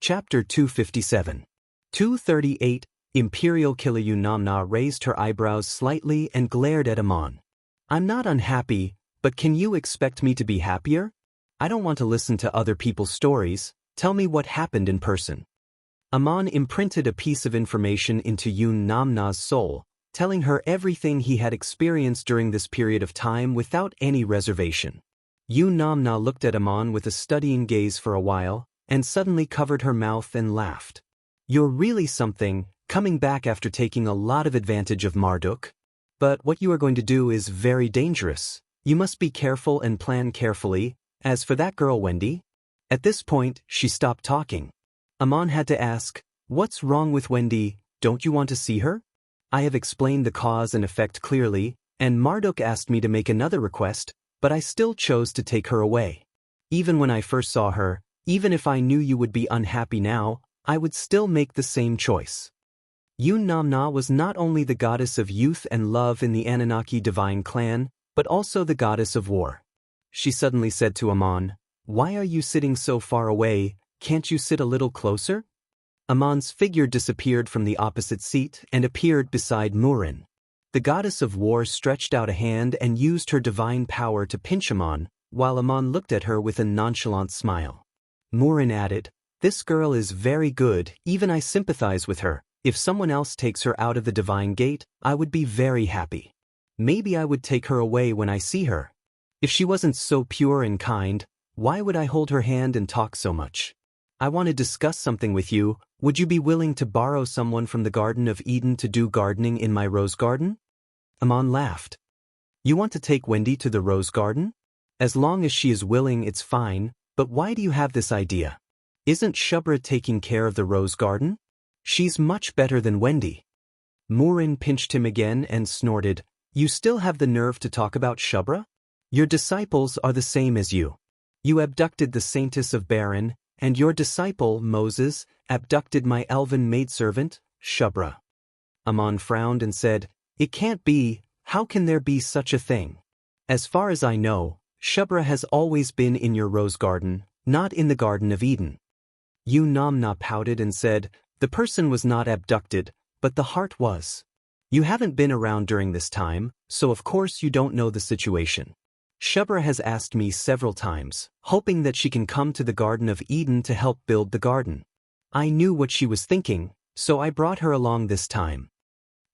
Chapter 257. 238. Imperial Killer Yunamna raised her eyebrows slightly and glared at Amon. I'm not unhappy, but can you expect me to be happier? I don't want to listen to other people's stories. Tell me what happened in person. Amon imprinted a piece of information into Yunamna's soul, telling her everything he had experienced during this period of time without any reservation. Yunamna looked at Amon with a studying gaze for a while, and suddenly covered her mouth and laughed. You're really something, coming back after taking a lot of advantage of Marduk. But what you are going to do is very dangerous. You must be careful and plan carefully. As for that girl Wendy. At this point, she stopped talking. Amon had to ask, what's wrong with Wendy? Don't you want to see her? I have explained the cause and effect clearly, and Marduk asked me to make another request, but I still chose to take her away. Even when I first saw her, even if I knew you would be unhappy now, I would still make the same choice. Yunamna was not only the goddess of youth and love in the Anunnaki divine clan, but also the goddess of war. She suddenly said to Amon, why are you sitting so far away? Can't you sit a little closer? Amon's figure disappeared from the opposite seat and appeared beside Murin. The goddess of war stretched out a hand and used her divine power to pinch Amon, while Amon looked at her with a nonchalant smile. Murin added, this girl is very good, even I sympathize with her. If someone else takes her out of the divine gate, I would be very happy. Maybe I would take her away when I see her. If she wasn't so pure and kind, why would I hold her hand and talk so much? I want to discuss something with you. Would you be willing to borrow someone from the Garden of Eden to do gardening in my rose garden? Amon laughed. You want to take Wendy to the rose garden? As long as she is willing, it's fine, but why do you have this idea? Isn't Shubra taking care of the rose garden? She's much better than Wendy. Murin pinched him again and snorted, you still have the nerve to talk about Shubra? Your disciples are the same as you. You abducted the saintess of Baron, and your disciple, Moses, abducted my elven maidservant, Shubra. Amon frowned and said, it can't be, how can there be such a thing? As far as I know, Shubra has always been in your rose garden, not in the Garden of Eden. Yunamna pouted and said, the person was not abducted, but the heart was. You haven't been around during this time, so of course you don't know the situation. Shubra has asked me several times, hoping that she can come to the Garden of Eden to help build the garden. I knew what she was thinking, so I brought her along this time.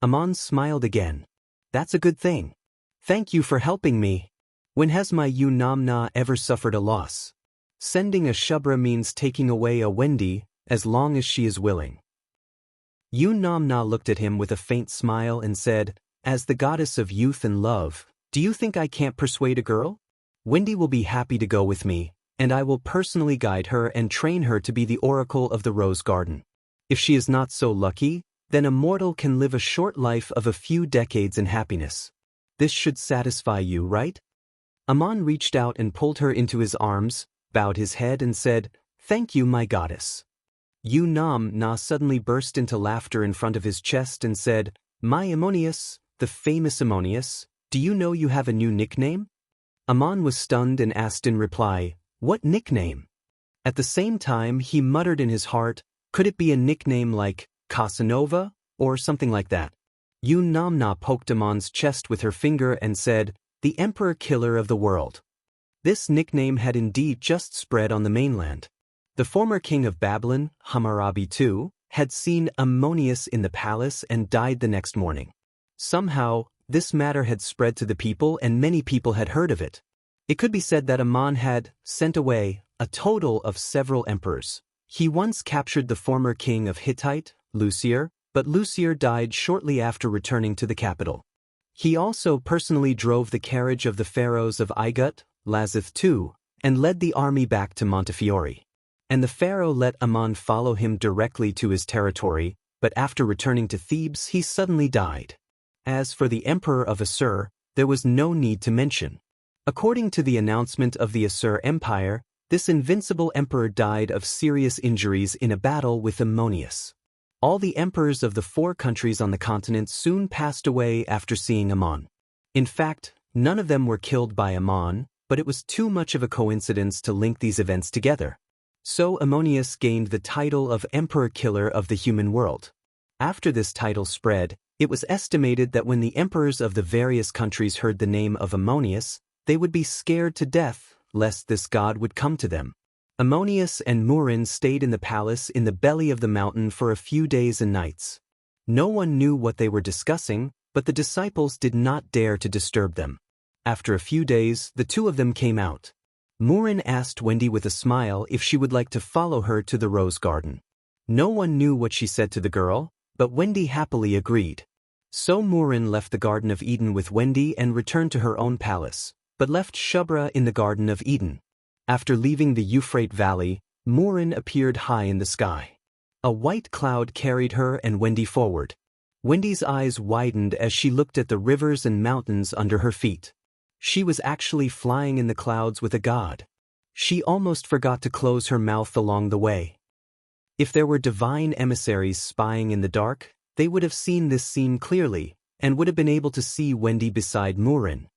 Amon smiled again. That's a good thing. Thank you for helping me. When has my Yunamna ever suffered a loss? Sending a Shubra means taking away a Wendy, as long as she is willing. Yunamna looked at him with a faint smile and said, as the goddess of youth and love, do you think I can't persuade a girl? Wendy will be happy to go with me, and I will personally guide her and train her to be the oracle of the rose garden. If she is not so lucky, then a mortal can live a short life of a few decades in happiness. This should satisfy you, right? Amon reached out and pulled her into his arms, bowed his head and said, thank you, my goddess. Yunamna suddenly burst into laughter in front of his chest and said, my Ammonius, the famous Ammonius, do you know you have a new nickname? Amon was stunned and asked in reply, what nickname? At the same time he muttered in his heart, could it be a nickname like Casanova, or something like that? Yunamna poked Amon's chest with her finger and said, the Emperor Killer of the World. This nickname had indeed just spread on the mainland. The former king of Babylon, Hammurabi II, had seen Ammonius in the palace and died the next morning. Somehow, this matter had spread to the people and many people had heard of it. It could be said that Amon had sent away a total of several emperors. He once captured the former king of Hittite, Lucier, but Lucier died shortly after returning to the capital. He also personally drove the carriage of the pharaohs of Igut, Lazith II, and led the army back to Montefiore. And the pharaoh let Amon follow him directly to his territory, but after returning to Thebes he suddenly died. As for the emperor of Assur, there was no need to mention. According to the announcement of the Assur Empire, this invincible emperor died of serious injuries in a battle with Ammonius. All the emperors of the 4 countries on the continent soon passed away after seeing Amon. In fact, none of them were killed by Amon, but it was too much of a coincidence to link these events together. So Ammonius gained the title of Emperor Killer of the human world. After this title spread, it was estimated that when the emperors of the various countries heard the name of Ammonius, they would be scared to death, lest this god would come to them. Ammonius and Murin stayed in the palace in the belly of the mountain for a few days and nights. No one knew what they were discussing, but the disciples did not dare to disturb them. After a few days, the two of them came out. Murin asked Wendy with a smile if she would like to follow her to the rose garden. No one knew what she said to the girl, but Wendy happily agreed. So Murin left the Garden of Eden with Wendy and returned to her own palace, but left Shubra in the Garden of Eden. After leaving the Euphrates Valley, Murin appeared high in the sky. A white cloud carried her and Wendy forward. Wendy's eyes widened as she looked at the rivers and mountains under her feet. She was actually flying in the clouds with a god. She almost forgot to close her mouth along the way. If there were divine emissaries spying in the dark, they would have seen this scene clearly, and would have been able to see Wendy beside Murin.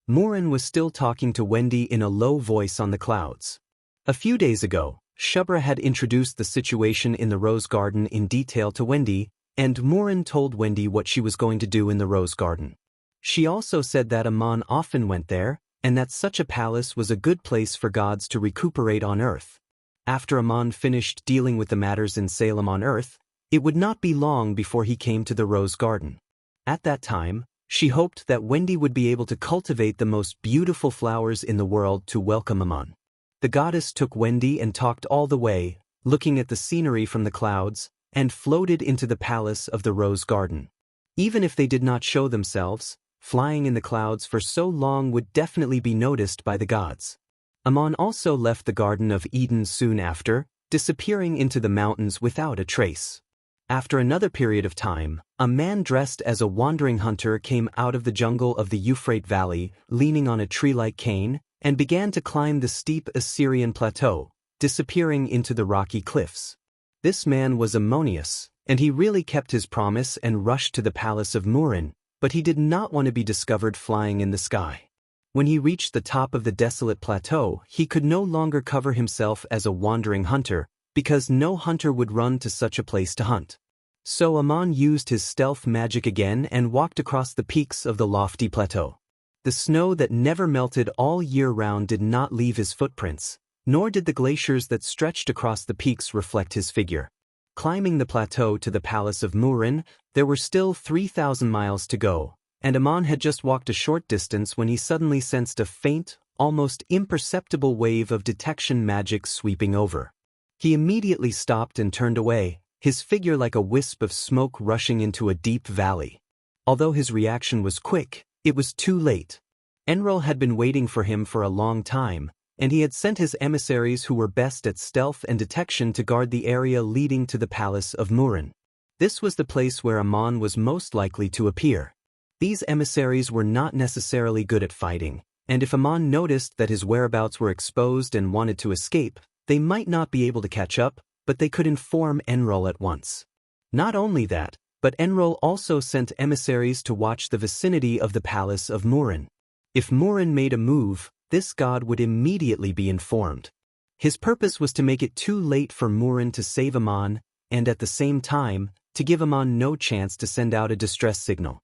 Murin was still talking to Wendy in a low voice on the clouds. A few days ago, Shubra had introduced the situation in the rose garden in detail to Wendy, and Murin told Wendy what she was going to do in the rose garden. She also said that Ammon often went there, and that such a palace was a good place for gods to recuperate on earth. After Ammon finished dealing with the matters in Salem on earth, it would not be long before he came to the rose garden. At that time, she hoped that Wendy would be able to cultivate the most beautiful flowers in the world to welcome Ammon. The goddess took Wendy and talked all the way, looking at the scenery from the clouds, and floated into the palace of the rose garden. Even if they did not show themselves, flying in the clouds for so long would definitely be noticed by the gods. Ammon also left the Garden of Eden soon after, disappearing into the mountains without a trace. After another period of time, a man dressed as a wandering hunter came out of the jungle of the Euphrates Valley, leaning on a tree-like cane, and began to climb the steep Assyrian plateau, disappearing into the rocky cliffs. This man was Ammonius, and he really kept his promise and rushed to the palace of Murin, but he did not want to be discovered flying in the sky. When he reached the top of the desolate plateau, he could no longer cover himself as a wandering hunter, because no hunter would run to such a place to hunt. So Ammon used his stealth magic again and walked across the peaks of the lofty plateau. The snow that never melted all year round did not leave his footprints, nor did the glaciers that stretched across the peaks reflect his figure. Climbing the plateau to the palace of Murin, there were still 3,000 miles to go, and Ammon had just walked a short distance when he suddenly sensed a faint, almost imperceptible wave of detection magic sweeping over. He immediately stopped and turned away, his figure like a wisp of smoke rushing into a deep valley. Although his reaction was quick, it was too late. Enrol had been waiting for him for a long time, and he had sent his emissaries who were best at stealth and detection to guard the area leading to the palace of Murin. This was the place where Ammon was most likely to appear. These emissaries were not necessarily good at fighting, and if Ammon noticed that his whereabouts were exposed and wanted to escape, they might not be able to catch up, but they could inform Enrol at once. Not only that, but Enrol also sent emissaries to watch the vicinity of the palace of Murin. If Murin made a move, this god would immediately be informed. His purpose was to make it too late for Murin to save Ammon, and at the same time, to give Ammon no chance to send out a distress signal.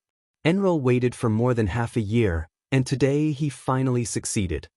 Enrol waited for more than half a year, and today he finally succeeded.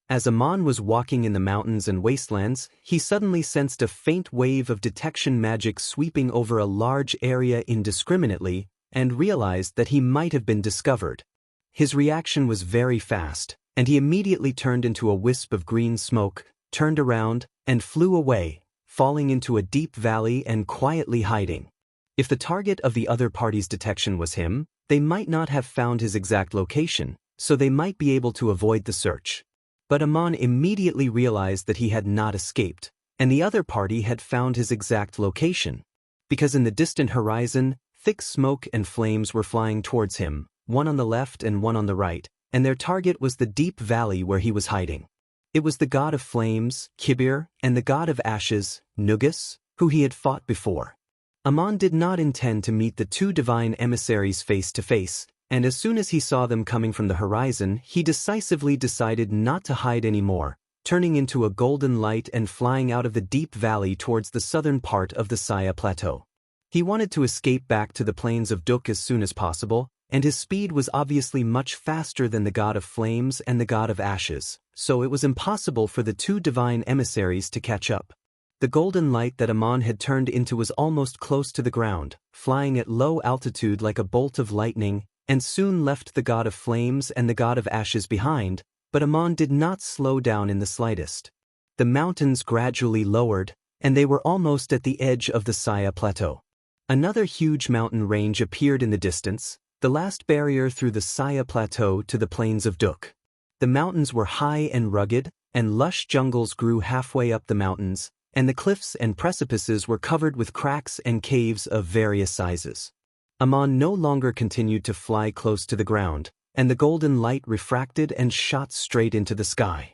As Ammon was walking in the mountains and wastelands, he suddenly sensed a faint wave of detection magic sweeping over a large area indiscriminately, and realized that he might have been discovered. His reaction was very fast, and he immediately turned into a wisp of green smoke, turned around, and flew away, falling into a deep valley and quietly hiding. If the target of the other party's detection was him, they might not have found his exact location, so they might be able to avoid the search. But Ammon immediately realized that he had not escaped, and the other party had found his exact location. Because in the distant horizon, thick smoke and flames were flying towards him, one on the left and one on the right, and their target was the deep valley where he was hiding. It was the god of flames, Kibir, and the god of ashes, Nugus, who he had fought before. Ammon did not intend to meet the two divine emissaries face to face, and as soon as he saw them coming from the horizon, he decisively decided not to hide anymore, turning into a golden light and flying out of the deep valley towards the southern part of the Saya Plateau. He wanted to escape back to the plains of Duk as soon as possible, and his speed was obviously much faster than the god of flames and the god of ashes, so it was impossible for the two divine emissaries to catch up. The golden light that Amon had turned into was almost close to the ground, flying at low altitude like a bolt of lightning, and soon left the god of flames and the god of ashes behind, but Amon did not slow down in the slightest. The mountains gradually lowered, and they were almost at the edge of the Saya Plateau. Another huge mountain range appeared in the distance, the last barrier through the Saya Plateau to the plains of Duk. The mountains were high and rugged, and lush jungles grew halfway up the mountains, and the cliffs and precipices were covered with cracks and caves of various sizes. Amon no longer continued to fly close to the ground, and the golden light refracted and shot straight into the sky.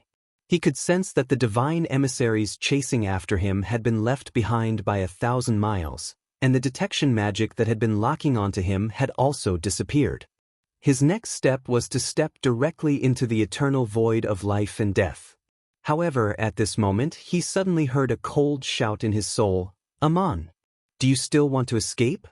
He could sense that the divine emissaries chasing after him had been left behind by 1,000 miles, and the detection magic that had been locking onto him had also disappeared. His next step was to step directly into the eternal void of life and death. However, at this moment, he suddenly heard a cold shout in his soul, "Amon, do you still want to escape?"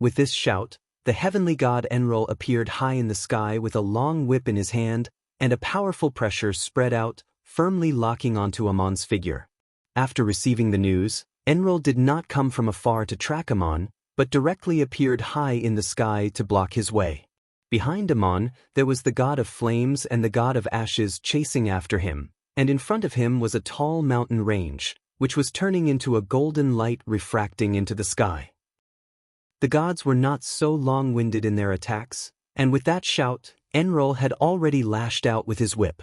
With this shout, the heavenly god Enrol appeared high in the sky with a long whip in his hand, and a powerful pressure spread out, firmly locking onto Amon's figure. After receiving the news, Enrol did not come from afar to track Amon, but directly appeared high in the sky to block his way. Behind Amon, there was the god of flames and the god of ashes chasing after him, and in front of him was a tall mountain range, which was turning into a golden light refracting into the sky. The gods were not so long-winded in their attacks, and with that shout, Enrol had already lashed out with his whip.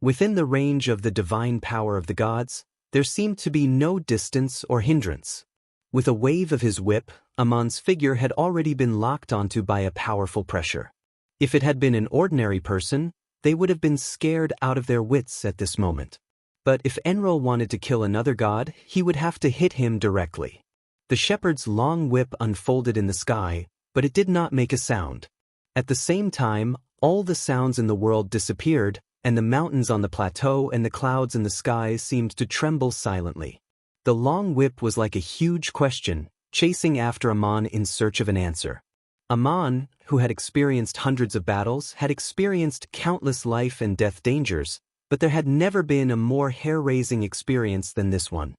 Within the range of the divine power of the gods, there seemed to be no distance or hindrance. With a wave of his whip, Amon's figure had already been locked onto by a powerful pressure. If it had been an ordinary person, they would have been scared out of their wits at this moment. But if Enrol wanted to kill another god, he would have to hit him directly. The shepherd's long whip unfolded in the sky, but it did not make a sound. At the same time, all the sounds in the world disappeared, and the mountains on the plateau and the clouds in the sky seemed to tremble silently. The long whip was like a huge question, chasing after Amon in search of an answer. Amon, who had experienced hundreds of battles, had experienced countless life and death dangers, but there had never been a more hair-raising experience than this one.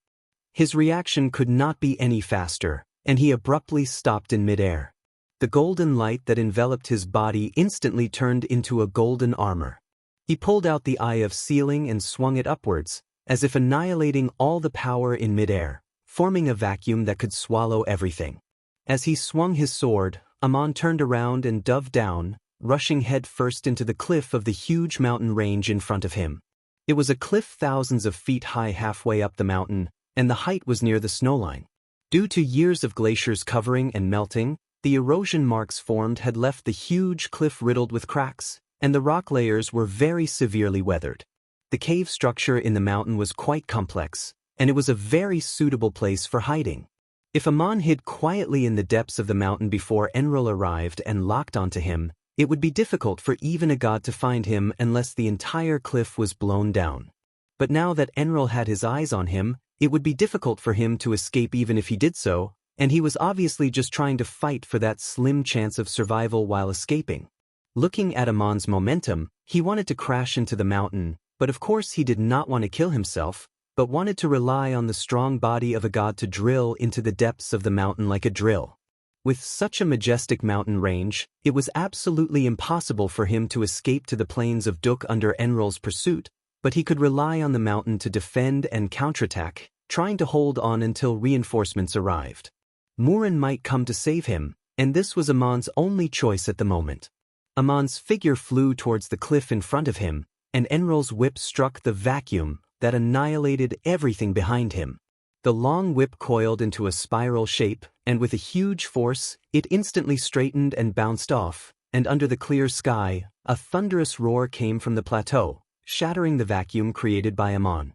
His reaction could not be any faster, and he abruptly stopped in midair. The golden light that enveloped his body instantly turned into a golden armor. He pulled out the Eye of Sealing and swung it upwards, as if annihilating all the power in midair, forming a vacuum that could swallow everything. As he swung his sword, Amon turned around and dove down, rushing head first into the cliff of the huge mountain range in front of him. It was a cliff thousands of feet high halfway up the mountain, and the height was near the snowline. Due to years of glaciers covering and melting, the erosion marks formed had left the huge cliff riddled with cracks, and the rock layers were very severely weathered. The cave structure in the mountain was quite complex, and it was a very suitable place for hiding. If Amon hid quietly in the depths of the mountain before Enrol arrived and locked onto him, it would be difficult for even a god to find him unless the entire cliff was blown down. But now that Enrol had his eyes on him, it would be difficult for him to escape even if he did so, and he was obviously just trying to fight for that slim chance of survival while escaping. Looking at Amon's momentum, he wanted to crash into the mountain, but of course he did not want to kill himself, but wanted to rely on the strong body of a god to drill into the depths of the mountain like a drill. With such a majestic mountain range, it was absolutely impossible for him to escape to the plains of Duk under Enrol's pursuit, but he could rely on the mountain to defend and counterattack, trying to hold on until reinforcements arrived. Murin might come to save him, and this was Amon's only choice at the moment. Amon's figure flew towards the cliff in front of him, and Enrol's whip struck the vacuum that annihilated everything behind him. The long whip coiled into a spiral shape, and with a huge force, it instantly straightened and bounced off, and under the clear sky, a thunderous roar came from the plateau, shattering the vacuum created by Amon.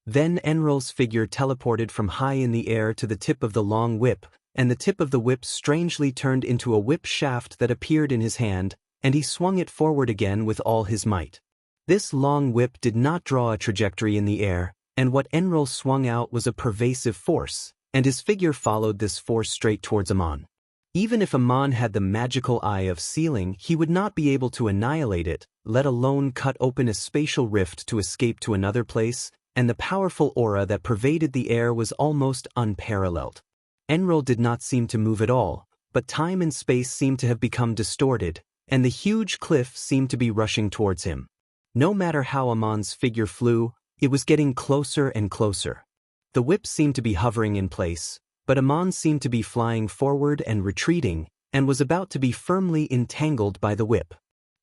Then Enrol's figure teleported from high in the air to the tip of the long whip, and the tip of the whip strangely turned into a whip shaft that appeared in his hand, and he swung it forward again with all his might. This long whip did not draw a trajectory in the air, and what Enrol swung out was a pervasive force, and his figure followed this force straight towards Amon. Even if Amon had the magical eye of sealing, he would not be able to annihilate it, let alone cut open a spatial rift to escape to another place, and the powerful aura that pervaded the air was almost unparalleled. Enrol did not seem to move at all, but time and space seemed to have become distorted, and the huge cliff seemed to be rushing towards him. No matter how Amon's figure flew, it was getting closer and closer. The whip seemed to be hovering in place, but Amon seemed to be flying forward and retreating, and was about to be firmly entangled by the whip.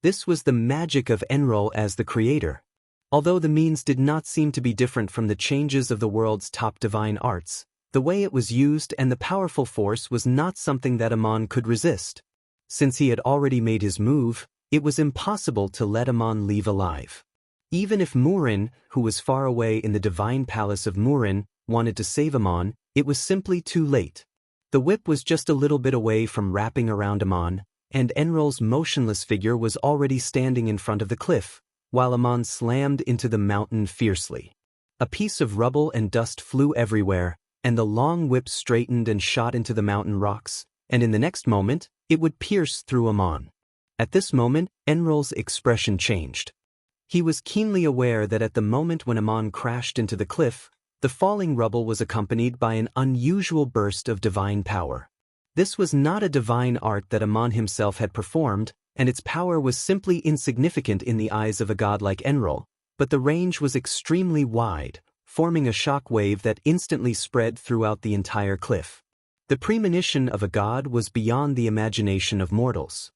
This was the magic of Enrol as the creator. Although the means did not seem to be different from the changes of the world's top divine arts, the way it was used and the powerful force was not something that Amon could resist. Since he had already made his move, it was impossible to let Amon leave alive. Even if Murin, who was far away in the divine palace of Murin, wanted to save Amon, it was simply too late. The whip was just a little bit away from wrapping around Amon, and Enrol's motionless figure was already standing in front of the cliff, while Amon slammed into the mountain fiercely. A piece of rubble and dust flew everywhere, and the long whip straightened and shot into the mountain rocks, and in the next moment, it would pierce through Amon. At this moment, Enrol's expression changed. He was keenly aware that at the moment when Amon crashed into the cliff, the falling rubble was accompanied by an unusual burst of divine power. This was not a divine art that Amon himself had performed, and its power was simply insignificant in the eyes of a god like Enrol, but the range was extremely wide, forming a shock wave that instantly spread throughout the entire cliff. The premonition of a god was beyond the imagination of mortals.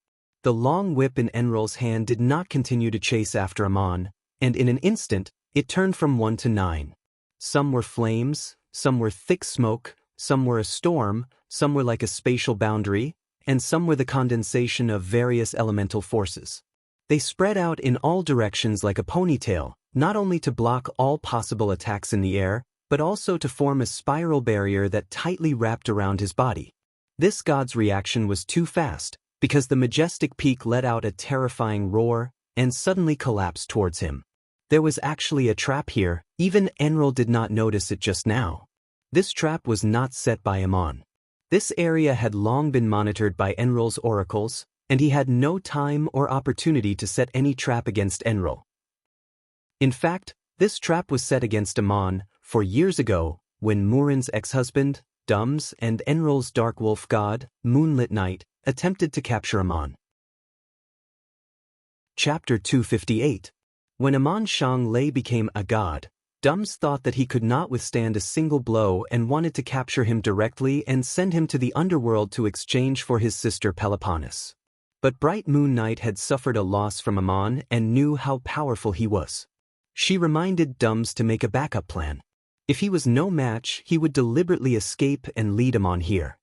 The long whip in Enrol's hand did not continue to chase after Amon, and in an instant, it turned from 1 to 9. Some were flames, some were thick smoke, some were a storm, some were like a spatial boundary, and some were the condensation of various elemental forces. They spread out in all directions like a ponytail, not only to block all possible attacks in the air, but also to form a spiral barrier that tightly wrapped around his body. This god's reaction was too fast, because the majestic peak let out a terrifying roar and suddenly collapsed towards him. There was actually a trap here, even Enrol did not notice it just now. This trap was not set by Amon. This area had long been monitored by Enrol's oracles, and he had no time or opportunity to set any trap against Enrol. In fact, this trap was set against Amon, for years ago, when Murin's ex-husband, Dums, and Enrol's dark wolf god, Moonlit Night, attempted to capture Amon. Chapter 258. When Amon Shang Lei became a god, Dums thought that he could not withstand a single blow and wanted to capture him directly and send him to the underworld to exchange for his sister Peloponnes. But Bright Moon Night had suffered a loss from Amon and knew how powerful he was. She reminded Dums to make a backup plan. If he was no match, he would deliberately escape and lead Amon here.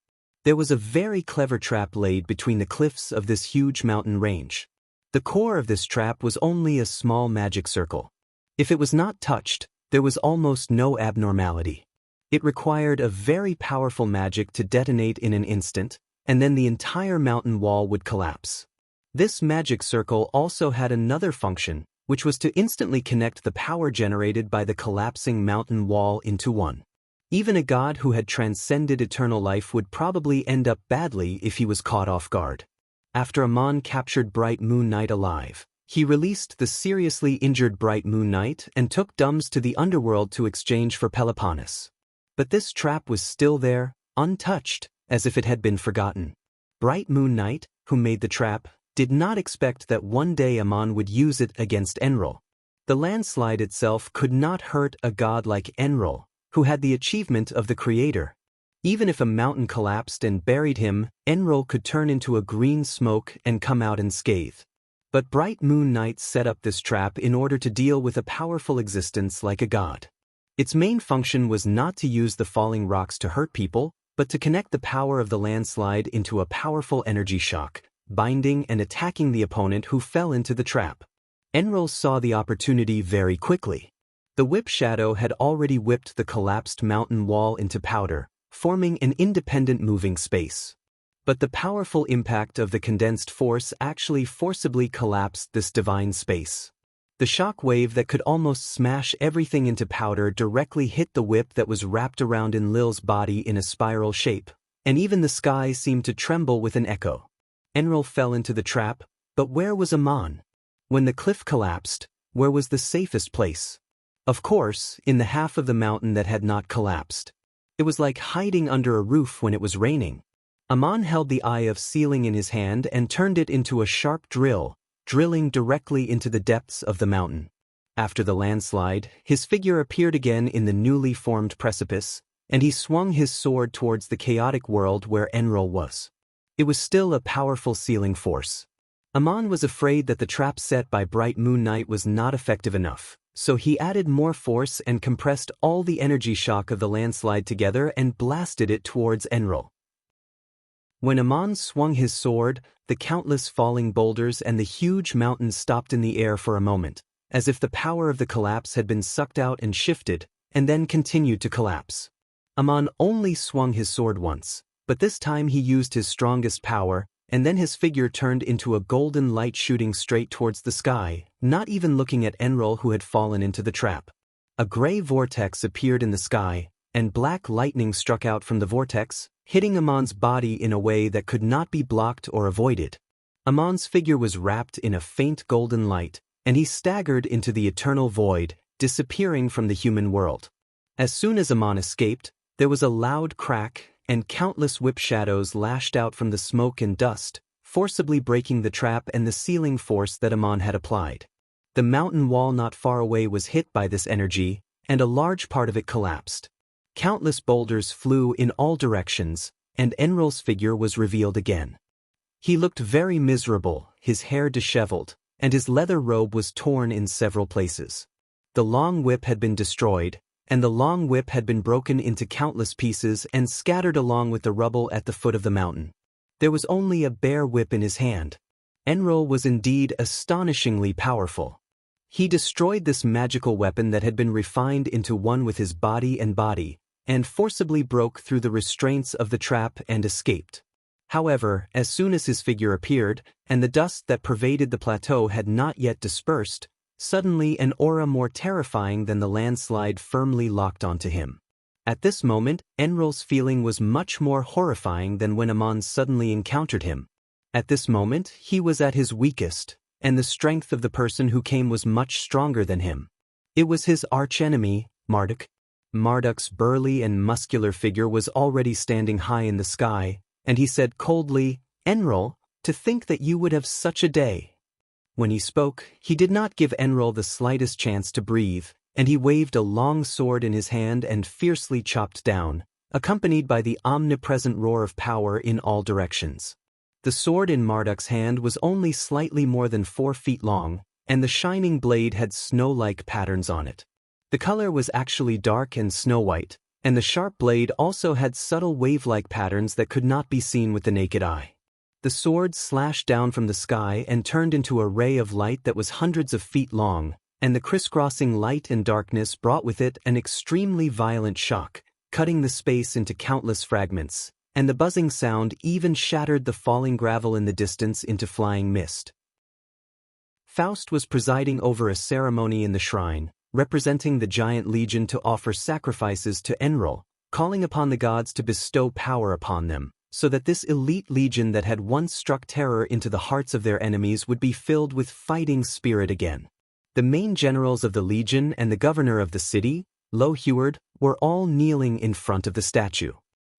There was a very clever trap laid between the cliffs of this huge mountain range. The core of this trap was only a small magic circle. If it was not touched, there was almost no abnormality. It required a very powerful magic to detonate in an instant, and then the entire mountain wall would collapse. This magic circle also had another function, which was to instantly connect the power generated by the collapsing mountain wall into one. Even a god who had transcended eternal life would probably end up badly if he was caught off guard. After Amon captured Bright Moon Night alive, he released the seriously injured Bright Moon Night and took Dums to the underworld to exchange for Peloponnes. But this trap was still there, untouched, as if it had been forgotten. Bright Moon Night, who made the trap, did not expect that one day Amon would use it against Enrol. The landslide itself could not hurt a god like Enrol, who had the achievement of the creator. Even if a mountain collapsed and buried him, Enrol could turn into a green smoke and come out unscathed. But Bright Moon Night set up this trap in order to deal with a powerful existence like a god. Its main function was not to use the falling rocks to hurt people, but to connect the power of the landslide into a powerful energy shock, binding and attacking the opponent who fell into the trap. Enrol saw the opportunity very quickly. The whip shadow had already whipped the collapsed mountain wall into powder, forming an independent moving space. But the powerful impact of the condensed force actually forcibly collapsed this divine space. The shock wave that could almost smash everything into powder directly hit the whip that was wrapped around Enlil's body in a spiral shape, and even the sky seemed to tremble with an echo. Enlil fell into the trap, but where was Amon? When the cliff collapsed, where was the safest place? Of course, in the half of the mountain that had not collapsed. It was like hiding under a roof when it was raining. Amon held the eye of ceiling in his hand and turned it into a sharp drill, drilling directly into the depths of the mountain. After the landslide, his figure appeared again in the newly formed precipice, and he swung his sword towards the chaotic world where Enlil was. It was still a powerful sealing force. Amon was afraid that the trap set by Bright Moon Knight was not effective enough, so he added more force and compressed all the energy shock of the landslide together and blasted it towards Enlil. When Amon swung his sword, the countless falling boulders and the huge mountain stopped in the air for a moment, as if the power of the collapse had been sucked out and shifted, and then continued to collapse. Amon only swung his sword once, but this time he used his strongest power, and then his figure turned into a golden light shooting straight towards the sky, not even looking at Enlil who had fallen into the trap. A gray vortex appeared in the sky, and black lightning struck out from the vortex, hitting Amon's body in a way that could not be blocked or avoided. Amon's figure was wrapped in a faint golden light, and he staggered into the eternal void, disappearing from the human world. As soon as Amon escaped, there was a loud crack, and countless whip shadows lashed out from the smoke and dust, forcibly breaking the trap and the sealing force that Amon had applied. The mountain wall not far away was hit by this energy, and a large part of it collapsed. Countless boulders flew in all directions, and Enlil's figure was revealed again. He looked very miserable, his hair disheveled, and his leather robe was torn in several places. The long whip had been destroyed, and the long whip had been broken into countless pieces and scattered along with the rubble at the foot of the mountain. There was only a bare whip in his hand. Enlil was indeed astonishingly powerful. He destroyed this magical weapon that had been refined into one with his body, and forcibly broke through the restraints of the trap and escaped. However, as soon as his figure appeared, and the dust that pervaded the plateau had not yet dispersed, suddenly an aura more terrifying than the landslide firmly locked onto him. At this moment, Enlil's feeling was much more horrifying than when Amon suddenly encountered him. At this moment, he was at his weakest, and the strength of the person who came was much stronger than him. It was his archenemy, Marduk. Marduk's burly and muscular figure was already standing high in the sky, and he said coldly, "Enlil, to think that you would have such a day." When he spoke, he did not give Enlil the slightest chance to breathe, and he waved a long sword in his hand and fiercely chopped down, accompanied by the omnipresent roar of power in all directions. The sword in Marduk's hand was only slightly more than 4 feet long, and the shining blade had snow-like patterns on it. The color was actually dark and snow-white, and the sharp blade also had subtle wave-like patterns that could not be seen with the naked eye. The sword slashed down from the sky and turned into a ray of light that was hundreds of feet long, and the crisscrossing light and darkness brought with it an extremely violent shock, cutting the space into countless fragments, and the buzzing sound even shattered the falling gravel in the distance into flying mist. Faust was presiding over a ceremony in the shrine, representing the giant legion to offer sacrifices to Enlil, calling upon the gods to bestow power upon them, so that this elite legion that had once struck terror into the hearts of their enemies would be filled with fighting spirit again. The main generals of the legion and the governor of the city, Loheward, were all kneeling in front of the statue.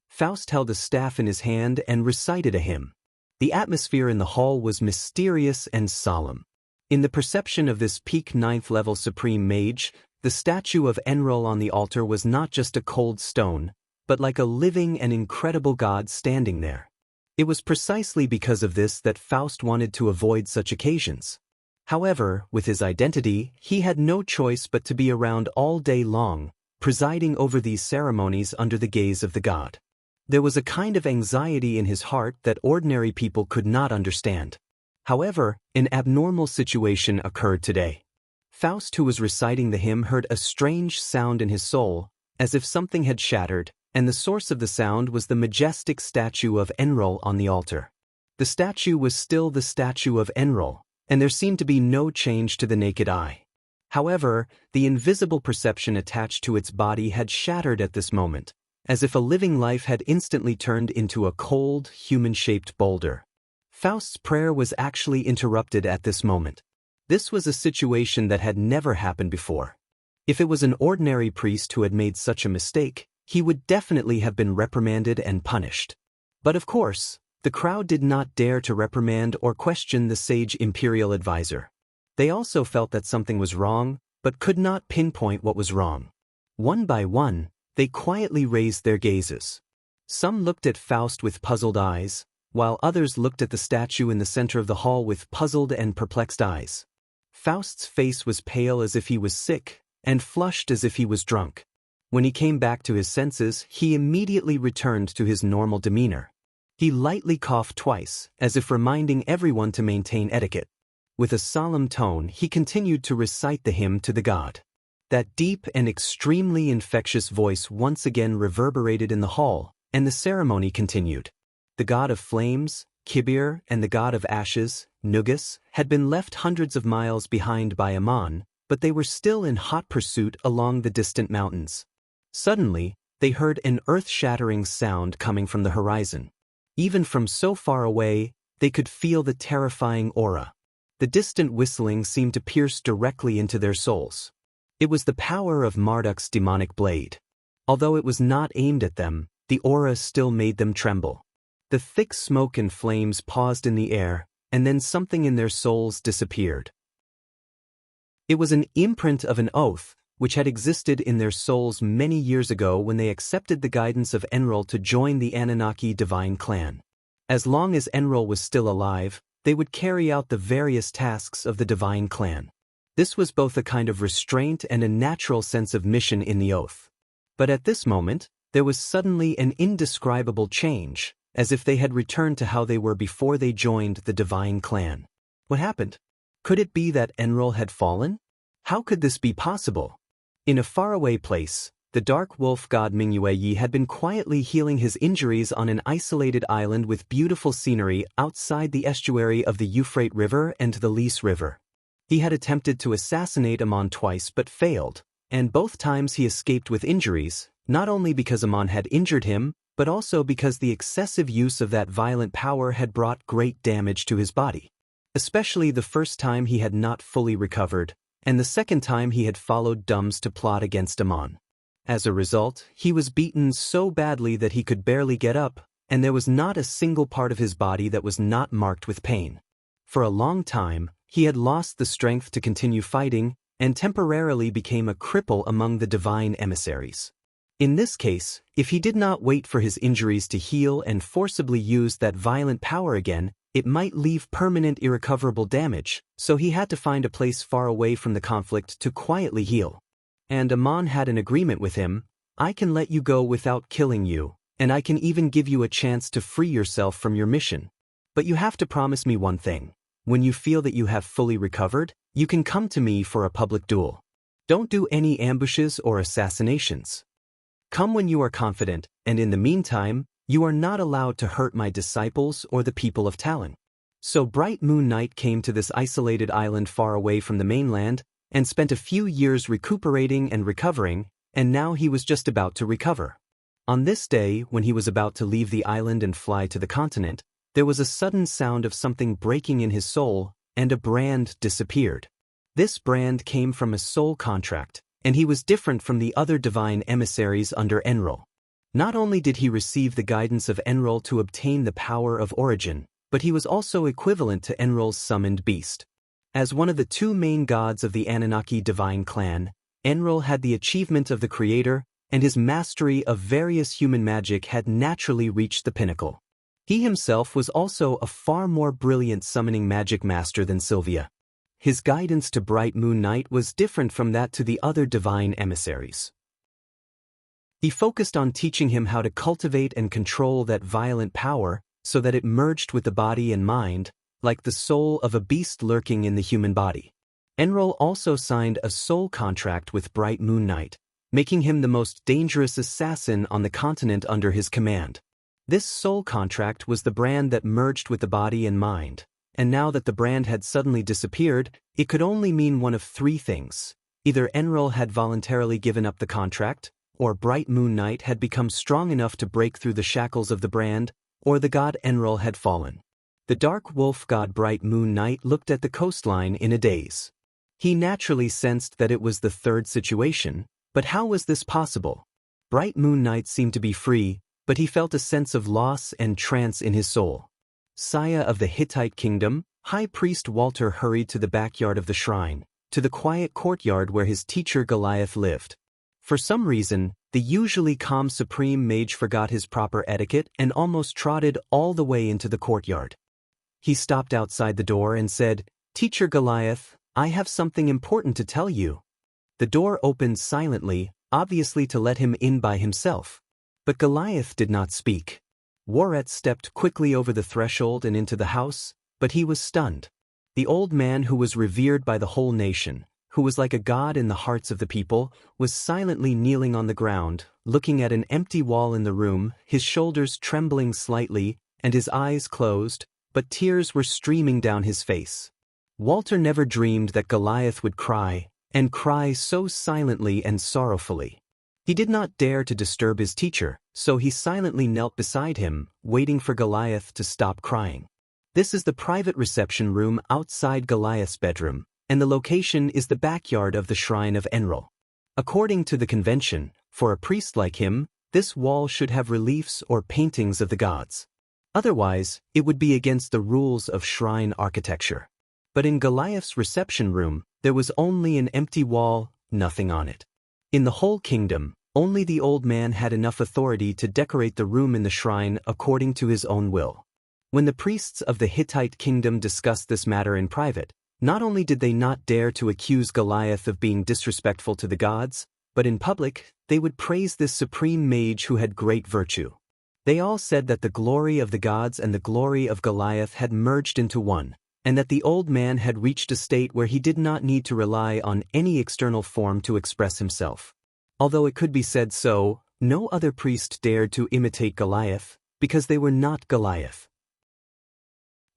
Faust held a staff in his hand and recited a hymn. The atmosphere in the hall was mysterious and solemn. In the perception of this peak 9th level supreme mage, the statue of Enlil on the altar was not just a cold stone, but like a living and incredible god standing there. It was precisely because of this that Faust wanted to avoid such occasions. However, with his identity, he had no choice but to be around all day long, presiding over these ceremonies under the gaze of the god. There was a kind of anxiety in his heart that ordinary people could not understand. However, an abnormal situation occurred today. Faust, who was reciting the hymn, heard a strange sound in his soul, as if something had shattered, and the source of the sound was the majestic statue of Enlil on the altar. The statue was still the statue of Enlil, and there seemed to be no change to the naked eye. However, the invisible perception attached to its body had shattered at this moment, as if a living life had instantly turned into a cold, human-shaped boulder. Faust's prayer was actually interrupted at this moment. This was a situation that had never happened before. If it was an ordinary priest who had made such a mistake, he would definitely have been reprimanded and punished. But of course, the crowd did not dare to reprimand or question the sage imperial advisor. They also felt that something was wrong, but could not pinpoint what was wrong. One by one, they quietly raised their gazes. Some looked at Faust with puzzled eyes, while others looked at the statue in the center of the hall with puzzled and perplexed eyes. Faust's face was pale as if he was sick, and flushed as if he was drunk. When he came back to his senses, he immediately returned to his normal demeanor. He lightly coughed twice, as if reminding everyone to maintain etiquette. With a solemn tone, he continued to recite the hymn to the god. That deep and extremely infectious voice once again reverberated in the hall, and the ceremony continued. The god of flames, Kibir, and the god of ashes, Nugus, had been left hundreds of miles behind by Ammon, but they were still in hot pursuit along the distant mountains. Suddenly, they heard an earth-shattering sound coming from the horizon. Even from so far away, they could feel the terrifying aura. The distant whistling seemed to pierce directly into their souls. It was the power of Marduk's demonic blade. Although it was not aimed at them, the aura still made them tremble. The thick smoke and flames paused in the air, and then something in their souls disappeared. It was an imprint of an oath, which had existed in their souls many years ago when they accepted the guidance of Enlil to join the Anunnaki divine clan. As long as Enlil was still alive, they would carry out the various tasks of the divine clan. This was both a kind of restraint and a natural sense of mission in the oath. But at this moment, there was suddenly an indescribable change, as if they had returned to how they were before they joined the divine clan. What happened? Could it be that Enlil had fallen? How could this be possible? In a faraway place, the dark wolf god Mingyu had been quietly healing his injuries on an isolated island with beautiful scenery outside the estuary of the Euphrates River and the Lys River. He had attempted to assassinate Ammon twice but failed, and both times he escaped with injuries, not only because Ammon had injured him, but also because the excessive use of that violent power had brought great damage to his body. Especially the first time he had not fully recovered, and the second time he had followed Dums to plot against Ammon. As a result, he was beaten so badly that he could barely get up, and there was not a single part of his body that was not marked with pain. For a long time, he had lost the strength to continue fighting, and temporarily became a cripple among the divine emissaries. In this case, if he did not wait for his injuries to heal and forcibly use that violent power again, it might leave permanent irrecoverable damage, so he had to find a place far away from the conflict to quietly heal. And Ammon had an agreement with him: I can let you go without killing you, and I can even give you a chance to free yourself from your mission. But you have to promise me one thing. When you feel that you have fully recovered, you can come to me for a public duel. Don't do any ambushes or assassinations. Come when you are confident, and in the meantime, you are not allowed to hurt my disciples or the people of Talon. So Bright Moon Knight came to this isolated island far away from the mainland, and spent a few years recuperating and recovering, and now he was just about to recover. On this day, when he was about to leave the island and fly to the continent, there was a sudden sound of something breaking in his soul, and a brand disappeared. This brand came from a soul contract, and he was different from the other divine emissaries under Enlil. Not only did he receive the guidance of Enlil to obtain the power of origin, but he was also equivalent to Enlil's summoned beast. As one of the two main gods of the Anunnaki divine clan, Enlil had the achievement of the creator, and his mastery of various human magic had naturally reached the pinnacle. He himself was also a far more brilliant summoning magic master than Sylvia. His guidance to Bright Moon Knight was different from that to the other divine emissaries. He focused on teaching him how to cultivate and control that violent power so that it merged with the body and mind, like the soul of a beast lurking in the human body. Enlil also signed a soul contract with Bright Moon Knight, making him the most dangerous assassin on the continent under his command. This soul contract was the brand that merged with the body and mind, and now that the brand had suddenly disappeared, it could only mean one of three things. Either Enlil had voluntarily given up the contract, or Bright Moon Knight had become strong enough to break through the shackles of the brand, or the god Enlil had fallen. The dark wolf god Bright Moon Knight looked at the coastline in a daze. He naturally sensed that it was the third situation, but how was this possible? Bright Moon Knight seemed to be free, but he felt a sense of loss and trance in his soul. Saya of the Hittite kingdom, High Priest Walter hurried to the backyard of the shrine, to the quiet courtyard where his teacher Goliath lived. For some reason, the usually calm supreme mage forgot his proper etiquette and almost trotted all the way into the courtyard. He stopped outside the door and said, "Teacher Goliath, I have something important to tell you." The door opened silently, obviously to let him in by himself. But Goliath did not speak. Warret stepped quickly over the threshold and into the house, but he was stunned. The old man who was revered by the whole nation, who was like a god in the hearts of the people, was silently kneeling on the ground, looking at an empty wall in the room, his shoulders trembling slightly, and his eyes closed, but tears were streaming down his face. Walter never dreamed that Goliath would cry, and cry so silently and sorrowfully. He did not dare to disturb his teacher, so he silently knelt beside him, waiting for Goliath to stop crying. This is the private reception room outside Goliath's bedroom, and the location is the backyard of the shrine of Enlil. According to the convention, for a priest like him, this wall should have reliefs or paintings of the gods. Otherwise, it would be against the rules of shrine architecture. But in Goliath's reception room, there was only an empty wall, nothing on it. In the whole kingdom, only the old man had enough authority to decorate the room in the shrine according to his own will. When the priests of the Hittite kingdom discussed this matter in private, not only did they not dare to accuse Goliath of being disrespectful to the gods, but in public, they would praise this supreme mage who had great virtue. They all said that the glory of the gods and the glory of Goliath had merged into one, and that the old man had reached a state where he did not need to rely on any external form to express himself. Although it could be said so, no other priest dared to imitate Goliath, because they were not Goliath.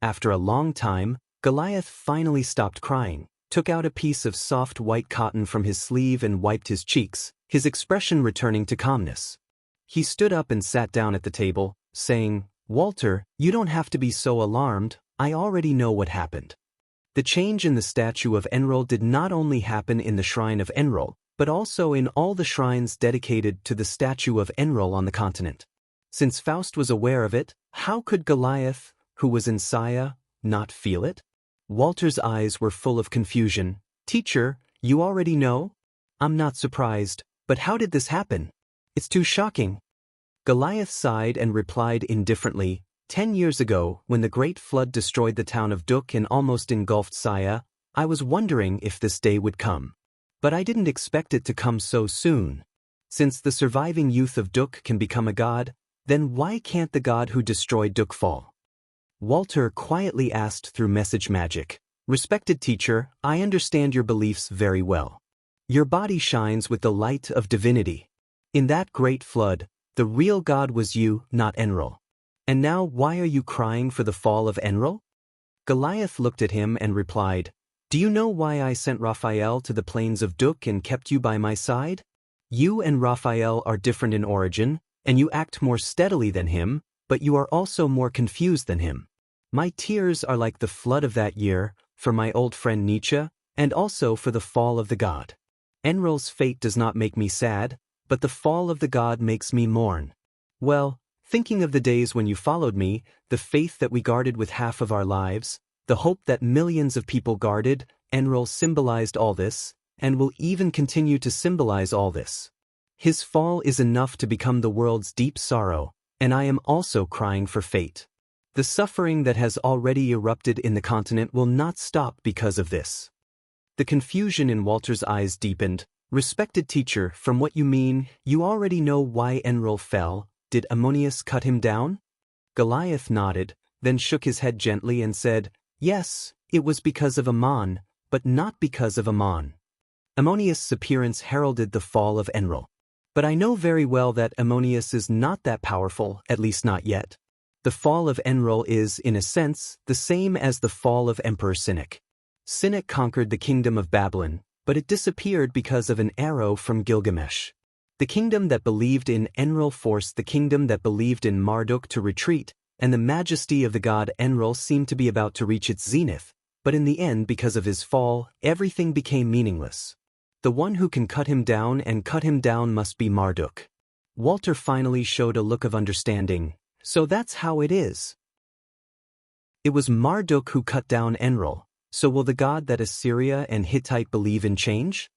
After a long time, Goliath finally stopped crying, took out a piece of soft white cotton from his sleeve and wiped his cheeks, his expression returning to calmness. He stood up and sat down at the table, saying, "Walter, you don't have to be so alarmed, I already know what happened." The change in the statue of Enlil did not only happen in the shrine of Enlil, but also in all the shrines dedicated to the statue of Enlil on the continent. Since Faust was aware of it, how could Goliath, who was in Saya, not feel it? Walter's eyes were full of confusion. "Teacher, you already know?" "I'm not surprised, but how did this happen? It's too shocking." Goliath sighed and replied indifferently, 10 years ago, when the great flood destroyed the town of Duk and almost engulfed Saya, I was wondering if this day would come. But I didn't expect it to come so soon. Since the surviving youth of Duk can become a god, then why can't the god who destroyed Duk fall?" Walter quietly asked through message magic, "Respected teacher, I understand your beliefs very well. Your body shines with the light of divinity. In that great flood, the real god was you, not Enlil. And now why are you crying for the fall of Enlil?" Goliath looked at him and replied, "Do you know why I sent Raphael to the plains of Duk and kept you by my side? You and Raphael are different in origin, and you act more steadily than him, but you are also more confused than him. My tears are like the flood of that year, for my old friend Nietzsche, and also for the fall of the god. Enlil's fate does not make me sad, but the fall of the god makes me mourn. Well, thinking of the days when you followed me, the faith that we guarded with half of our lives, the hope that millions of people guarded, Enlil symbolized all this, and will even continue to symbolize all this. His fall is enough to become the world's deep sorrow, and I am also crying for fate. The suffering that has already erupted in the continent will not stop because of this." The confusion in Walter's eyes deepened. "Respected teacher, from what you mean, you already know why Enlil fell. Did Ammonius cut him down?" Goliath nodded, then shook his head gently and said, "Yes, it was because of Ammon, but not because of Ammon. Ammonius' appearance heralded the fall of Enlil. But I know very well that Ammonius is not that powerful, at least not yet. The fall of Enlil is, in a sense, the same as the fall of Emperor Cynic. Cynic conquered the kingdom of Babylon, but it disappeared because of an arrow from Gilgamesh. The kingdom that believed in Enlil forced the kingdom that believed in Marduk to retreat, and the majesty of the god Enlil seemed to be about to reach its zenith, but in the end, because of his fall, everything became meaningless. The one who can cut him down and cut him down must be Marduk. Walter finally showed a look of understanding. So that's how it is. It was Marduk who cut down Enlil, so will the god that Assyria and Hittite believe in change?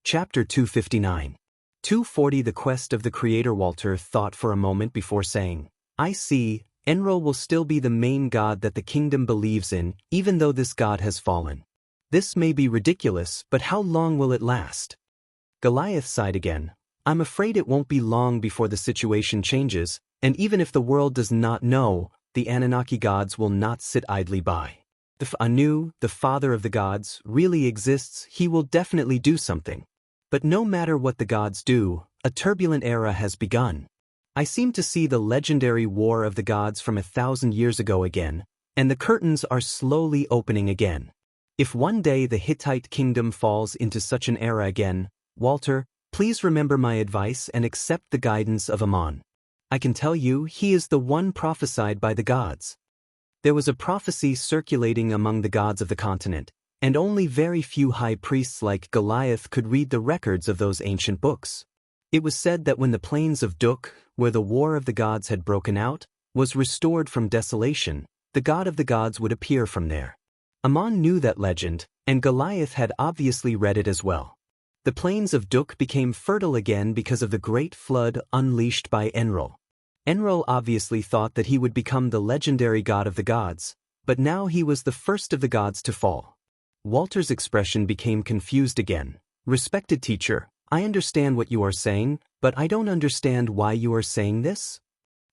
Chapter 259. 240 The Quest of the Creator. Walter thought for a moment before saying, I see, Enlil will still be the main god that the kingdom believes in, even though this god has fallen. This may be ridiculous, but how long will it last? Goliath sighed again. I'm afraid it won't be long before the situation changes, and even if the world does not know, the Anunnaki gods will not sit idly by. If Anu, the father of the gods, really exists, he will definitely do something. But no matter what the gods do, a turbulent era has begun. I seem to see the legendary war of the gods from 1,000 years ago again, and the curtains are slowly opening again. If one day the Hittite kingdom falls into such an era again, Walter, please remember my advice and accept the guidance of Amon. I can tell you, he is the one prophesied by the gods. There was a prophecy circulating among the gods of the continent, and only very few high priests like Goliath could read the records of those ancient books. It was said that when the plains of Duk, where the war of the gods had broken out, was restored from desolation, the god of the gods would appear from there. Amon knew that legend, and Goliath had obviously read it as well. The plains of Duk became fertile again because of the great flood unleashed by Enlil. Enlil obviously thought that he would become the legendary god of the gods, but now he was the first of the gods to fall. Walter's expression became confused again. Respected teacher, I understand what you are saying, but I don't understand why you are saying this.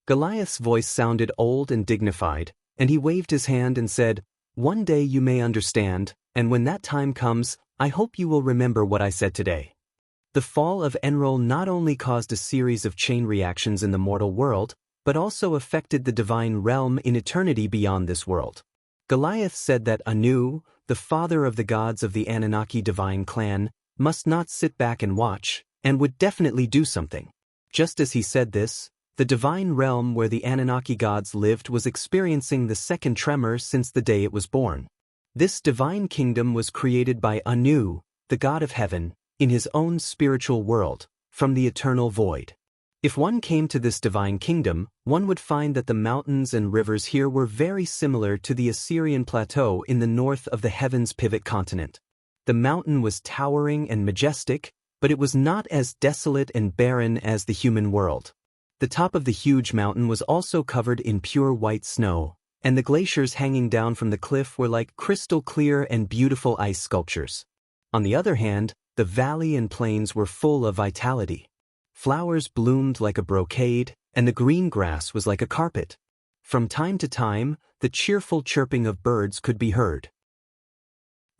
Goliath's voice sounded old and dignified, and he waved his hand and said, One day you may understand, and when that time comes, I hope you will remember what I said today. The fall of Enlil not only caused a series of chain reactions in the mortal world, but also affected the divine realm in eternity beyond this world. Goliath said that Anu, the father of the gods of the Anunnaki divine clan, must not sit back and watch, and would definitely do something. Just as he said this, the divine realm where the Anunnaki gods lived was experiencing the second tremor since the day it was born. This divine kingdom was created by Anu, the god of heaven, in his own spiritual world, from the eternal void. If one came to this divine kingdom, one would find that the mountains and rivers here were very similar to the Assyrian plateau in the north of the heaven's pivot continent. The mountain was towering and majestic, but it was not as desolate and barren as the human world. The top of the huge mountain was also covered in pure white snow, and the glaciers hanging down from the cliff were like crystal clear and beautiful ice sculptures. On the other hand, the valley and plains were full of vitality. Flowers bloomed like a brocade, and the green grass was like a carpet. From time to time, the cheerful chirping of birds could be heard.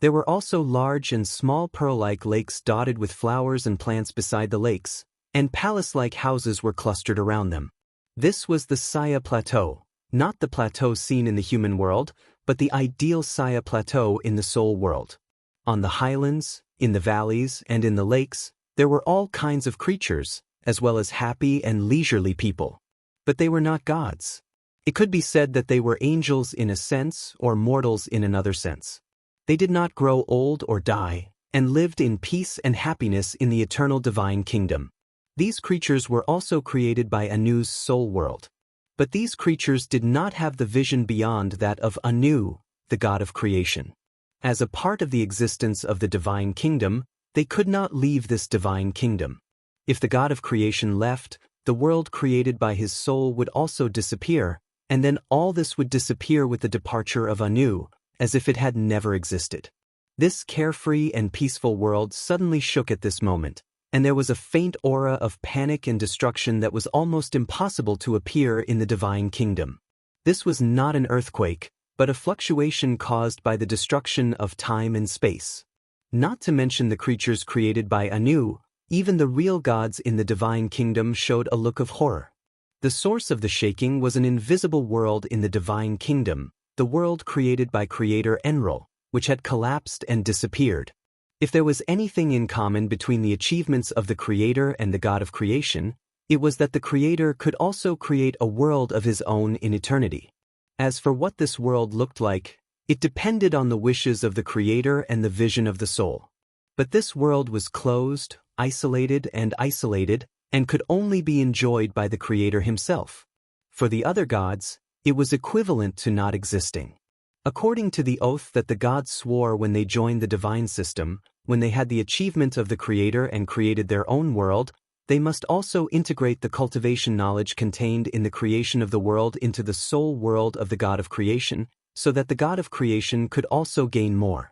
There were also large and small pearl-like lakes dotted with flowers and plants beside the lakes, and palace-like houses were clustered around them. This was the Saya Plateau, not the plateau seen in the human world, but the ideal Saya Plateau in the soul world. On the highlands, in the valleys, and in the lakes, there were all kinds of creatures, as well as happy and leisurely people. But they were not gods. It could be said that they were angels in a sense or mortals in another sense. They did not grow old or die, and lived in peace and happiness in the eternal divine kingdom. These creatures were also created by Anu's soul world. But these creatures did not have the vision beyond that of Anu, the god of creation. As a part of the existence of the divine kingdom, they could not leave this divine kingdom. If the god of creation left, the world created by his soul would also disappear, and then all this would disappear with the departure of Anu, as if it had never existed. This carefree and peaceful world suddenly shook at this moment, and there was a faint aura of panic and destruction that was almost impossible to appear in the divine kingdom. This was not an earthquake, but a fluctuation caused by the destruction of time and space. Not to mention the creatures created by Anu, even the real gods in the divine kingdom showed a look of horror. The source of the shaking was an invisible world in the divine kingdom, the world created by Creator Enlil, which had collapsed and disappeared. If there was anything in common between the achievements of the Creator and the God of creation, it was that the Creator could also create a world of his own in eternity. As for what this world looked like, it depended on the wishes of the Creator and the vision of the soul. But this world was closed, isolated, and could only be enjoyed by the Creator himself. For the other gods, it was equivalent to not existing. According to the oath that the gods swore when they joined the divine system, when they had the achievement of the Creator and created their own world, they must also integrate the cultivation knowledge contained in the creation of the world into the soul world of the God of creation, so that the God of creation could also gain more.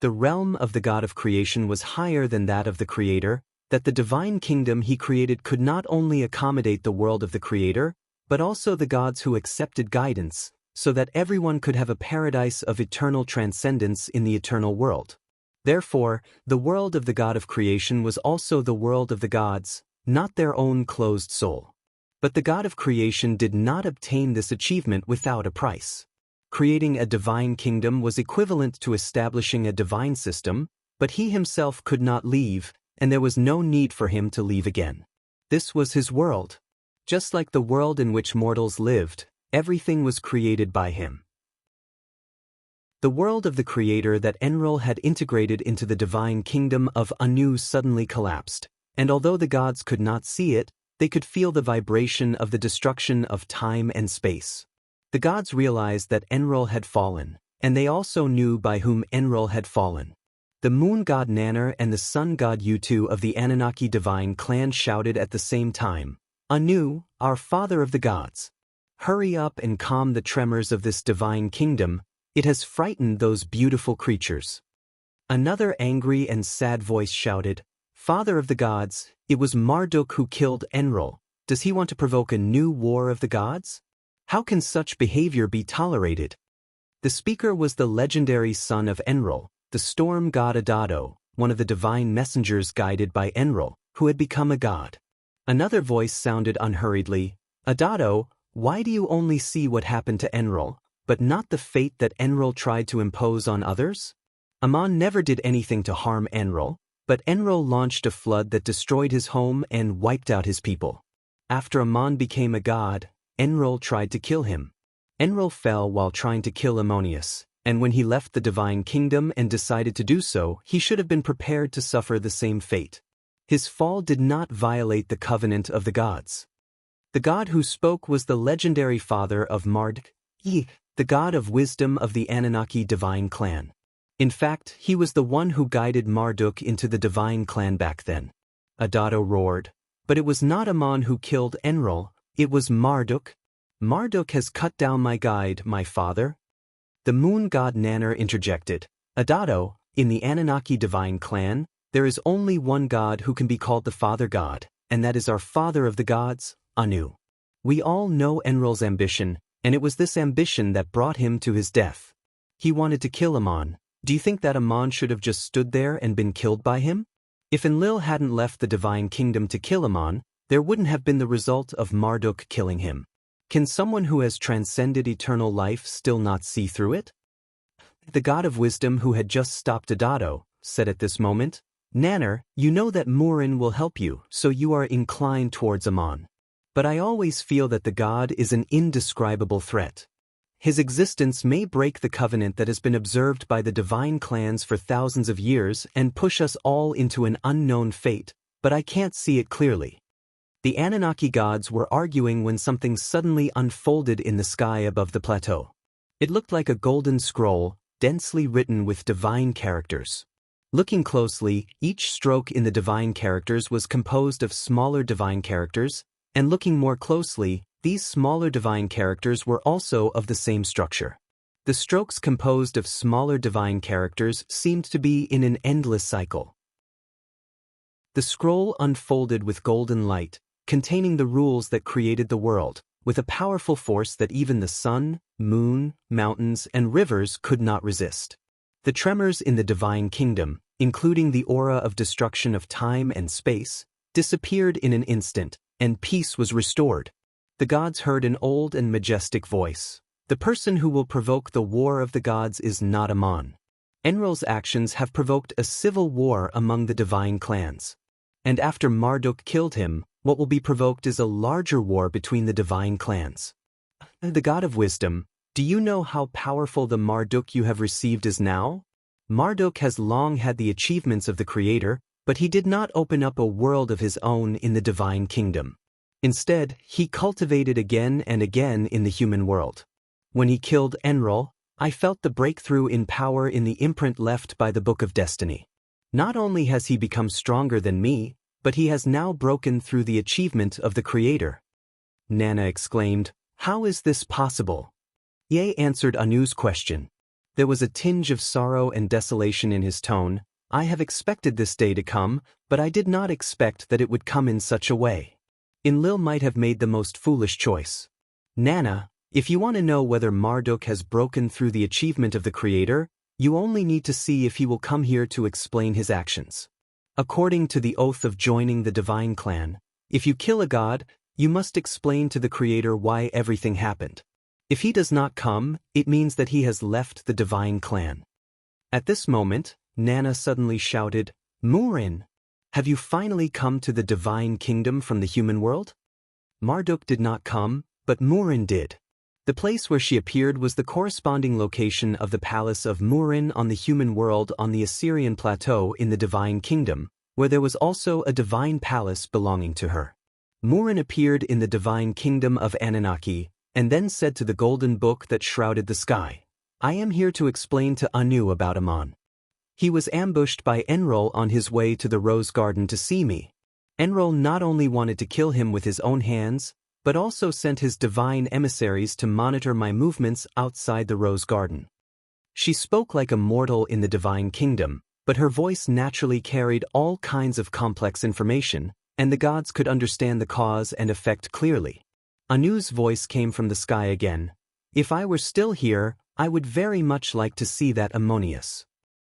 The realm of the God of creation was higher than that of the Creator, that the divine kingdom he created could not only accommodate the world of the Creator, but also the gods who accepted guidance, so that everyone could have a paradise of eternal transcendence in the eternal world. Therefore, the world of the God of creation was also the world of the gods, not their own closed soul. But the God of creation did not obtain this achievement without a price. Creating a divine kingdom was equivalent to establishing a divine system, but he himself could not leave, and there was no need for him to leave again. This was his world. Just like the world in which mortals lived, everything was created by him. The world of the Creator that Enlil had integrated into the divine kingdom of Anu suddenly collapsed, and although the gods could not see it, they could feel the vibration of the destruction of time and space. The gods realized that Enlil had fallen, and they also knew by whom Enlil had fallen. The moon god Nannar and the sun god Utu of the Anunnaki divine clan shouted at the same time, "Anu, our father of the gods! Hurry up and calm the tremors of this divine kingdom, it has frightened those beautiful creatures." Another angry and sad voice shouted, "Father of the gods, it was Marduk who killed Enlil. Does he want to provoke a new war of the gods? How can such behavior be tolerated?" The speaker was the legendary son of Enlil, the storm god Adado, one of the divine messengers guided by Enlil, who had become a god. Another voice sounded unhurriedly, "Adado, why do you only see what happened to Enlil, but not the fate that Enlil tried to impose on others? Amon never did anything to harm Enlil, but Enlil launched a flood that destroyed his home and wiped out his people. After Amon became a god, Enlil tried to kill him. Enlil fell while trying to kill Ammonius, and when he left the divine kingdom and decided to do so, he should have been prepared to suffer the same fate. His fall did not violate the covenant of the gods. The god who spoke was the legendary father of Marduk, the god of wisdom of the Anunnaki divine clan. In fact, he was the one who guided Marduk into the divine clan back then. Adado roared, "But it was not Amon who killed Enlil, it was Marduk. Marduk has cut down my guide, my father." The moon god Nannar interjected, "Adado, in the Anunnaki divine clan, there is only one god who can be called the father god, and that is our father of the gods, Anu. We all know Enlil's ambition, and it was this ambition that brought him to his death. He wanted to kill Amon. Do you think that Amon should have just stood there and been killed by him? If Enlil hadn't left the divine kingdom to kill Amon, there wouldn't have been the result of Marduk killing him. Can someone who has transcended eternal life still not see through it?" The god of wisdom who had just stopped Adado said at this moment, "Nannar, you know that Murin will help you, so you are inclined towards Amon. But I always feel that the god is an indescribable threat. His existence may break the covenant that has been observed by the divine clans for thousands of years and push us all into an unknown fate, but I can't see it clearly." The Anunnaki gods were arguing when something suddenly unfolded in the sky above the plateau. It looked like a golden scroll, densely written with divine characters. Looking closely, each stroke in the divine characters was composed of smaller divine characters, and looking more closely, these smaller divine characters were also of the same structure. The strokes composed of smaller divine characters seemed to be in an endless cycle. The scroll unfolded with golden light, containing the rules that created the world, with a powerful force that even the sun, moon, mountains, and rivers could not resist. The tremors in the divine kingdom, including the aura of destruction of time and space, disappeared in an instant, and peace was restored. The gods heard an old and majestic voice. "The person who will provoke the war of the gods is not Amon. Enrol's actions have provoked a civil war among the divine clans. And after Marduk killed him, what will be provoked is a larger war between the divine clans. The God of Wisdom, do you know how powerful the Marduk you have received is now? Marduk has long had the achievements of the Creator, but he did not open up a world of his own in the divine kingdom. Instead, he cultivated again and again in the human world. When he killed Enrol, I felt the breakthrough in power in the imprint left by the Book of Destiny. Not only has he become stronger than me, but he has now broken through the achievement of the Creator. Nana exclaimed, "How is this possible?" Ye answered Anu's question. There was a tinge of sorrow and desolation in his tone. I have expected this day to come, but I did not expect that it would come in such a way. Enlil might have made the most foolish choice. Nana, if you want to know whether Marduk has broken through the achievement of the Creator, you only need to see if he will come here to explain his actions. According to the oath of joining the divine clan, if you kill a god, you must explain to the Creator why everything happened. If he does not come, it means that he has left the divine clan. At this moment, Nana suddenly shouted, "Murin! Have you finally come to the divine kingdom from the human world?" Marduk did not come, but Murin did. The place where she appeared was the corresponding location of the palace of Murin on the human world on the Assyrian plateau in the divine kingdom, where there was also a divine palace belonging to her. Murin appeared in the divine kingdom of Anunnaki, and then said to the golden book that shrouded the sky, "I am here to explain to Anu about Amon. He was ambushed by Enrol on his way to the rose garden to see me. Enrol not only wanted to kill him with his own hands, but also sent his divine emissaries to monitor my movements outside the rose garden." She spoke like a mortal in the divine kingdom, but her voice naturally carried all kinds of complex information, and the gods could understand the cause and effect clearly. Anu's voice came from the sky again. "If I were still here, I would very much like to see that Ammonius."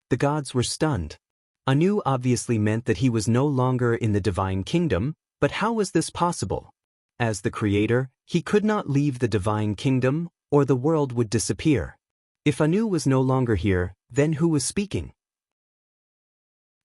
The gods were stunned. Anu obviously meant that he was no longer in the divine kingdom, but how was this possible? As the Creator, he could not leave the divine kingdom, or the world would disappear. If Anu was no longer here, then who was speaking?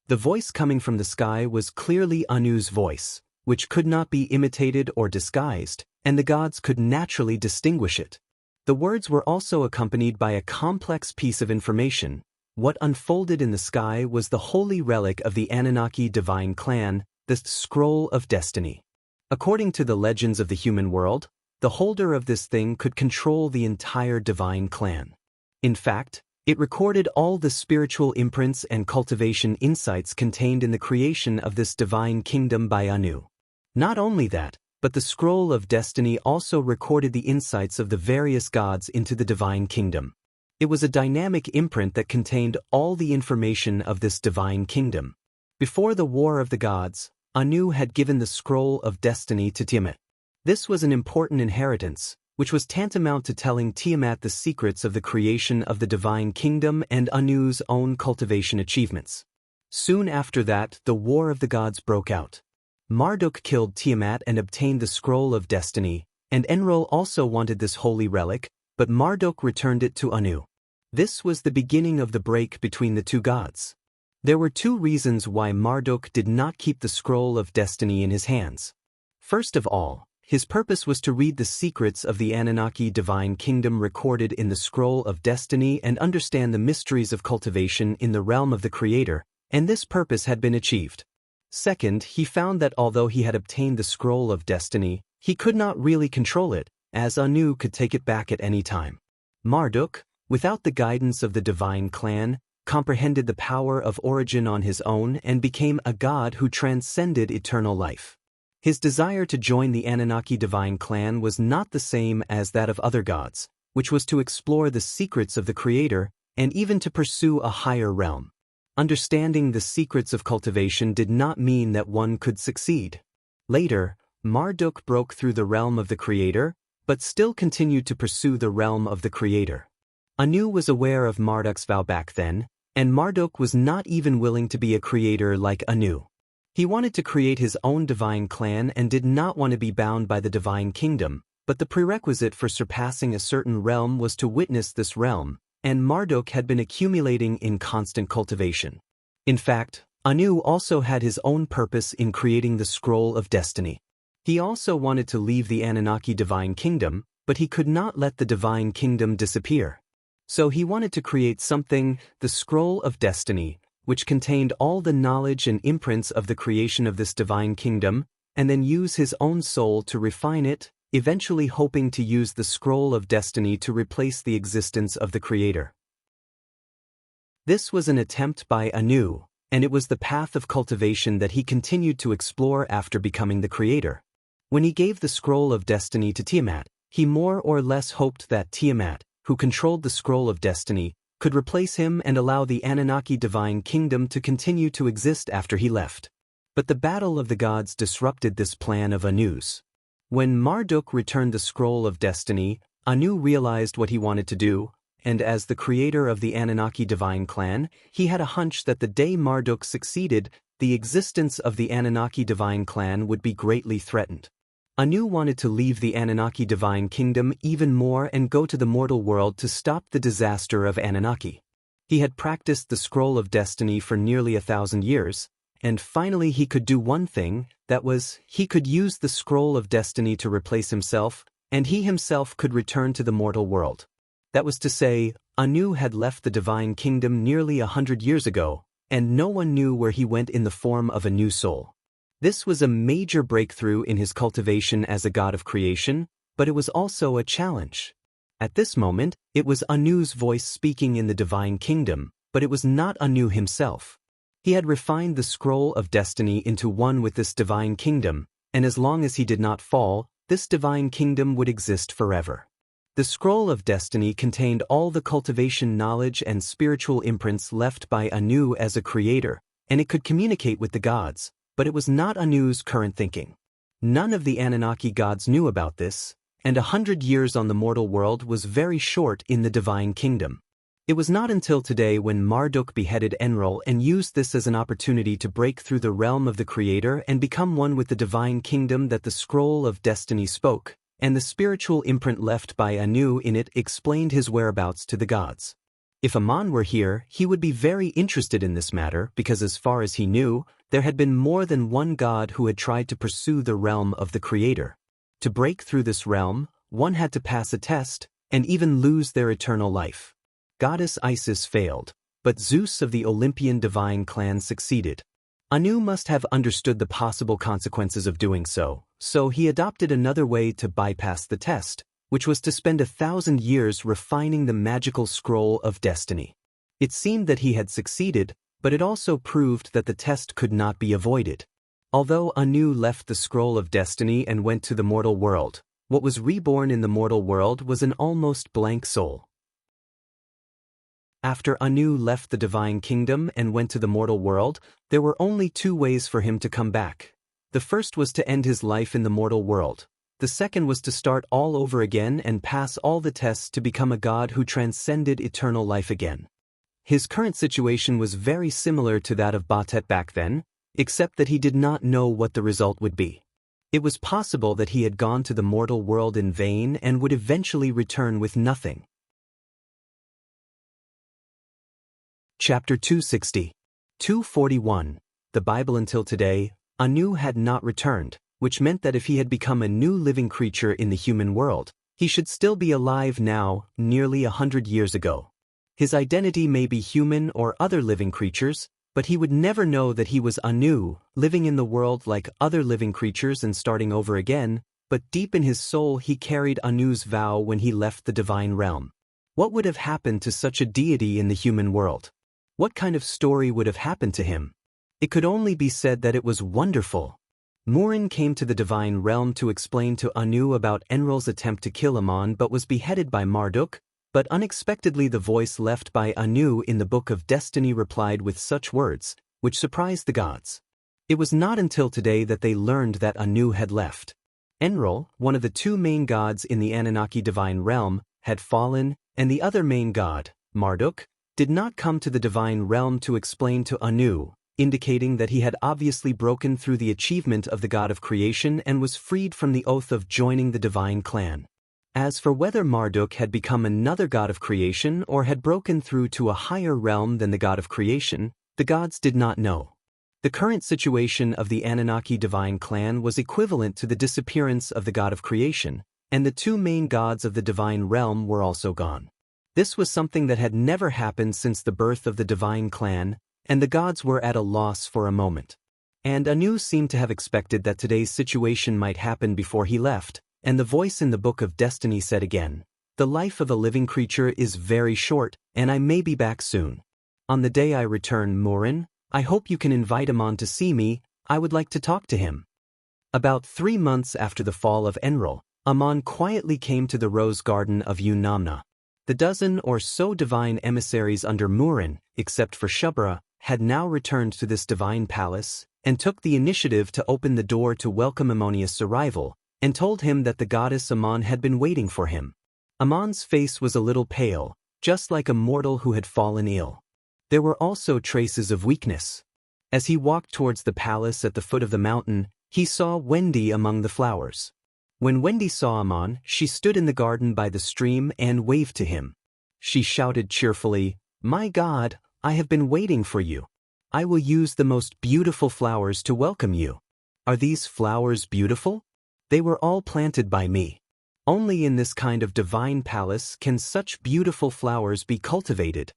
The voice coming from the sky was clearly Anu's voice, which could not be imitated or disguised, and the gods could naturally distinguish it. The words were also accompanied by a complex piece of information. What unfolded in the sky was the holy relic of the Anunnaki divine clan, the Scroll of Destiny. According to the legends of the human world, the holder of this thing could control the entire divine clan. In fact, it recorded all the spiritual imprints and cultivation insights contained in the creation of this divine kingdom by Anu. Not only that, but the Scroll of Destiny also recorded the insights of the various gods into the divine kingdom. It was a dynamic imprint that contained all the information of this divine kingdom. Before the War of the Gods, Anu had given the Scroll of Destiny to Tiamat. This was an important inheritance, which was tantamount to telling Tiamat the secrets of the creation of the divine kingdom and Anu's own cultivation achievements. Soon after that, the War of the Gods broke out. Marduk killed Tiamat and obtained the Scroll of Destiny, and Enrol also wanted this holy relic, but Marduk returned it to Anu. This was the beginning of the break between the two gods. There were two reasons why Marduk did not keep the Scroll of Destiny in his hands. First of all, his purpose was to read the secrets of the Anunnaki divine kingdom recorded in the Scroll of Destiny and understand the mysteries of cultivation in the realm of the Creator, and this purpose had been achieved. Second, he found that although he had obtained the Scroll of Destiny, he could not really control it, as Anu could take it back at any time. Marduk, without the guidance of the divine clan, comprehended the power of origin on his own and became a god who transcended eternal life. His desire to join the Anunnaki divine clan was not the same as that of other gods, which was to explore the secrets of the Creator and even to pursue a higher realm. Understanding the secrets of cultivation did not mean that one could succeed. Later, Marduk broke through the realm of the Creator, but still continued to pursue the realm of the Creator. Anu was aware of Marduk's vow back then, and Marduk was not even willing to be a creator like Anu. He wanted to create his own divine clan and did not want to be bound by the divine kingdom, but the prerequisite for surpassing a certain realm was to witness this realm, and Marduk had been accumulating in constant cultivation. In fact, Anu also had his own purpose in creating the Scroll of Destiny. He also wanted to leave the Anunnaki divine kingdom, but he could not let the divine kingdom disappear. So he wanted to create something, the Scroll of Destiny, which contained all the knowledge and imprints of the creation of this divine kingdom, and then use his own soul to refine it, eventually hoping to use the Scroll of Destiny to replace the existence of the Creator. This was an attempt by Anu, and it was the path of cultivation that he continued to explore after becoming the Creator. When he gave the Scroll of Destiny to Tiamat, he more or less hoped that Tiamat, who controlled the Scroll of Destiny, could replace him and allow the Anunnaki divine kingdom to continue to exist after he left. But the battle of the gods disrupted this plan of Anu's. When Marduk returned the Scroll of Destiny, Anu realized what he wanted to do, and as the creator of the Anunnaki divine clan, he had a hunch that the day Marduk succeeded, the existence of the Anunnaki divine clan would be greatly threatened. Anu wanted to leave the Anunnaki divine kingdom even more and go to the mortal world to stop the disaster of Anunnaki. He had practiced the Scroll of Destiny for nearly 1,000 years, and finally he could do one thing, that was, he could use the Scroll of Destiny to replace himself, and he himself could return to the mortal world. That was to say, Anu had left the divine kingdom nearly 100 years ago, and no one knew where he went in the form of a new soul. This was a major breakthrough in his cultivation as a god of creation, but it was also a challenge. At this moment, it was Anu's voice speaking in the divine kingdom, but it was not Anu himself. He had refined the Scroll of Destiny into one with this divine kingdom, and as long as he did not fall, this divine kingdom would exist forever. The Scroll of Destiny contained all the cultivation knowledge and spiritual imprints left by Anu as a creator, and it could communicate with the gods, but it was not Anu's current thinking. None of the Anunnaki gods knew about this, and 100 years on the mortal world was very short in the divine kingdom. It was not until today when Marduk beheaded Enlil and used this as an opportunity to break through the realm of the Creator and become one with the divine kingdom that the Scroll of Destiny spoke, and the spiritual imprint left by Anu in it explained his whereabouts to the gods. If Aman were here, he would be very interested in this matter because as far as he knew, there had been more than one god who had tried to pursue the realm of the Creator. To break through this realm, one had to pass a test and even lose their eternal life. Goddess Isis failed, but Zeus of the Olympian divine clan succeeded. Anu must have understood the possible consequences of doing so, so he adopted another way to bypass the test, which was to spend 1,000 years refining the magical Scroll of Destiny. It seemed that he had succeeded, but it also proved that the test could not be avoided. Although Anu left the Scroll of Destiny and went to the mortal world, what was reborn in the mortal world was an almost blank soul. After Anu left the divine kingdom and went to the mortal world, there were only two ways for him to come back. The first was to end his life in the mortal world. The second was to start all over again and pass all the tests to become a god who transcended eternal life again. His current situation was very similar to that of Batet back then, except that he did not know what the result would be. It was possible that he had gone to the mortal world in vain and would eventually return with nothing. Chapter 260. 241. The Bible. Until today, Anu had not returned, which meant that if he had become a new living creature in the human world, he should still be alive now, nearly 100 years ago. His identity may be human or other living creatures, but he would never know that he was Anu, living in the world like other living creatures and starting over again, but deep in his soul he carried Anu's vow when he left the divine realm. What would have happened to such a deity in the human world? What kind of story would have happened to him? It could only be said that it was wonderful. Murin came to the divine realm to explain to Anu about Enlil's attempt to kill Aman but was beheaded by Marduk, but unexpectedly the voice left by Anu in the Book of Destiny replied with such words, which surprised the gods. It was not until today that they learned that Anu had left. Enlil, one of the two main gods in the Anunnaki divine realm, had fallen, and the other main god, Marduk, did not come to the divine realm to explain to Anu, indicating that he had obviously broken through the achievement of the god of creation and was freed from the oath of joining the divine clan. As for whether Marduk had become another god of creation or had broken through to a higher realm than the god of creation, the gods did not know. The current situation of the Anunnaki divine clan was equivalent to the disappearance of the god of creation, and the two main gods of the divine realm were also gone. This was something that had never happened since the birth of the divine clan, and the gods were at a loss for a moment. And Anu seemed to have expected that today's situation might happen before he left, and the voice in the Book of Destiny said again, "The life of a living creature is very short, and I may be back soon. On the day I return, Murin, I hope you can invite him on to see me. I would like to talk to him." About 3 months after the fall of Enlil, Amon quietly came to the rose garden of Unamna. The dozen or so divine emissaries under Murin, except for Shubra, had now returned to this divine palace, and took the initiative to open the door to welcome Ammonius' arrival, and told him that the goddess Ammon had been waiting for him. Ammon's face was a little pale, just like a mortal who had fallen ill. There were also traces of weakness. As he walked towards the palace at the foot of the mountain, he saw Wendy among the flowers. When Wendy saw Ammon, she stood in the garden by the stream and waved to him. She shouted cheerfully, "My God, I have been waiting for you. I will use the most beautiful flowers to welcome you." "Are these flowers beautiful?" "They were all planted by me. Only in this kind of divine palace can such beautiful flowers be cultivated."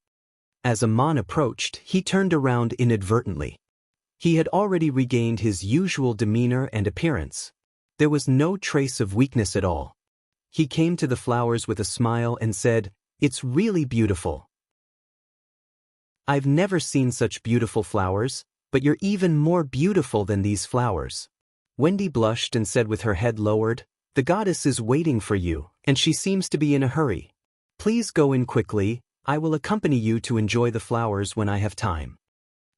As Ammon approached, he turned around inadvertently. He had already regained his usual demeanor and appearance. There was no trace of weakness at all. He came to the flowers with a smile and said, "It's really beautiful. I've never seen such beautiful flowers, but you're even more beautiful than these flowers." Wendy blushed and said with her head lowered, "The goddess is waiting for you, and she seems to be in a hurry. Please go in quickly. I will accompany you to enjoy the flowers when I have time."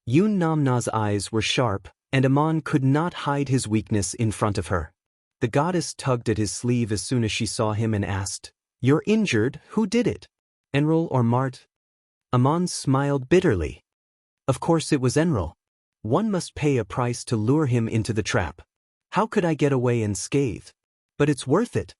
Namna's eyes were sharp, and Ammon could not hide his weakness in front of her. The goddess tugged at his sleeve as soon as she saw him and asked, "You're injured? Who did it? Enlil or Mart?" Ammon smiled bitterly. Of course it was Enlil. One must pay a price to lure him into the trap. How could I get away unscathed? But it's worth it.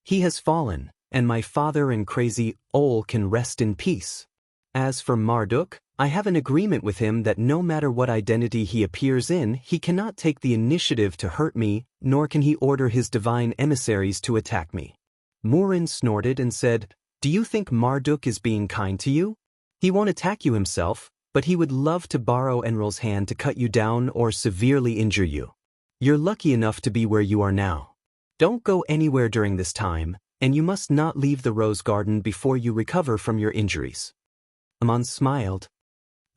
He has fallen, and my father and crazy Ol can rest in peace. As for Marduk, I have an agreement with him that no matter what identity he appears in, he cannot take the initiative to hurt me, nor can he order his divine emissaries to attack me. Murin snorted and said, "Do you think Marduk is being kind to you? He won't attack you himself, but he would love to borrow Enlil's hand to cut you down or severely injure you. You're lucky enough to be where you are now. Don't go anywhere during this time, and you must not leave the rose garden before you recover from your injuries." Ammon smiled.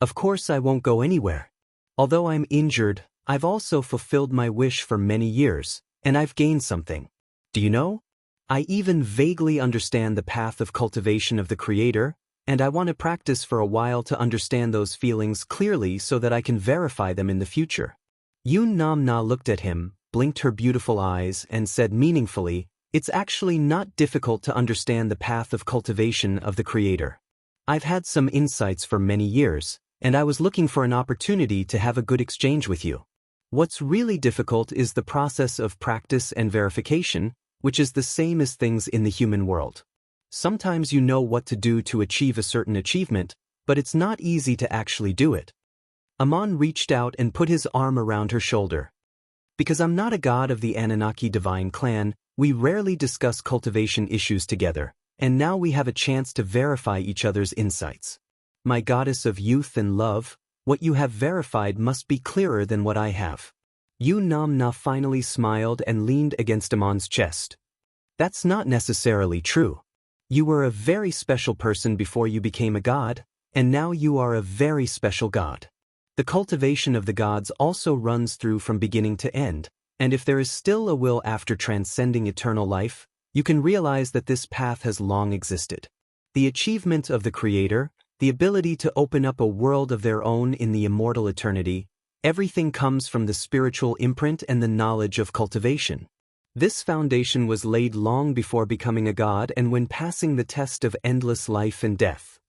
"Of course I won't go anywhere. Although I'm injured, I've also fulfilled my wish for many years, and I've gained something. Do you know? I even vaguely understand the path of cultivation of the Creator, and I want to practice for a while to understand those feelings clearly so that I can verify them in the future." Namna looked at him, blinked her beautiful eyes, and said meaningfully, "It's actually not difficult to understand the path of cultivation of the Creator. I've had some insights for many years, and I was looking for an opportunity to have a good exchange with you. What's really difficult is the process of practice and verification, which is the same as things in the human world. Sometimes you know what to do to achieve a certain achievement, but it's not easy to actually do it." Ammon reached out and put his arm around her shoulder. "Because I'm not a god of the Anunnaki divine clan, we rarely discuss cultivation issues together, and now we have a chance to verify each other's insights. My goddess of youth and love, what you have verified must be clearer than what I have." Namna finally smiled and leaned against Ammon's chest. "That's not necessarily true. You were a very special person before you became a god, and now you are a very special god. The cultivation of the gods also runs through from beginning to end, and if there is still a will after transcending eternal life, you can realize that this path has long existed. The achievement of the Creator, the ability to open up a world of their own in the immortal eternity, everything comes from the spiritual imprint and the knowledge of cultivation. This foundation was laid long before becoming a god and when passing the test of endless life and death.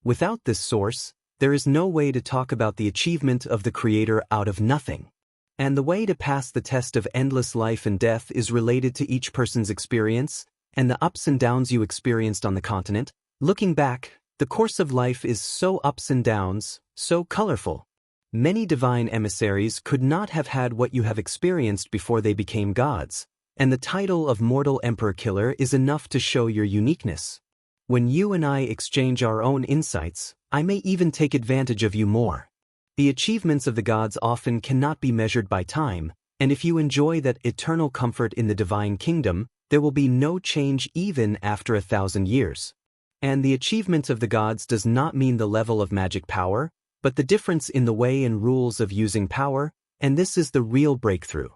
Without this source, there is no way to talk about the achievement of the Creator out of nothing. And the way to pass the test of endless life and death is related to each person's experience, and the ups and downs you experienced on the continent. Looking back, the course of life is so ups and downs, so colorful. Many divine emissaries could not have had what you have experienced before they became gods, and the title of mortal emperor killer is enough to show your uniqueness. When you and I exchange our own insights, I may even take advantage of you more. The achievements of the gods often cannot be measured by time, and if you enjoy that eternal comfort in the divine kingdom, there will be no change even after 1,000 years. And the achievements of the gods does not mean the level of magic power, but the difference in the way and rules of using power, and this is the real breakthrough.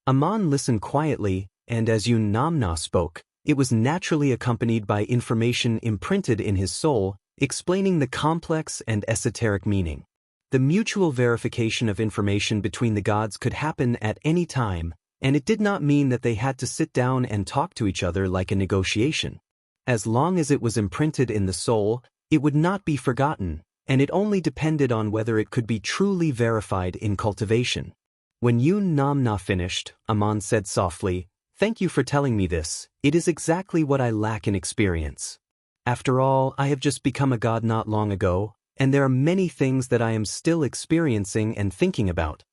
Amon listened quietly, and as Namna spoke, it was naturally accompanied by information imprinted in his soul, explaining the complex and esoteric meaning. The mutual verification of information between the gods could happen at any time, and it did not mean that they had to sit down and talk to each other like a negotiation. As long as it was imprinted in the soul, it would not be forgotten, and it only depended on whether it could be truly verified in cultivation. When Namna finished, Amon said softly, "Thank you for telling me this. It is exactly what I lack in experience. After all, I have just become a god not long ago, and there are many things that I am still experiencing and thinking about.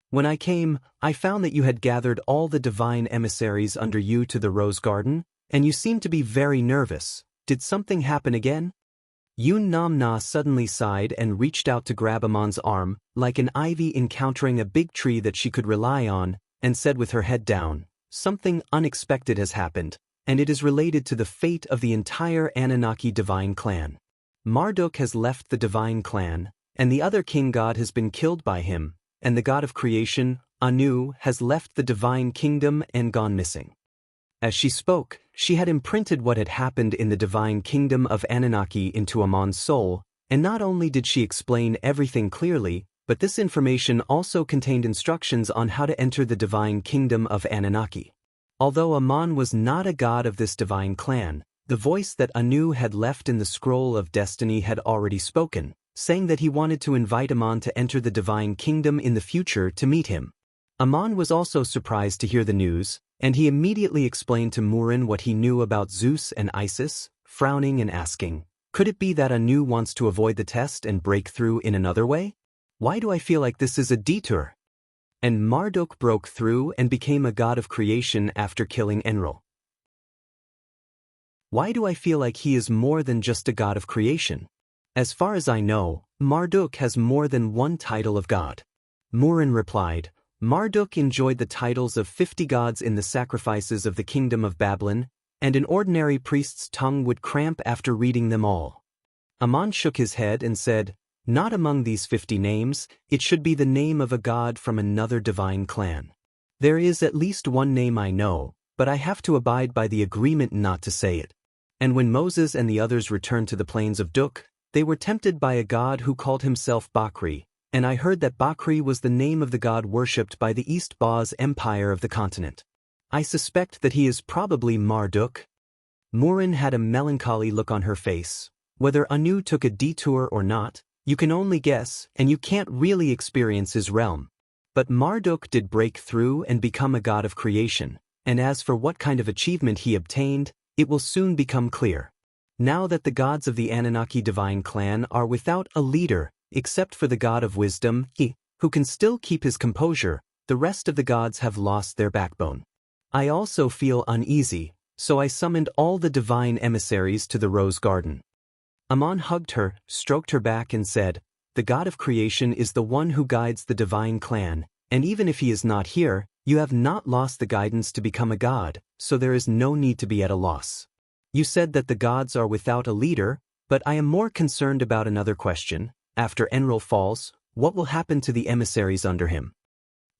When I came, I found that you had gathered all the divine emissaries under you to the rose garden, and you seemed to be very nervous. Did something happen again?" Namna suddenly sighed and reached out to grab Amon's arm, like an ivy encountering a big tree that she could rely on, and said with her head down, "Something unexpected has happened, and it is related to the fate of the entire Anunnaki divine clan. Marduk has left the divine clan, and the other king god has been killed by him, and the god of creation, Anu, has left the divine kingdom and gone missing." As she spoke, she had imprinted what had happened in the divine kingdom of Anunnaki into Amon's soul, and not only did she explain everything clearly, but this information also contained instructions on how to enter the divine kingdom of Anunnaki. Although Amon was not a god of this divine clan, the voice that Anu had left in the scroll of destiny had already spoken, saying that he wanted to invite Amon to enter the divine kingdom in the future to meet him. Amon was also surprised to hear the news, and he immediately explained to Murin what he knew about Zeus and Isis, frowning and asking, "Could it be that Anu wants to avoid the test and break through in another way? Why do I feel like this is a detour?" And Marduk broke through and became a god of creation after killing Enlil. Why do I feel like he is more than just a god of creation? As far as I know, Marduk has more than one title of god. Murin replied, "Marduk enjoyed the titles of 50 gods in the sacrifices of the kingdom of Babylon, and an ordinary priest's tongue would cramp after reading them all." Amon shook his head and said, "Not among these 50 names, it should be the name of a god from another divine clan. There is at least one name I know, but I have to abide by the agreement not to say it." And when Moses and the others returned to the plains of Duk, they were tempted by a god who called himself Bakri, and I heard that Bakri was the name of the god worshipped by the East Baz Empire of the continent. I suspect that he is probably Marduk. Murin had a melancholy look on her face. Whether Anu took a detour or not, you can only guess, and you can't really experience his realm. But Marduk did break through and become a god of creation, and as for what kind of achievement he obtained, it will soon become clear. Now that the gods of the Anunnaki divine clan are without a leader, except for the god of wisdom, who can still keep his composure, the rest of the gods have lost their backbone. I also feel uneasy, so I summoned all the divine emissaries to the rose garden. Amon hugged her, stroked her back and said, "The god of creation is the one who guides the divine clan, and even if he is not here, you have not lost the guidance to become a god, so there is no need to be at a loss. You said that the gods are without a leader, but I am more concerned about another question. After Enlil falls, what will happen to the emissaries under him?"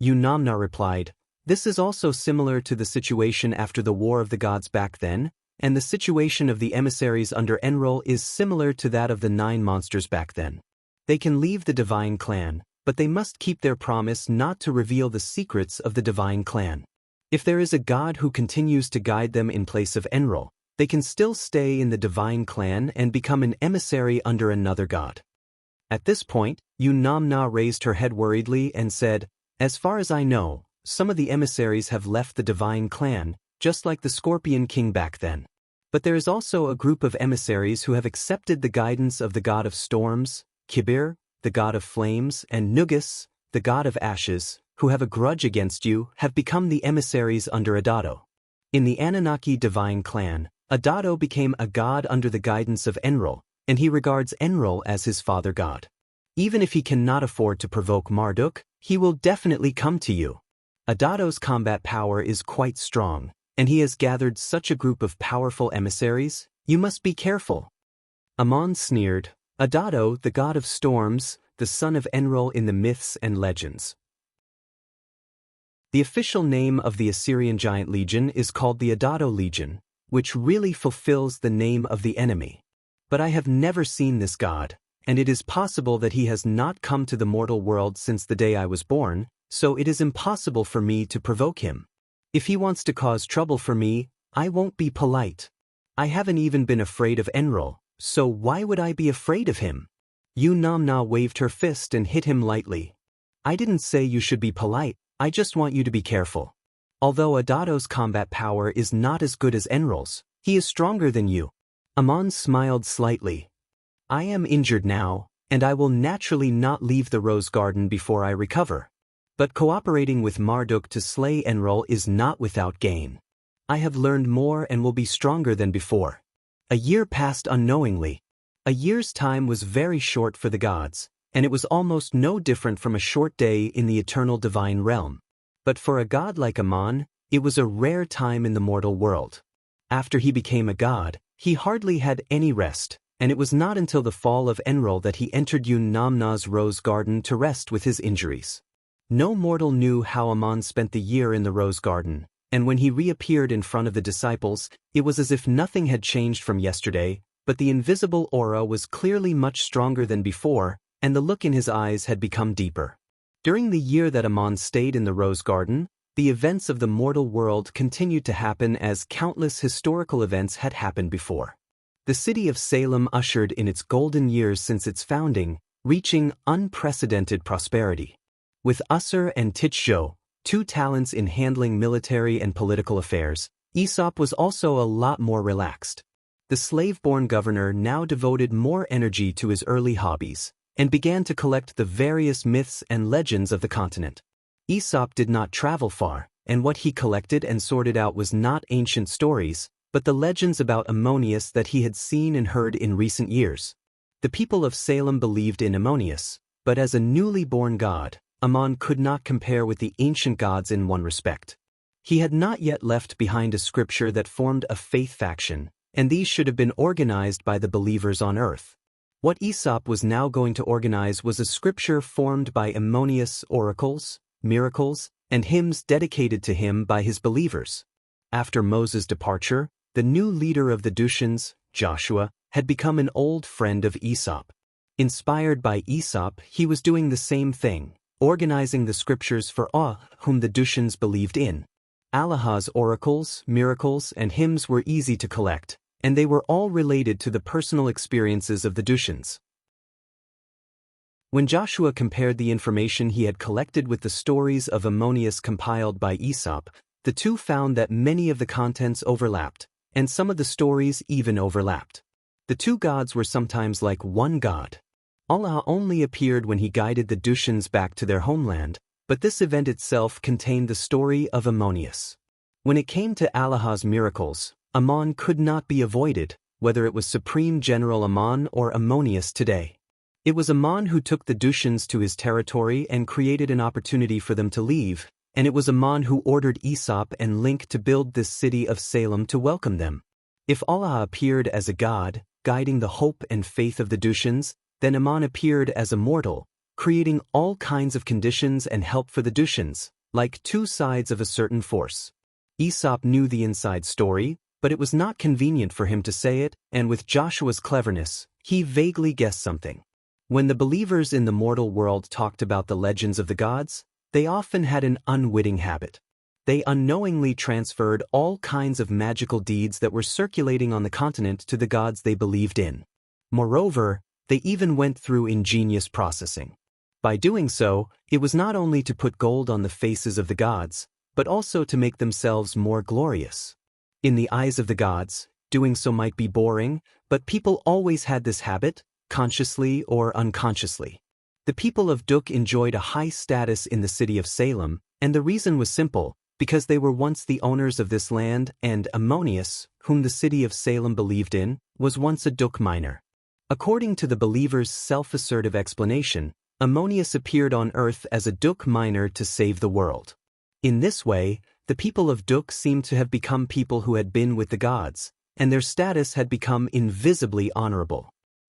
Namna replied, "This is also similar to the situation after the War of the Gods back then, and the situation of the emissaries under Enlil is similar to that of the 9 monsters back then. They can leave the divine clan, but they must keep their promise not to reveal the secrets of the divine clan. If there is a god who continues to guide them in place of Enlil, they can still stay in the divine clan and become an emissary under another god." At this point, Namna raised her head worriedly and said, As far as I know, some of the emissaries have left the divine clan, just like the Scorpion King back then. But there is also a group of emissaries who have accepted the guidance of the god of storms, Kibir, the god of flames, and Nugus, the god of ashes, who have a grudge against you, have become the emissaries under Adato. In the Anunnaki divine clan, Adato became a god under the guidance of Enlil, and he regards Enlil as his father god. Even if he cannot afford to provoke Marduk, he will definitely come to you. Adato's combat power is quite strong, and he has gathered such a group of powerful emissaries, you must be careful. Amon sneered, Adato, the god of storms, the son of Enlil in the myths and legends. The official name of the Assyrian giant legion is called the Adato Legion, which really fulfills the name of the enemy. But I have never seen this god, and it is possible that he has not come to the mortal world since the day I was born, so it is impossible for me to provoke him. If he wants to cause trouble for me, I won't be polite. I haven't even been afraid of Enlil, so why would I be afraid of him? Namna waved her fist and hit him lightly. I didn't say you should be polite, I just want you to be careful. Although Adato's combat power is not as good as Enlil's, he is stronger than you. Amon smiled slightly. I am injured now, and I will naturally not leave the Rose Garden before I recover. But cooperating with Marduk to slay Enlil is not without gain. I have learned more and will be stronger than before. A year passed unknowingly. A year's time was very short for the gods, and it was almost no different from a short day in the eternal divine realm. But for a god like Amon, it was a rare time in the mortal world. After he became a god, he hardly had any rest, and it was not until the fall of Enlil that he entered Namna's Rose Garden to rest with his injuries. No mortal knew how Amon spent the year in the Rose Garden, and when he reappeared in front of the disciples, it was as if nothing had changed from yesterday, but the invisible aura was clearly much stronger than before, and the look in his eyes had become deeper. During the year that Amon stayed in the Rose Garden, the events of the mortal world continued to happen as countless historical events had happened before. The city of Salem ushered in its golden years since its founding, reaching unprecedented prosperity. With Usser and Titjo, two talents in handling military and political affairs, Aesop was also a lot more relaxed. The slave-born governor now devoted more energy to his early hobbies, and began to collect the various myths and legends of the continent. Aesop did not travel far, and what he collected and sorted out was not ancient stories, but the legends about Ammonius that he had seen and heard in recent years. The people of Salem believed in Ammonius, but as a newly born god, Amon could not compare with the ancient gods in one respect. He had not yet left behind a scripture that formed a faith faction, and these should have been organized by the believers on earth. What Aesop was now going to organize was a scripture formed by Ammonius' oracles, miracles, and hymns dedicated to him by his believers. After Moses' departure, the new leader of the Deucians, Joshua, had become an old friend of Aesop. Inspired by Aesop, he was doing the same thing, organizing the scriptures for whom the Deucians believed in. Allah's oracles, miracles, and hymns were easy to collect, and they were all related to the personal experiences of the Deucians. When Joshua compared the information he had collected with the stories of Ammonius compiled by Aesop, the two found that many of the contents overlapped, and some of the stories even overlapped. The two gods were sometimes like one god. Allah only appeared when he guided the Deucians back to their homeland, but this event itself contained the story of Ammonius. When it came to Allah's miracles, Ammon could not be avoided, whether it was Supreme General Ammon or Ammonius today. It was Ammon who took the Deucians to his territory and created an opportunity for them to leave, and it was Ammon who ordered Aesop and Link to build this city of Salem to welcome them. If Allah appeared as a god, guiding the hope and faith of the Deucians, then Ammon appeared as a mortal, creating all kinds of conditions and help for the Deucians, like two sides of a certain force. Aesop knew the inside story, but it was not convenient for him to say it, and with Joshua's cleverness, he vaguely guessed something. When the believers in the mortal world talked about the legends of the gods, they often had an unwitting habit. They unknowingly transferred all kinds of magical deeds that were circulating on the continent to the gods they believed in. Moreover, they even went through ingenious processing. By doing so, it was not only to put gold on the faces of the gods, but also to make themselves more glorious. In the eyes of the gods, doing so might be boring, but people always had this habit, consciously or unconsciously. The people of Duk enjoyed a high status in the city of Salem, and the reason was simple, because they were once the owners of this land, and Ammonius, whom the city of Salem believed in, was once a Duk miner. According to the believers' self-assertive explanation, Ammonius appeared on earth as a Duk miner to save the world. In this way, the people of Duk seemed to have become people who had been with the gods, and their status had become invisibly honorable.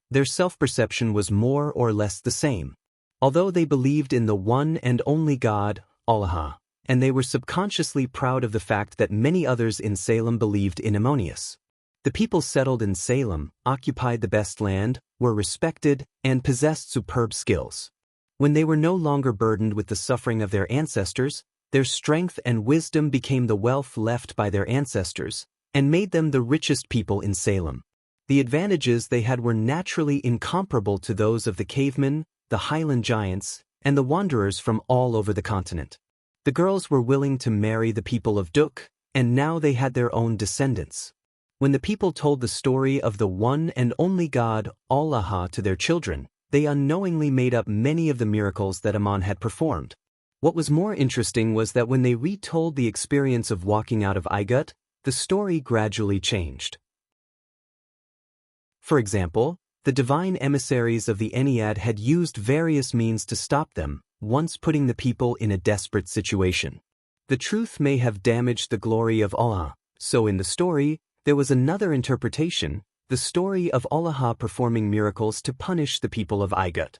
Their self-perception was more or less the same. Although they believed in the one and only God, Allah, and they were subconsciously proud of the fact that many others in Salem believed in Ammonius. The people settled in Salem, occupied the best land, were respected, and possessed superb skills. When they were no longer burdened with the suffering of their ancestors, their strength and wisdom became the wealth left by their ancestors, and made them the richest people in Salem. The advantages they had were naturally incomparable to those of the cavemen, the highland giants, and the wanderers from all over the continent. The girls were willing to marry the people of Duk, and now they had their own descendants. When the people told the story of the one and only God, Allah, to their children, they unknowingly made up many of the miracles that Ammon had performed. What was more interesting was that when they retold the experience of walking out of Igut, the story gradually changed. For example, the divine emissaries of the Ennead had used various means to stop them, once putting the people in a desperate situation. The truth may have damaged the glory of Allah, so in the story, there was another interpretation, the story of Allah performing miracles to punish the people of Igut.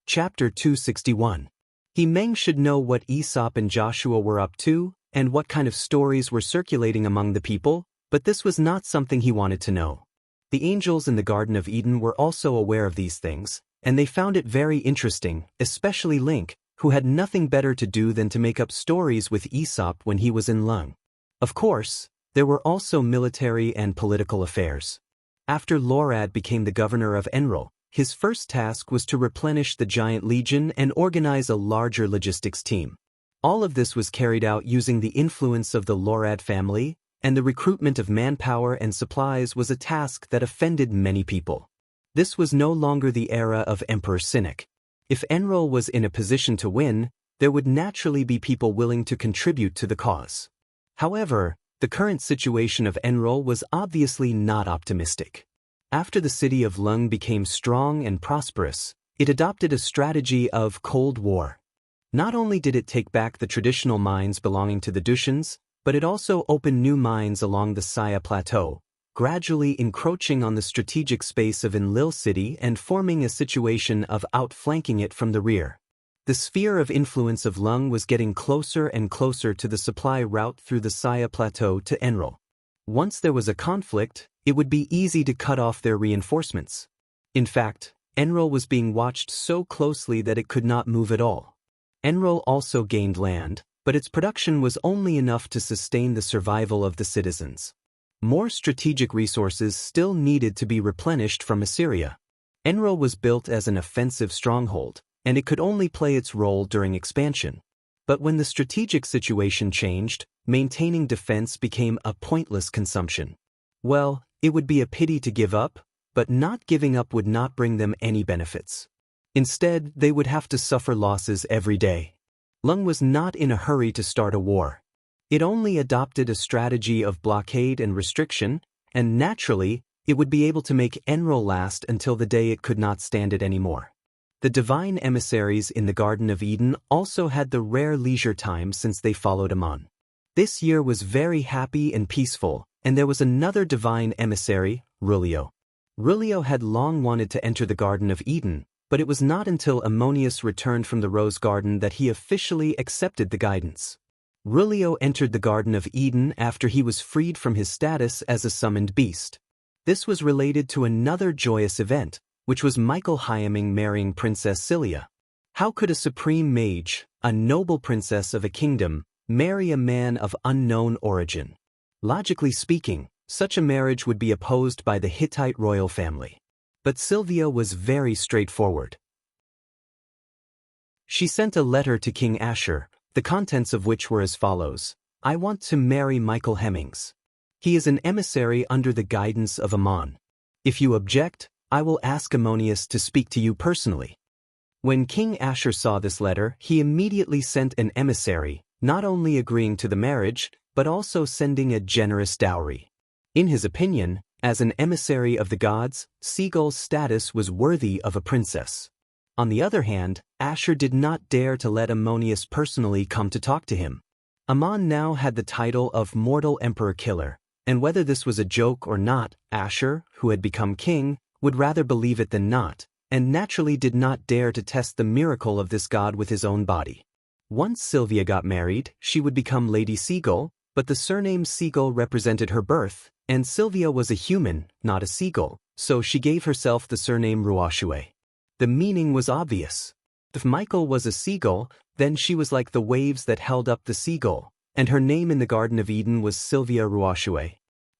Chapter 261. He-Meng should know what Aesop and Joshua were up to, and what kind of stories were circulating among the people, but this was not something he wanted to know. The angels in the Garden of Eden were also aware of these things, and they found it very interesting, especially Link, who had nothing better to do than to make up stories with Aesop when he was in Lung. Of course, there were also military and political affairs. After Lorad became the governor of Enril, his first task was to replenish the giant legion and organize a larger logistics team. All of this was carried out using the influence of the Lorad family, and the recruitment of manpower and supplies was a task that offended many people. This was no longer the era of Emperor Cynic. If Enril was in a position to win, there would naturally be people willing to contribute to the cause. However, the current situation of Enril was obviously not optimistic. After the city of Lung became strong and prosperous, it adopted a strategy of Cold War. Not only did it take back the traditional mines belonging to the Dushians, but it also opened new mines along the Saya Plateau, gradually encroaching on the strategic space of Enlil City and forming a situation of outflanking it from the rear. The sphere of influence of Lung was getting closer and closer to the supply route through the Saya Plateau to Enril. Once there was a conflict, it would be easy to cut off their reinforcements. In fact, Enril was being watched so closely that it could not move at all. Enril also gained land, but its production was only enough to sustain the survival of the citizens. More strategic resources still needed to be replenished from Assyria. Enril was built as an offensive stronghold, and it could only play its role during expansion. But when the strategic situation changed, maintaining defense became a pointless consumption. Well, it would be a pity to give up, but not giving up would not bring them any benefits. Instead, they would have to suffer losses every day. Lung was not in a hurry to start a war. It only adopted a strategy of blockade and restriction, and naturally, it would be able to make Enril last until the day it could not stand it anymore. The divine emissaries in the Garden of Eden also had the rare leisure time since they followed Ammon. This year was very happy and peaceful, and there was another divine emissary, Rulio. Rulio had long wanted to enter the Garden of Eden, but it was not until Ammonius returned from the Rose Garden that he officially accepted the guidance. Rulio entered the Garden of Eden after he was freed from his status as a summoned beast. This was related to another joyous event, which was Michael Hyaming marrying Princess Cilia. How could a supreme mage, a noble princess of a kingdom, marry a man of unknown origin? Logically speaking, such a marriage would be opposed by the Hittite royal family. But Sylvia was very straightforward. She sent a letter to King Asher, the contents of which were as follows: I want to marry Michael Hemmings. He is an emissary under the guidance of Ammon. If you object, I will ask Ammonius to speak to you personally. When King Asher saw this letter, he immediately sent an emissary, not only agreeing to the marriage, but also sending a generous dowry. In his opinion, as an emissary of the gods, Seagull's status was worthy of a princess. On the other hand, Asher did not dare to let Ammonius personally come to talk to him. Ammon now had the title of Mortal Emperor Killer, and whether this was a joke or not, Asher, who had become king, would rather believe it than not, and naturally did not dare to test the miracle of this god with his own body. Once Sylvia got married, she would become Lady Seagull, but the surname Seagull represented her birth, and Sylvia was a human, not a seagull, so she gave herself the surname Ruashue. The meaning was obvious. If Michael was a seagull, then she was like the waves that held up the seagull, and her name in the Garden of Eden was Sylvia Ruashue.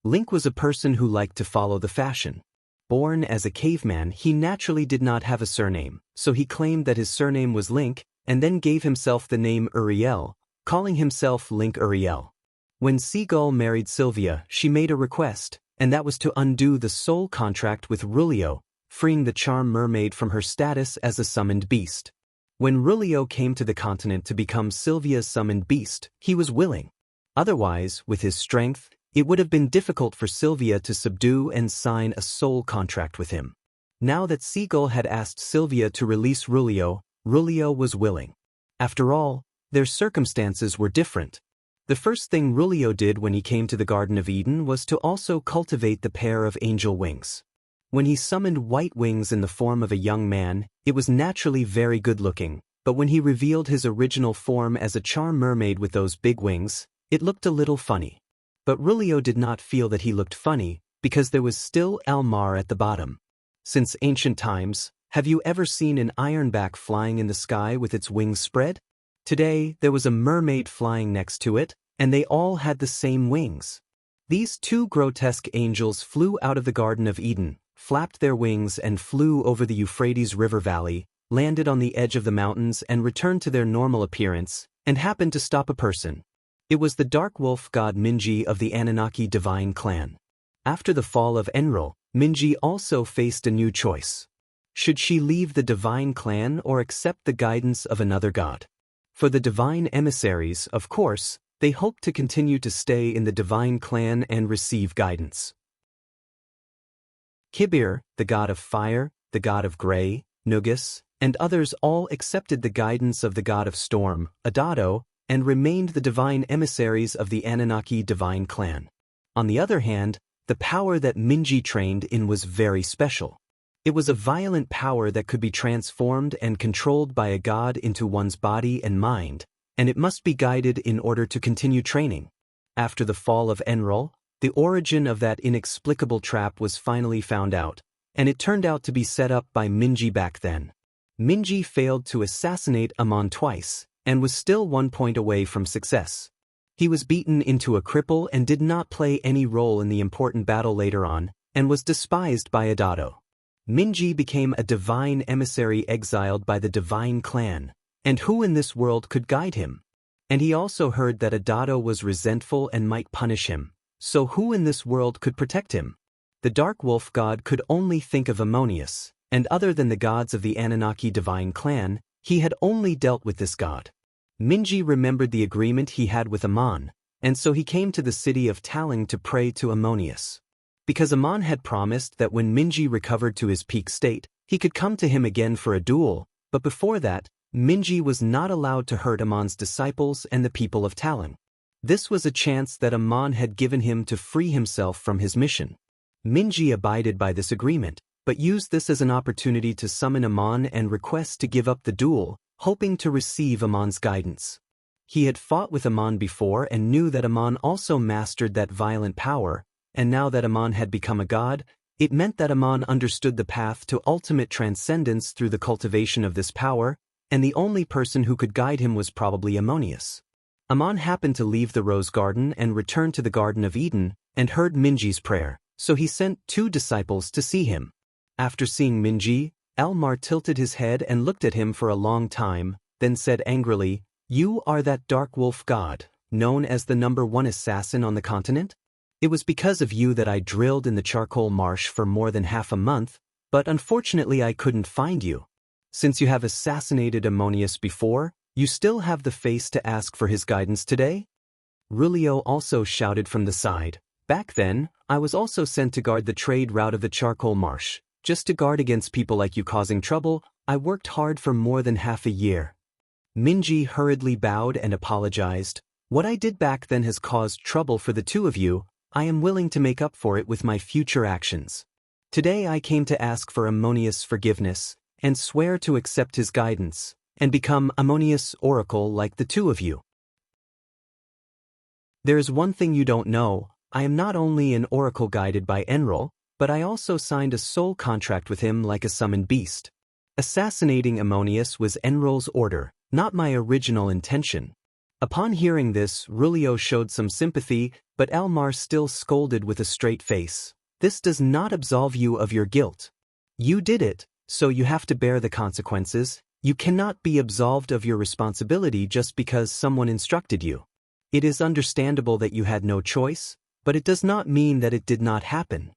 Link was a person who liked to follow the fashion. Born as a caveman, he naturally did not have a surname, so he claimed that his surname was Link, and then gave himself the name Uriel, calling himself Link Uriel. When Seagull married Sylvia, she made a request, and that was to undo the soul contract with Rulio, freeing the charm mermaid from her status as a summoned beast. When Rulio came to the continent to become Sylvia's summoned beast, he was willing. Otherwise, with his strength, it would have been difficult for Sylvia to subdue and sign a soul contract with him. Now that Seagull had asked Sylvia to release Rulio, Rulio was willing. After all, their circumstances were different. The first thing Rulio did when he came to the Garden of Eden was to also cultivate the pair of angel wings. When he summoned white wings in the form of a young man, it was naturally very good-looking, but when he revealed his original form as a charm mermaid with those big wings, it looked a little funny. But Rulio did not feel that he looked funny, because there was still Almar at the bottom. Since ancient times, have you ever seen an ironback flying in the sky with its wings spread? Today, there was a mermaid flying next to it, and they all had the same wings. These two grotesque angels flew out of the Garden of Eden, flapped their wings and flew over the Euphrates River Valley, landed on the edge of the mountains and returned to their normal appearance, and happened to stop a person. It was the dark wolf god Minji of the Anunnaki divine clan. After the fall of Enlil, Minji also faced a new choice. Should she leave the divine clan or accept the guidance of another god? For the divine emissaries, of course, they hoped to continue to stay in the divine clan and receive guidance. Kibir, the god of fire, the god of gray, Nugus, and others all accepted the guidance of the god of storm, Adado, and remained the divine emissaries of the Anunnaki divine clan. On the other hand, the power that Minji trained in was very special. It was a violent power that could be transformed and controlled by a god into one's body and mind, and it must be guided in order to continue training. After the fall of Enlil, the origin of that inexplicable trap was finally found out, and it turned out to be set up by Minji back then. Minji failed to assassinate Ammon twice, and was still 1 point away from success. He was beaten into a cripple and did not play any role in the important battle later on, and was despised by Adado. Minji became a divine emissary exiled by the divine clan, and who in this world could guide him? And he also heard that Adado was resentful and might punish him, so who in this world could protect him? The dark wolf god could only think of Ammonius, and other than the gods of the Anunnaki divine clan, he had only dealt with this god. Minji remembered the agreement he had with Ammon, and so he came to the city of Taling to pray to Ammonius. Because Ammon had promised that when Minji recovered to his peak state, he could come to him again for a duel, but before that, Minji was not allowed to hurt Ammon's disciples and the people of Taling. This was a chance that Ammon had given him to free himself from his mission. Minji abided by this agreement, but used this as an opportunity to summon Ammon and request to give up the duel, hoping to receive Ammon's guidance. He had fought with Ammon before and knew that Ammon also mastered that violent power, and now that Ammon had become a god, it meant that Ammon understood the path to ultimate transcendence through the cultivation of this power, and the only person who could guide him was probably Ammonius. Ammon happened to leave the Rose Garden and return to the Garden of Eden, and heard Minji's prayer, so he sent 2 disciples to see him. After seeing Minji, Elmar tilted his head and looked at him for a long time, then said angrily, "You are that dark wolf god, known as the #1 assassin on the continent? It was because of you that I drilled in the charcoal marsh for more than half a month, but unfortunately I couldn't find you. Since you have assassinated Ammonius before, you still have the face to ask for his guidance today?" Rulio also shouted from the side, "Back then, I was also sent to guard the trade route of the charcoal marsh. Just to guard against people like you causing trouble, I worked hard for more than half a year." Minji hurriedly bowed and apologized. "What I did back then has caused trouble for the two of you. I am willing to make up for it with my future actions. Today I came to ask for Ammonius' forgiveness, and swear to accept his guidance, and become Ammonius' oracle like the two of you. There is one thing you don't know. I am not only an oracle guided by Enrol, but I also signed a soul contract with him like a summoned beast. Assassinating Ammonius was Enrol's order, not my original intention." Upon hearing this, Rulio showed some sympathy, but Elmar still scolded with a straight face. "This does not absolve you of your guilt. You did it, so you have to bear the consequences. You cannot be absolved of your responsibility just because someone instructed you. It is understandable that you had no choice, but it does not mean that it did not happen.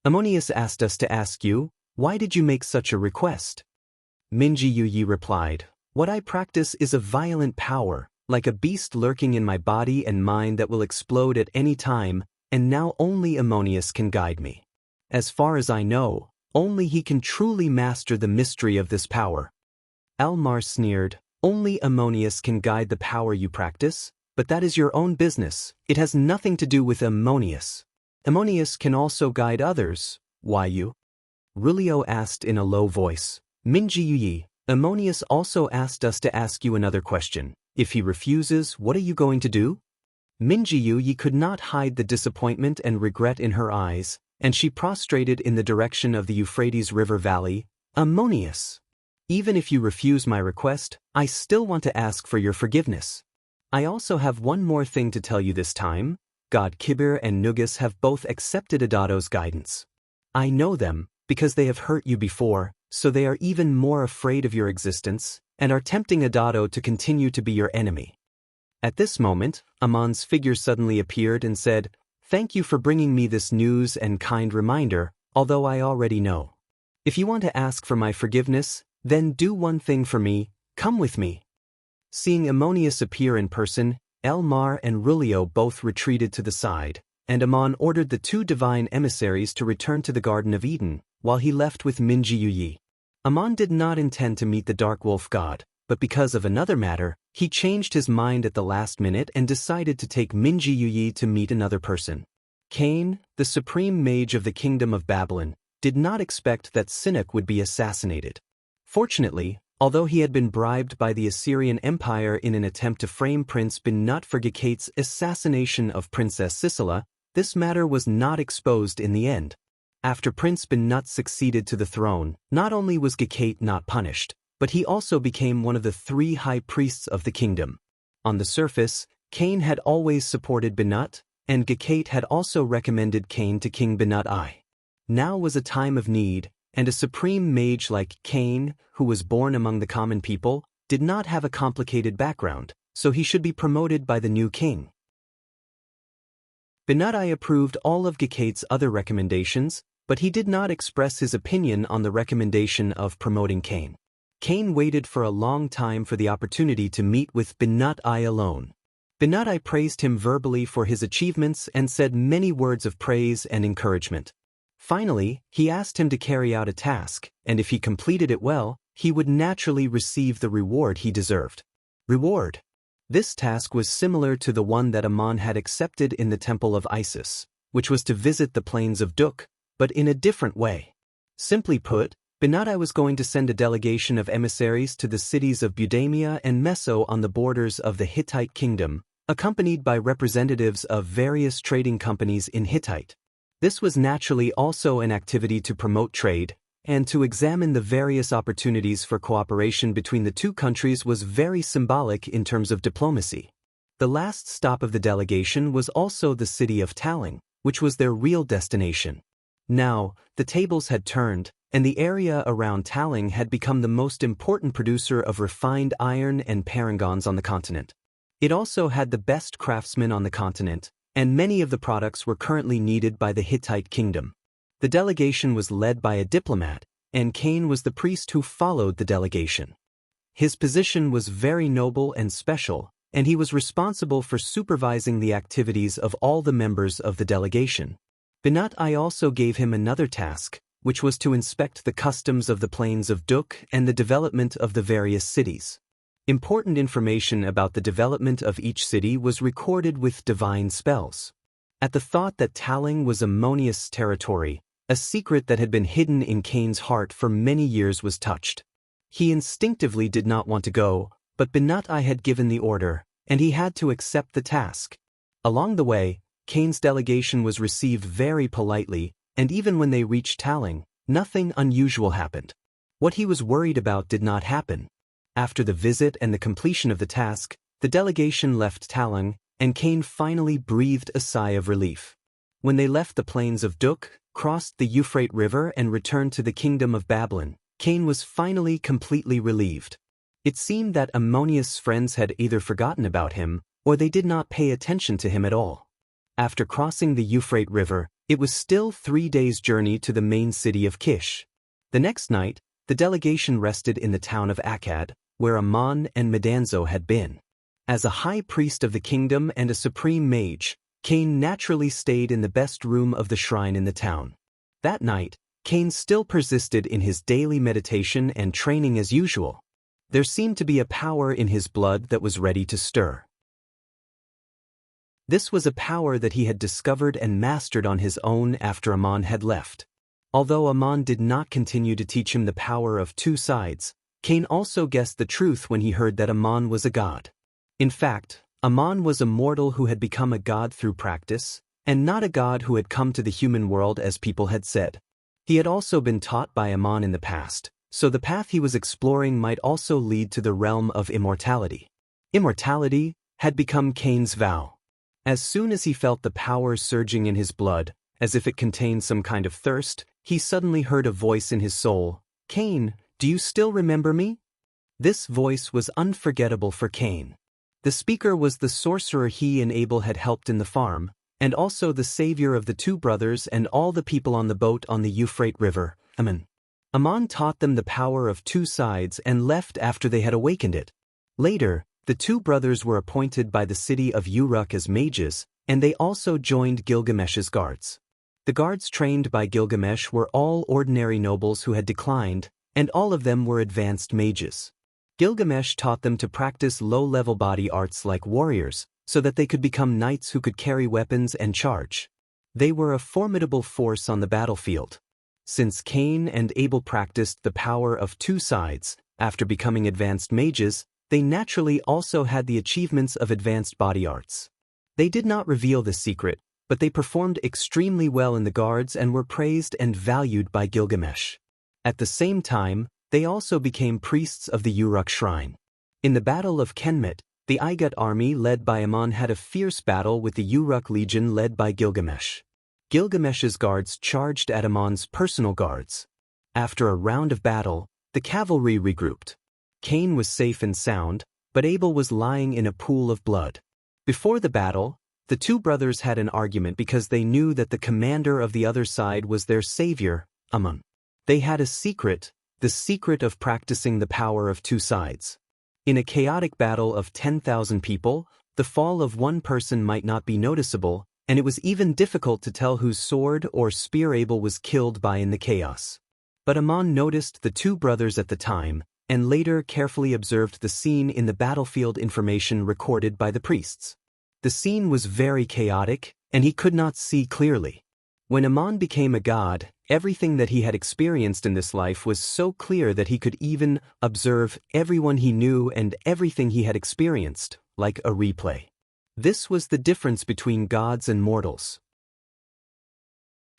Ammonius asked us to ask you, why did you make such a request?" Minji Yuyi replied, "What I practice is a violent power, like a beast lurking in my body and mind that will explode at any time, and now only Ammonius can guide me. As far as I know, only he can truly master the mystery of this power." Elmar sneered, "Only Ammonius can guide the power you practice, but that is your own business. It has nothing to do with Ammonius. Ammonius can also guide others. Why you?" Rulio asked in a low voice. "Minji Yuyi, Ammonius also asked us to ask you another question. If he refuses, what are you going to do?" Minji Yuyi could not hide the disappointment and regret in her eyes, and she prostrated in the direction of the Euphrates River Valley. "Ammonius, even if you refuse my request, I still want to ask for your forgiveness. I also have one more thing to tell you this time. God Kibir and Nugus have both accepted Adado's guidance. I know them, because they have hurt you before, so they are even more afraid of your existence, and are tempting Adado to continue to be your enemy." At this moment, Amon's figure suddenly appeared and said, "Thank you for bringing me this news and kind reminder, although I already know. If you want to ask for my forgiveness, then do one thing for me, come with me." Seeing Ammonius appear in person, Elmar and Rulio both retreated to the side, and Amon ordered the two divine emissaries to return to the Garden of Eden, while he left with Minji Yuyi. Amon did not intend to meet the Dark Wolf God, but because of another matter, he changed his mind at the last minute and decided to take Minji Yuyi to meet another person. Cain, the supreme mage of the Kingdom of Babylon, did not expect that Sinek would be assassinated. Fortunately, although he had been bribed by the Assyrian Empire in an attempt to frame Prince Binut for Gekate's assassination of Princess Sisela, this matter was not exposed in the end. After Prince Binut succeeded to the throne, not only was Gekate not punished, but he also became one of the 3 high priests of the kingdom. On the surface, Cain had always supported Binut, and Gekate had also recommended Cain to King Binut I. Now was a time of need, and a supreme mage like Cain, who was born among the common people, did not have a complicated background, so he should be promoted by the new king. Binut I approved all of Gekate's other recommendations, but he did not express his opinion on the recommendation of promoting Cain. Cain waited for a long time for the opportunity to meet with Binut I alone. Binut I praised him verbally for his achievements and said many words of praise and encouragement. Finally, he asked him to carry out a task, and if he completed it well, he would naturally receive the reward he deserved. Reward. This task was similar to the one that Amon had accepted in the Temple of Isis, which was to visit the plains of Duk, but in a different way. Simply put, Binut I was going to send a delegation of emissaries to the cities of Budamia and Meso on the borders of the Hittite kingdom, accompanied by representatives of various trading companies in Hittite. This was naturally also an activity to promote trade, and to examine the various opportunities for cooperation between the two countries was very symbolic in terms of diplomacy. The last stop of the delegation was also the city of Taling, which was their real destination. Now, the tables had turned, and the area around Taling had become the most important producer of refined iron and paragons on the continent. It also had the best craftsmen on the continent, and many of the products were currently needed by the Hittite kingdom. The delegation was led by a diplomat, and Cain was the priest who followed the delegation. His position was very noble and special, and he was responsible for supervising the activities of all the members of the delegation. Benai also gave him another task, which was to inspect the customs of the plains of Duk and the development of the various cities. Important information about the development of each city was recorded with divine spells. At the thought that Taling was Ammonius' territory, a secret that had been hidden in Cain's heart for many years was touched. He instinctively did not want to go, but Benai had given the order, and he had to accept the task. Along the way, Cain's delegation was received very politely, and even when they reached Taling, nothing unusual happened. What he was worried about did not happen. After the visit and the completion of the task, the delegation left Taling, and Cain finally breathed a sigh of relief. When they left the plains of Duk, crossed the Euphrates River and returned to the kingdom of Babylon, Cain was finally completely relieved. It seemed that Ammonius' friends had either forgotten about him, or they did not pay attention to him at all. After crossing the Euphrates River, it was still 3 days' journey to the main city of Kish. The next night, the delegation rested in the town of Akkad, where Ammon and Medanzo had been. As a high priest of the kingdom and a supreme mage, Cain naturally stayed in the best room of the shrine in the town. That night, Cain still persisted in his daily meditation and training as usual. There seemed to be a power in his blood that was ready to stir. This was a power that he had discovered and mastered on his own after Ammon had left. Although Ammon did not continue to teach him the power of two sides, Cain also guessed the truth when he heard that Ammon was a god. In fact, Ammon was a mortal who had become a god through practice, and not a god who had come to the human world as people had said. He had also been taught by Ammon in the past, so the path he was exploring might also lead to the realm of immortality. Immortality had become Cain's vow. As soon as he felt the power surging in his blood, as if it contained some kind of thirst, he suddenly heard a voice in his soul. "Cain, do you still remember me?" This voice was unforgettable for Cain. The speaker was the sorcerer he and Abel had helped in the farm, and also the savior of the two brothers and all the people on the boat on the Euphrates River, Ammon. Ammon taught them the power of two sides and left after they had awakened it. Later, the two brothers were appointed by the city of Uruk as mages, and they also joined Gilgamesh's guards. The guards trained by Gilgamesh were all ordinary nobles who had declined, and all of them were advanced mages. Gilgamesh taught them to practice low-level body arts like warriors, so that they could become knights who could carry weapons and charge. They were a formidable force on the battlefield. Since Cain and Abel practiced the power of two sides, after becoming advanced mages, they naturally also had the achievements of advanced body arts. They did not reveal the secret, but they performed extremely well in the guards and were praised and valued by Gilgamesh. At the same time, they also became priests of the Uruk shrine. In the Battle of Kenmet, the Igut army led by Ammon had a fierce battle with the Uruk legion led by Gilgamesh. Gilgamesh's guards charged at Ammon's personal guards. After a round of battle, the cavalry regrouped. Cain was safe and sound, but Abel was lying in a pool of blood. Before the battle, the two brothers had an argument because they knew that the commander of the other side was their savior, Ammon. They had a secret, the secret of practicing the power of two sides. In a chaotic battle of 10,000 people, the fall of one person might not be noticeable, and it was even difficult to tell whose sword or spear Abel was killed by in the chaos. But Ammon noticed the two brothers at the time, and later carefully observed the scene in the battlefield information recorded by the priests. The scene was very chaotic, and he could not see clearly. When Ammon became a god, everything that he had experienced in this life was so clear that he could even observe everyone he knew and everything he had experienced, like a replay. This was the difference between gods and mortals.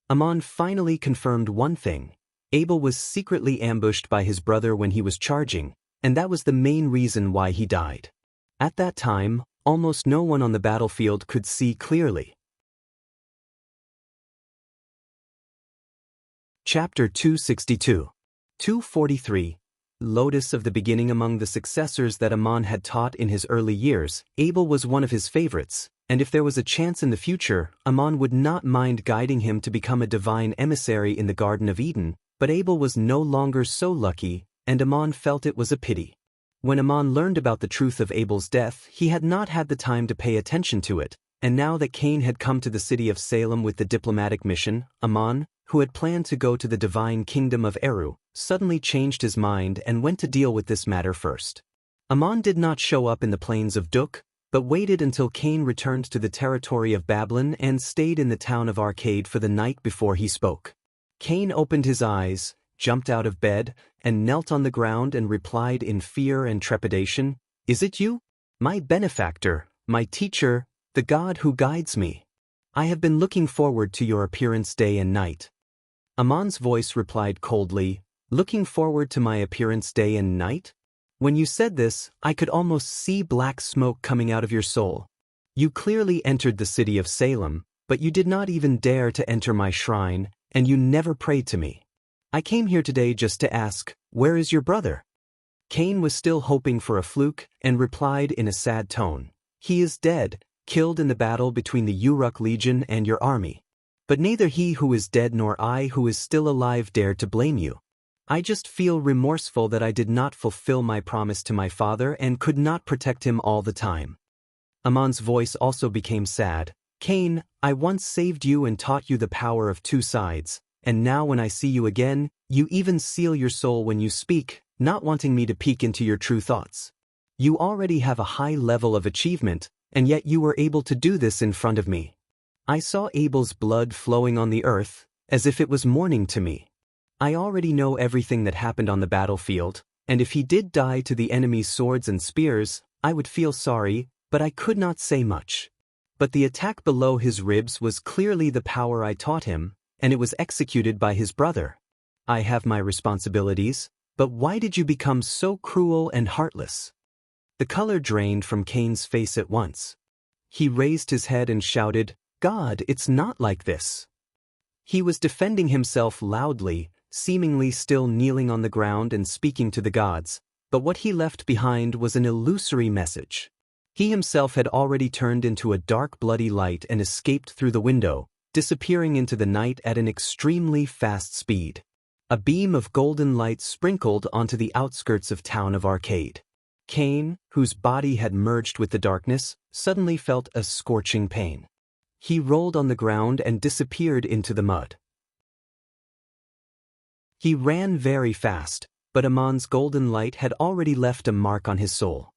Ammon finally confirmed one thing. Abel was secretly ambushed by his brother when he was charging, and that was the main reason why he died. At that time, almost no one on the battlefield could see clearly. Chapter 262. 243. Lotus of the beginning. Among the successors that Ammon had taught in his early years, Abel was one of his favorites, and if there was a chance in the future, Ammon would not mind guiding him to become a divine emissary in the Garden of Eden, but Abel was no longer so lucky, and Ammon felt it was a pity. When Ammon learned about the truth of Abel's death, he had not had the time to pay attention to it, and now that Cain had come to the city of Salem with the diplomatic mission, Ammon, who had planned to go to the divine kingdom of Eru, suddenly changed his mind and went to deal with this matter first. Ammon did not show up in the plains of Duk, but waited until Cain returned to the territory of Babylon and stayed in the town of Arcade for the night before he spoke. Cain opened his eyes, jumped out of bed, and knelt on the ground and replied in fear and trepidation, "Is it you? My benefactor, my teacher, the God who guides me. I have been looking forward to your appearance day and night." Ammon's voice replied coldly, "Looking forward to my appearance day and night? When you said this, I could almost see black smoke coming out of your soul. You clearly entered the city of Salem, but you did not even dare to enter my shrine, and you never prayed to me. I came here today just to ask, where is your brother?" Cain was still hoping for a fluke and replied in a sad tone, "He is dead, killed in the battle between the Uruk Legion and your army. But neither he who is dead nor I who is still alive dare to blame you. I just feel remorseful that I did not fulfill my promise to my father and could not protect him all the time." Ammon's voice also became sad. "Cain, I once saved you and taught you the power of two sides, and now when I see you again, you even seal your soul when you speak, not wanting me to peek into your true thoughts. You already have a high level of achievement, and yet you were able to do this in front of me. I saw Abel's blood flowing on the earth, as if it was mourning to me. I already know everything that happened on the battlefield, and if he did die to the enemy's swords and spears, I would feel sorry, but I could not say much. But the attack below his ribs was clearly the power I taught him, and it was executed by his brother. I have my responsibilities, but why did you become so cruel and heartless?" The color drained from Cain's face at once. He raised his head and shouted, "God, it's not like this." He was defending himself loudly, seemingly still kneeling on the ground and speaking to the gods, but what he left behind was an illusory message. He himself had already turned into a dark bloody light and escaped through the window, disappearing into the night at an extremely fast speed. A beam of golden light sprinkled onto the outskirts of town of Arcade. Cain, whose body had merged with the darkness, suddenly felt a scorching pain. He rolled on the ground and disappeared into the mud. He ran very fast, but Ammon's golden light had already left a mark on his soul.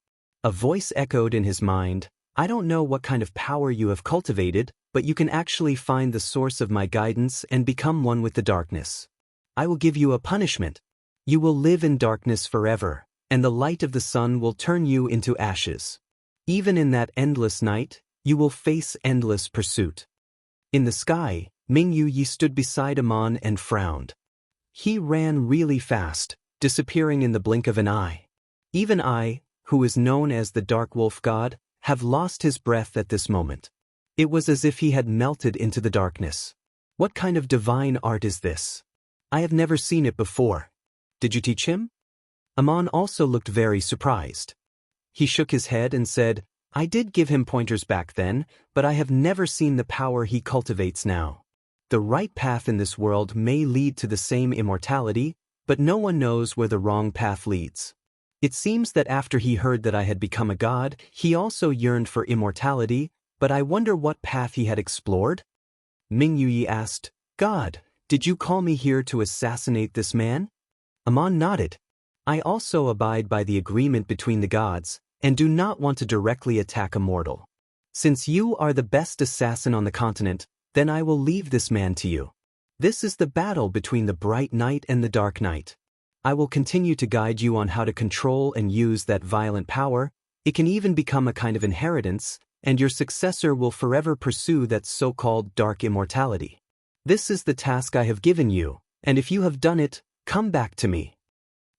A voice echoed in his mind, "I don't know what kind of power you have cultivated, but you can actually find the source of my guidance and become one with the darkness. I will give you a punishment. You will live in darkness forever, and the light of the sun will turn you into ashes. Even in that endless night, you will face endless pursuit." In the sky, Ming Yu stood beside Ammon and frowned. He ran really fast, disappearing in the blink of an eye. Even I, who is known as the Dark Wolf God, have lost his breath at this moment. It was as if he had melted into the darkness. What kind of divine art is this? I have never seen it before. Did you teach him? Ammon also looked very surprised. He shook his head and said, "I did give him pointers back then, but I have never seen the power he cultivates now. The right path in this world may lead to the same immortality, but no one knows where the wrong path leads. It seems that after he heard that I had become a god, he also yearned for immortality, but I wonder what path he had explored?" Ming Yu asked, "God, did you call me here to assassinate this man?" Ammon nodded. "I also abide by the agreement between the gods, and do not want to directly attack a mortal. Since you are the best assassin on the continent, then I will leave this man to you. This is the battle between the bright night and the dark night. I will continue to guide you on how to control and use that violent power. It can even become a kind of inheritance, and your successor will forever pursue that so-called dark immortality. This is the task I have given you, and if you have done it, come back to me."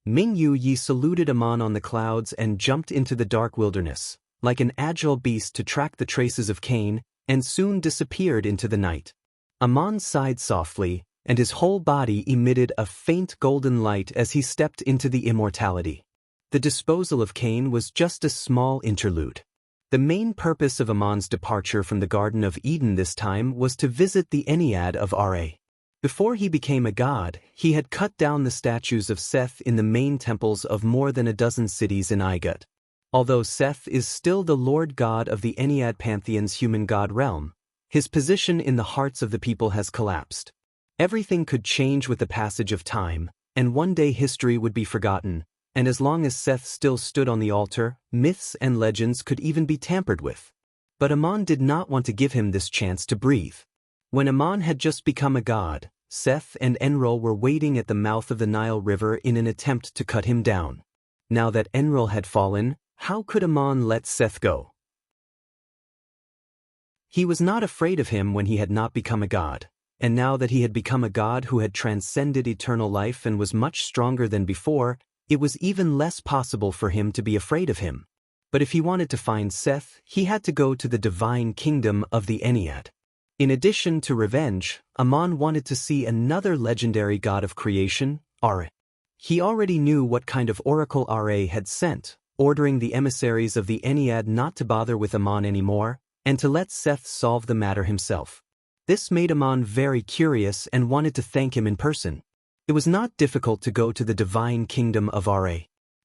Ming Yu saluted Ammon on the clouds and jumped into the dark wilderness, like an agile beast to track the traces of Cain, and soon disappeared into the night. Ammon sighed softly, and his whole body emitted a faint golden light as he stepped into the immortality. The disposal of Cain was just a small interlude. The main purpose of Amon's departure from the Garden of Eden this time was to visit the Ennead of Ra. Before he became a god, he had cut down the statues of Seth in the main temples of more than a dozen cities in Igut. Although Seth is still the Lord God of the Ennead pantheon's human god realm, his position in the hearts of the people has collapsed. Everything could change with the passage of time, and one day history would be forgotten, and as long as Seth still stood on the altar, myths and legends could even be tampered with. But Amon did not want to give him this chance to breathe. When Amon had just become a god, Seth and Enlil were waiting at the mouth of the Nile River in an attempt to cut him down. Now that Enlil had fallen, how could Amon let Seth go? He was not afraid of him when he had not become a god, and now that he had become a god who had transcended eternal life and was much stronger than before, it was even less possible for him to be afraid of him. But if he wanted to find Seth, he had to go to the divine kingdom of the Ennead. In addition to revenge, Amon wanted to see another legendary god of creation, Ra. He already knew what kind of oracle Ra had sent, ordering the emissaries of the Ennead not to bother with Amon anymore, and to let Seth solve the matter himself. This made Amon very curious and wanted to thank him in person. It was not difficult to go to the divine kingdom of Ra.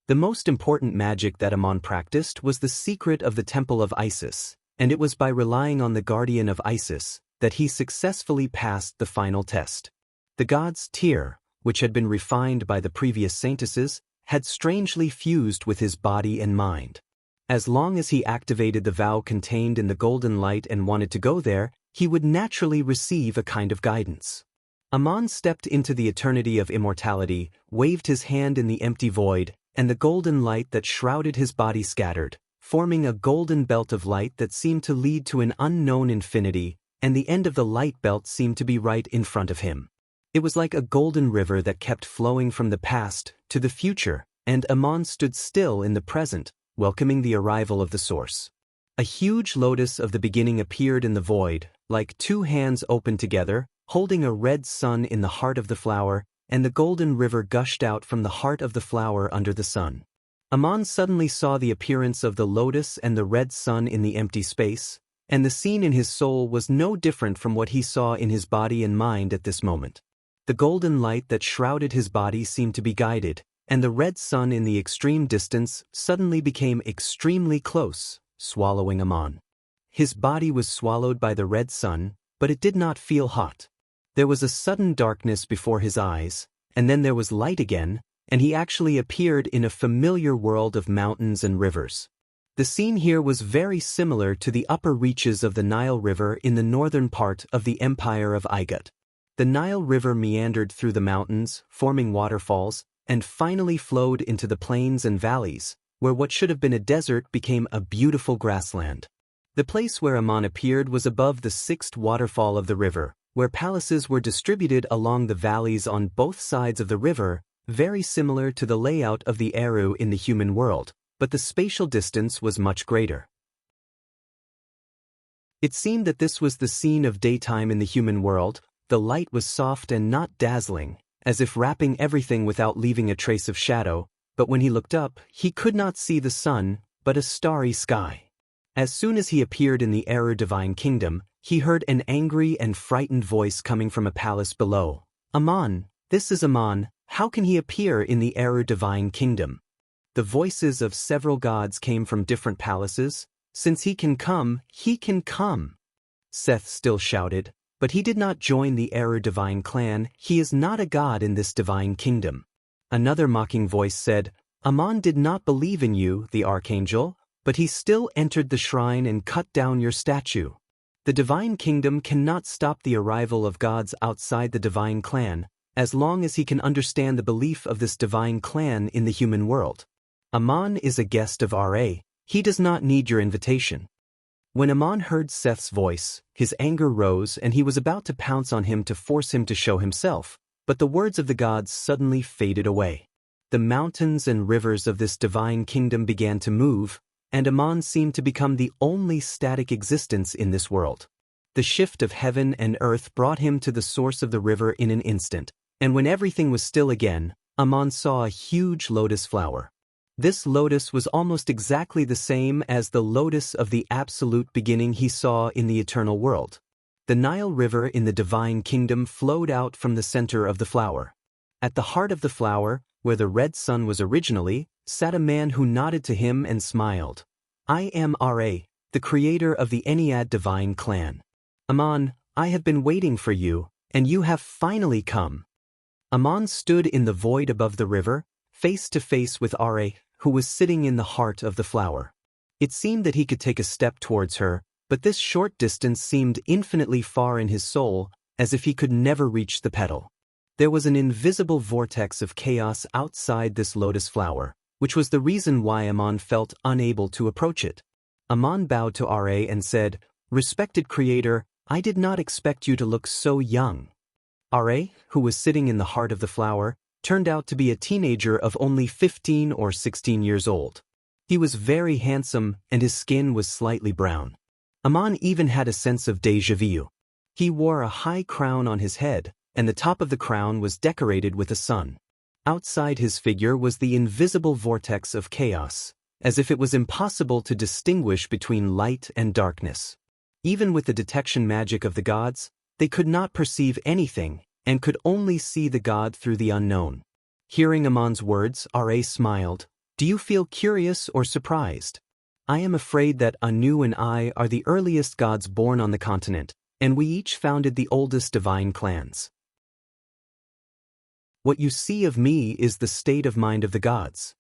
The most important magic that Amon practiced was the secret of the Temple of Isis, and it was by relying on the guardian of Isis that he successfully passed the final test. The god's tear, which had been refined by the previous saintesses, had strangely fused with his body and mind. As long as he activated the vow contained in the golden light and wanted to go there, he would naturally receive a kind of guidance. Amon stepped into the eternity of immortality, waved his hand in the empty void, and the golden light that shrouded his body scattered, forming a golden belt of light that seemed to lead to an unknown infinity, and the end of the light belt seemed to be right in front of him. It was like a golden river that kept flowing from the past to the future, and Amon stood still in the present, welcoming the arrival of the source. A huge lotus of the beginning appeared in the void, like two hands opened together, holding a red sun in the heart of the flower, and the golden river gushed out from the heart of the flower under the sun. Amon suddenly saw the appearance of the lotus and the red sun in the empty space, and the scene in his soul was no different from what he saw in his body and mind at this moment. The golden light that shrouded his body seemed to be guided, and the red sun in the extreme distance suddenly became extremely close, swallowing Amon. His body was swallowed by the red sun, but it did not feel hot. There was a sudden darkness before his eyes, and then there was light again, and he actually appeared in a familiar world of mountains and rivers. The scene here was very similar to the upper reaches of the Nile River in the northern part of the Empire of Igut. The Nile River meandered through the mountains, forming waterfalls, and finally flowed into the plains and valleys, where what should have been a desert became a beautiful grassland. The place where Amon appeared was above the sixth waterfall of the river, where palaces were distributed along the valleys on both sides of the river, very similar to the layout of the Eru in the human world, but the spatial distance was much greater. It seemed that this was the scene of daytime in the human world. The light was soft and not dazzling, as if wrapping everything without leaving a trace of shadow, but when he looked up, he could not see the sun, but a starry sky. As soon as he appeared in the Eru divine kingdom, he heard an angry and frightened voice coming from a palace below. "Amon, this is Amon, how can he appear in the Eru divine kingdom?" The voices of several gods came from different palaces. "Since he can come, he can come," Seth still shouted. But he did not join the Eru divine clan. He is not a god in this divine kingdom. Another mocking voice said, "Amon did not believe in you, the archangel, but he still entered the shrine and cut down your statue. The divine kingdom cannot stop the arrival of gods outside the divine clan, as long as he can understand the belief of this divine clan in the human world. Amon is a guest of Ra. He does not need your invitation." When Amon heard Seth's voice, his anger rose and he was about to pounce on him to force him to show himself, but the words of the gods suddenly faded away. The mountains and rivers of this divine kingdom began to move, and Amon seemed to become the only static existence in this world. The shift of heaven and earth brought him to the source of the river in an instant, and when everything was still again, Aman saw a huge lotus flower. This lotus was almost exactly the same as the lotus of the absolute beginning he saw in the eternal world. The Nile River in the divine kingdom flowed out from the center of the flower. At the heart of the flower, where the red sun was originally, sat a man who nodded to him and smiled. "I am Ra, the creator of the Ennead divine clan. Aman, I have been waiting for you, and you have finally come." Aman stood in the void above the river, face to face with Ra, who was sitting in the heart of the flower. It seemed that he could take a step towards her, but this short distance seemed infinitely far in his soul, as if he could never reach the petal. There was an invisible vortex of chaos outside this lotus flower, which was the reason why Aman felt unable to approach it. Aman bowed to Ra and said, "Respected Creator, I did not expect you to look so young." Ra, who was sitting in the heart of the flower, turned out to be a teenager of only 15 or 16 years old. He was very handsome and his skin was slightly brown. Aman even had a sense of déjà vu. He wore a high crown on his head, and the top of the crown was decorated with a sun. Outside his figure was the invisible vortex of chaos, as if it was impossible to distinguish between light and darkness. Even with the detection magic of the gods, they could not perceive anything and could only see the god through the unknown. Hearing Aman's words, Ra smiled. "Do you feel curious or surprised? I am afraid that Anu and I are the earliest gods born on the continent, and we each founded the oldest divine clans. What you see of me is the state of mind of the gods."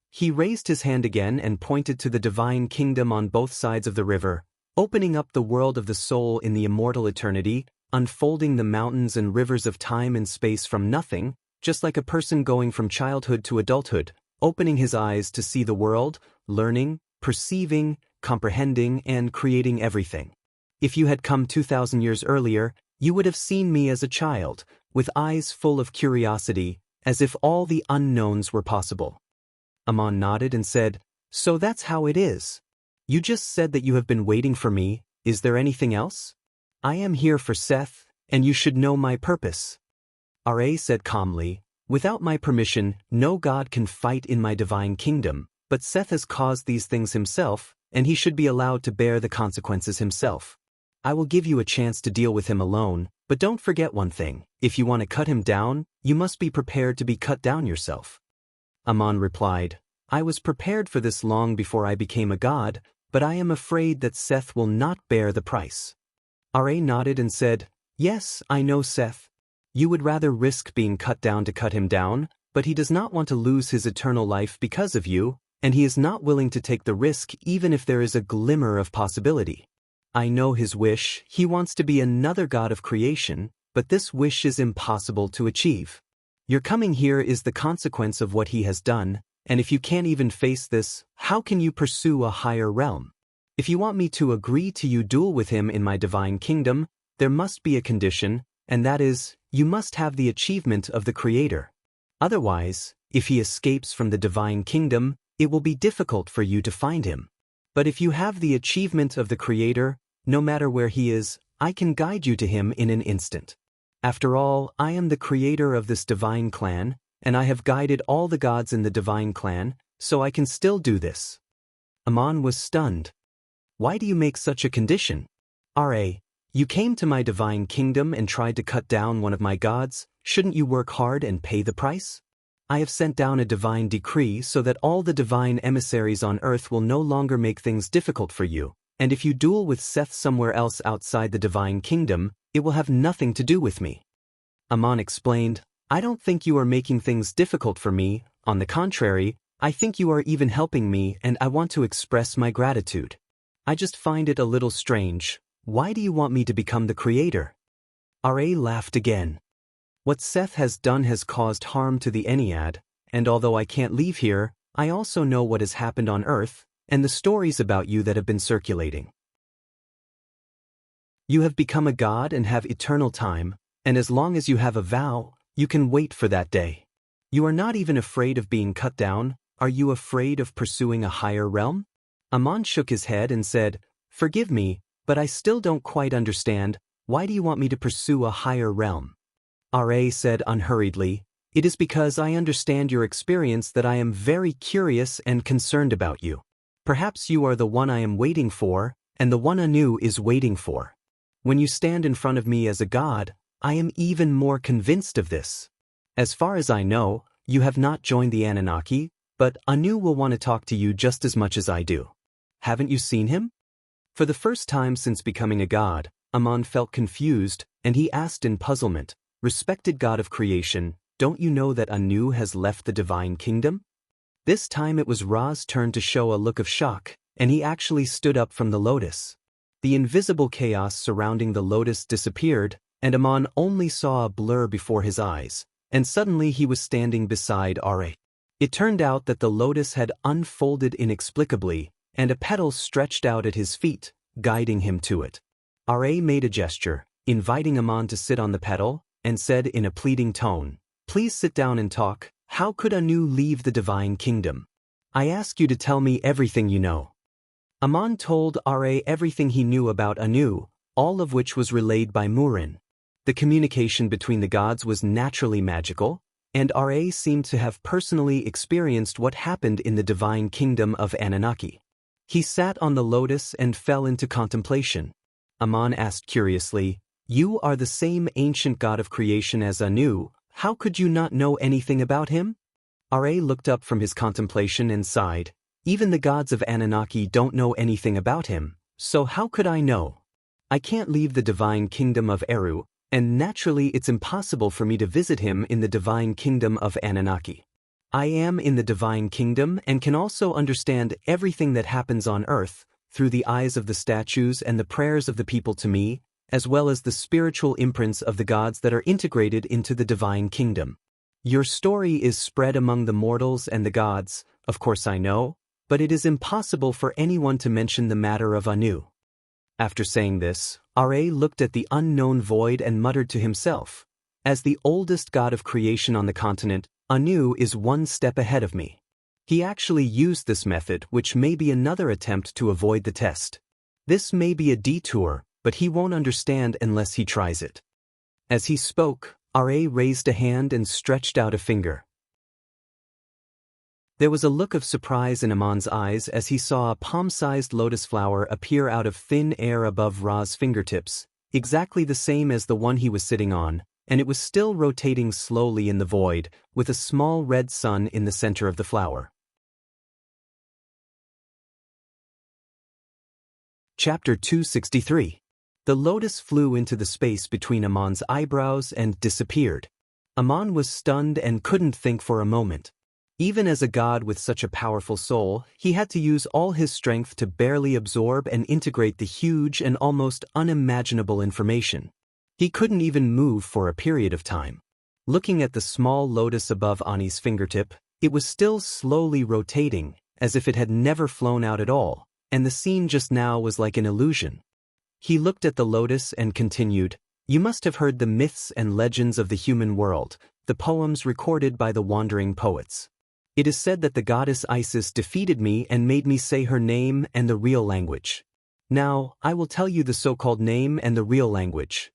He raised his hand again and pointed to the divine kingdom on both sides of the river, opening up the world of the soul in the immortal eternity, unfolding the mountains and rivers of time and space from nothing, just like a person going from childhood to adulthood, opening his eyes to see the world, learning, perceiving, comprehending, and creating everything. If you had come 2,000 years earlier, you would have seen me as a child, with eyes full of curiosity, as if all the unknowns were possible. Aman nodded and said, "So that's how it is. You just said that you have been waiting for me. Is there anything else? I am here for Seth, and you should know my purpose." Ra said calmly, "Without my permission, no god can fight in my divine kingdom, but Seth has caused these things himself, and he should be allowed to bear the consequences himself. I will give you a chance to deal with him alone, but don't forget one thing: if you want to cut him down, you must be prepared to be cut down yourself." Aman replied, "I was prepared for this long before I became a god, but I am afraid that Seth will not bear the price." Ra nodded and said, "Yes, I know Seth. You would rather risk being cut down to cut him down, but he does not want to lose his eternal life because of you, and he is not willing to take the risk even if there is a glimmer of possibility. I know his wish. He wants to be another god of creation, but this wish is impossible to achieve. Your coming here is the consequence of what he has done, and if you can't even face this, how can you pursue a higher realm? If you want me to agree to you duel with him in my divine kingdom, there must be a condition, and that is, you must have the achievement of the Creator. Otherwise, if he escapes from the divine kingdom, it will be difficult for you to find him. But if you have the achievement of the Creator, no matter where he is, I can guide you to him in an instant. After all, I am the creator of this divine clan, and I have guided all the gods in the divine clan, so I can still do this." Aman was stunned. "Why do you make such a condition? Ra, you came to my divine kingdom and tried to cut down one of my gods. Shouldn't you work hard and pay the price? I have sent down a divine decree so that all the divine emissaries on earth will no longer make things difficult for you, and if you duel with Seth somewhere else outside the divine kingdom, it will have nothing to do with me." Aman explained, "I don't think you are making things difficult for me. On the contrary, I think you are even helping me, and I want to express my gratitude. I just find it a little strange. Why do you want me to become the creator?" Ra laughed again. "What Seth has done has caused harm to the Ennead, and although I can't leave here, I also know what has happened on Earth, and the stories about you that have been circulating. You have become a god and have eternal time, and as long as you have a vow, you can wait for that day. You are not even afraid of being cut down. Are you afraid of pursuing a higher realm?" Aman shook his head and said, "Forgive me, But I still don't quite understand, why do you want me to pursue a higher realm? Ra said unhurriedly, it is because I understand your experience that I am very curious and concerned about you. Perhaps you are the one I am waiting for, and the one Anu is waiting for. When you stand in front of me as a god, I am even more convinced of this. As far as I know, you have not joined the Anunnaki, but Anu will want to talk to you just as much as I do. Haven't you seen him? For the first time since becoming a god, Amon felt confused, and he asked in puzzlement, Respected God of creation, don't you know that Anu has left the divine kingdom? This time it was Ra's turn to show a look of shock, and he actually stood up from the lotus. The invisible chaos surrounding the lotus disappeared, and Amon only saw a blur before his eyes, and suddenly he was standing beside Ra. It turned out that the lotus had unfolded inexplicably, and a petal stretched out at his feet, guiding him to it. Ra made a gesture, inviting Amon to sit on the petal, and said in a pleading tone, Please sit down and talk. How could Anu leave the divine kingdom? I ask you to tell me everything you know. Amon told Ra everything he knew about Anu, all of which was relayed by Murin. The communication between the gods was naturally magical, and Ra seemed to have personally experienced what happened in the divine kingdom of Anunnaki. He sat on the lotus and fell into contemplation. Amon asked curiously, You are the same ancient god of creation as Anu, how could you not know anything about him? Ra looked up from his contemplation and sighed, Even the gods of Anunnaki don't know anything about him, so how could I know? I can't leave the divine kingdom of Eru, and naturally it's impossible for me to visit him in the divine kingdom of Anunnaki. I am in the divine kingdom and can also understand everything that happens on earth, through the eyes of the statues and the prayers of the people to me, as well as the spiritual imprints of the gods that are integrated into the divine kingdom. Your story is spread among the mortals and the gods, of course I know, but it is impossible for anyone to mention the matter of Anu. After saying this, Ra looked at the unknown void and muttered to himself, As the oldest god of creation on the continent, Anu is one step ahead of me. He actually used this method, which may be another attempt to avoid the test. This may be a detour, but he won't understand unless he tries it. As he spoke, Ra raised a hand and stretched out a finger. There was a look of surprise in Amon's eyes as he saw a palm-sized lotus flower appear out of thin air above Ra's fingertips, exactly the same as the one he was sitting on, and it was still rotating slowly in the void, with a small red sun in the center of the flower. Chapter 263. The lotus flew into the space between Amon's eyebrows and disappeared. Amon was stunned and couldn't think for a moment. Even as a god with such a powerful soul, he had to use all his strength to barely absorb and integrate the huge and almost unimaginable information. He couldn't even move for a period of time. Looking at the small lotus above Ani's fingertip, it was still slowly rotating, as if it had never flown out at all, and the scene just now was like an illusion. He looked at the lotus and continued, You must have heard the myths and legends of the human world, the poems recorded by the wandering poets. It is said that the goddess Isis defeated me and made me say her name and the real language. Now, I will tell you the so-called name and the real language.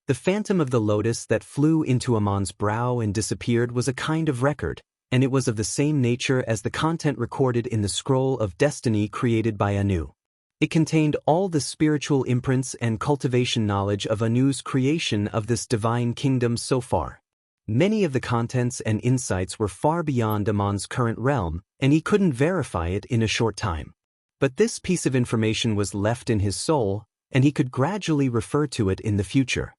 The phantom of the lotus that flew into Amon's brow and disappeared was a kind of record, and it was of the same nature as the content recorded in the scroll of destiny created by Anu. It contained all the spiritual imprints and cultivation knowledge of Anu's creation of this divine kingdom so far. Many of the contents and insights were far beyond Amon's current realm, and he couldn't verify it in a short time. But this piece of information was left in his soul, and he could gradually refer to it in the future.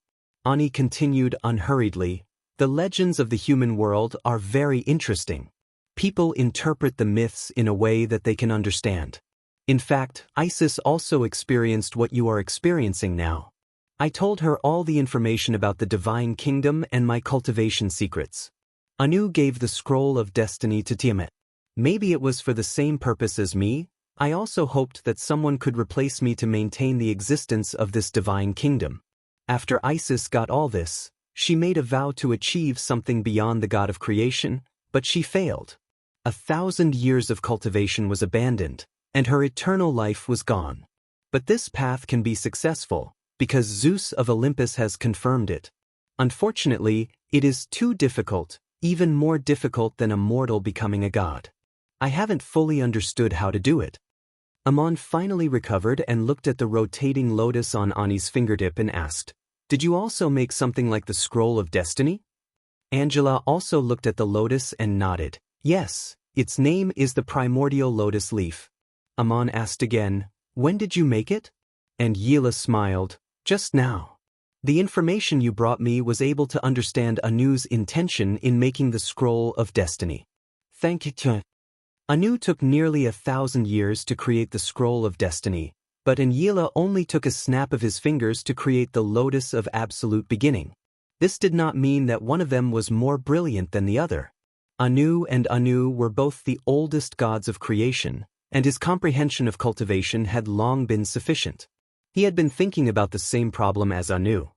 Ani continued unhurriedly, The legends of the human world are very interesting. People interpret the myths in a way that they can understand. In fact, Isis also experienced what you are experiencing now. I told her all the information about the divine kingdom and my cultivation secrets. Anu gave the scroll of destiny to Tiamat. Maybe it was for the same purpose as me. I also hoped that someone could replace me to maintain the existence of this divine kingdom. After Isis got all this, she made a vow to achieve something beyond the god of creation, but she failed. 1,000 years of cultivation was abandoned, and her eternal life was gone. But this path can be successful, because Zeus of Olympus has confirmed it. Unfortunately, it is too difficult, even more difficult than a mortal becoming a god. I haven't fully understood how to do it. Amon finally recovered and looked at the rotating lotus on Ani's fingertip and asked, "Did you also make something like the scroll of destiny?" Angela also looked at the lotus and nodded. "Yes, its name is the primordial lotus leaf." Amon asked again, "When did you make it?" And Yila smiled, "Just now. The information you brought me was able to understand Anu's intention in making the scroll of destiny." Thank you. Anu took nearly 1,000 years to create the scroll of destiny, but Enlila only took a snap of his fingers to create the lotus of absolute beginning. This did not mean that one of them was more brilliant than the other. Anu and Anu were both the oldest gods of creation, and his comprehension of cultivation had long been sufficient. He had been thinking about the same problem as Anu.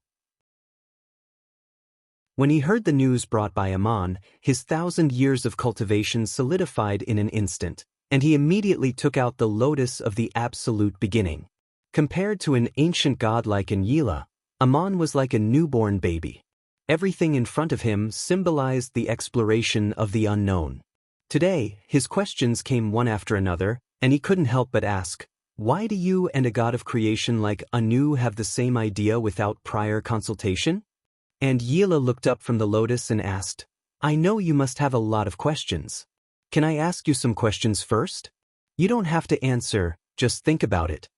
When he heard the news brought by Amon, his 1,000 years of cultivation solidified in an instant, and he immediately took out the lotus of the absolute beginning. Compared to an ancient god like Enlila, Amon was like a newborn baby. Everything in front of him symbolized the exploration of the unknown. Today, his questions came one after another, and he couldn't help but ask, "Why do you and a god of creation like Anu have the same idea without prior consultation?" And Yila looked up from the lotus and asked, "I know you must have a lot of questions. Can I ask you some questions first? You don't have to answer, just think about it.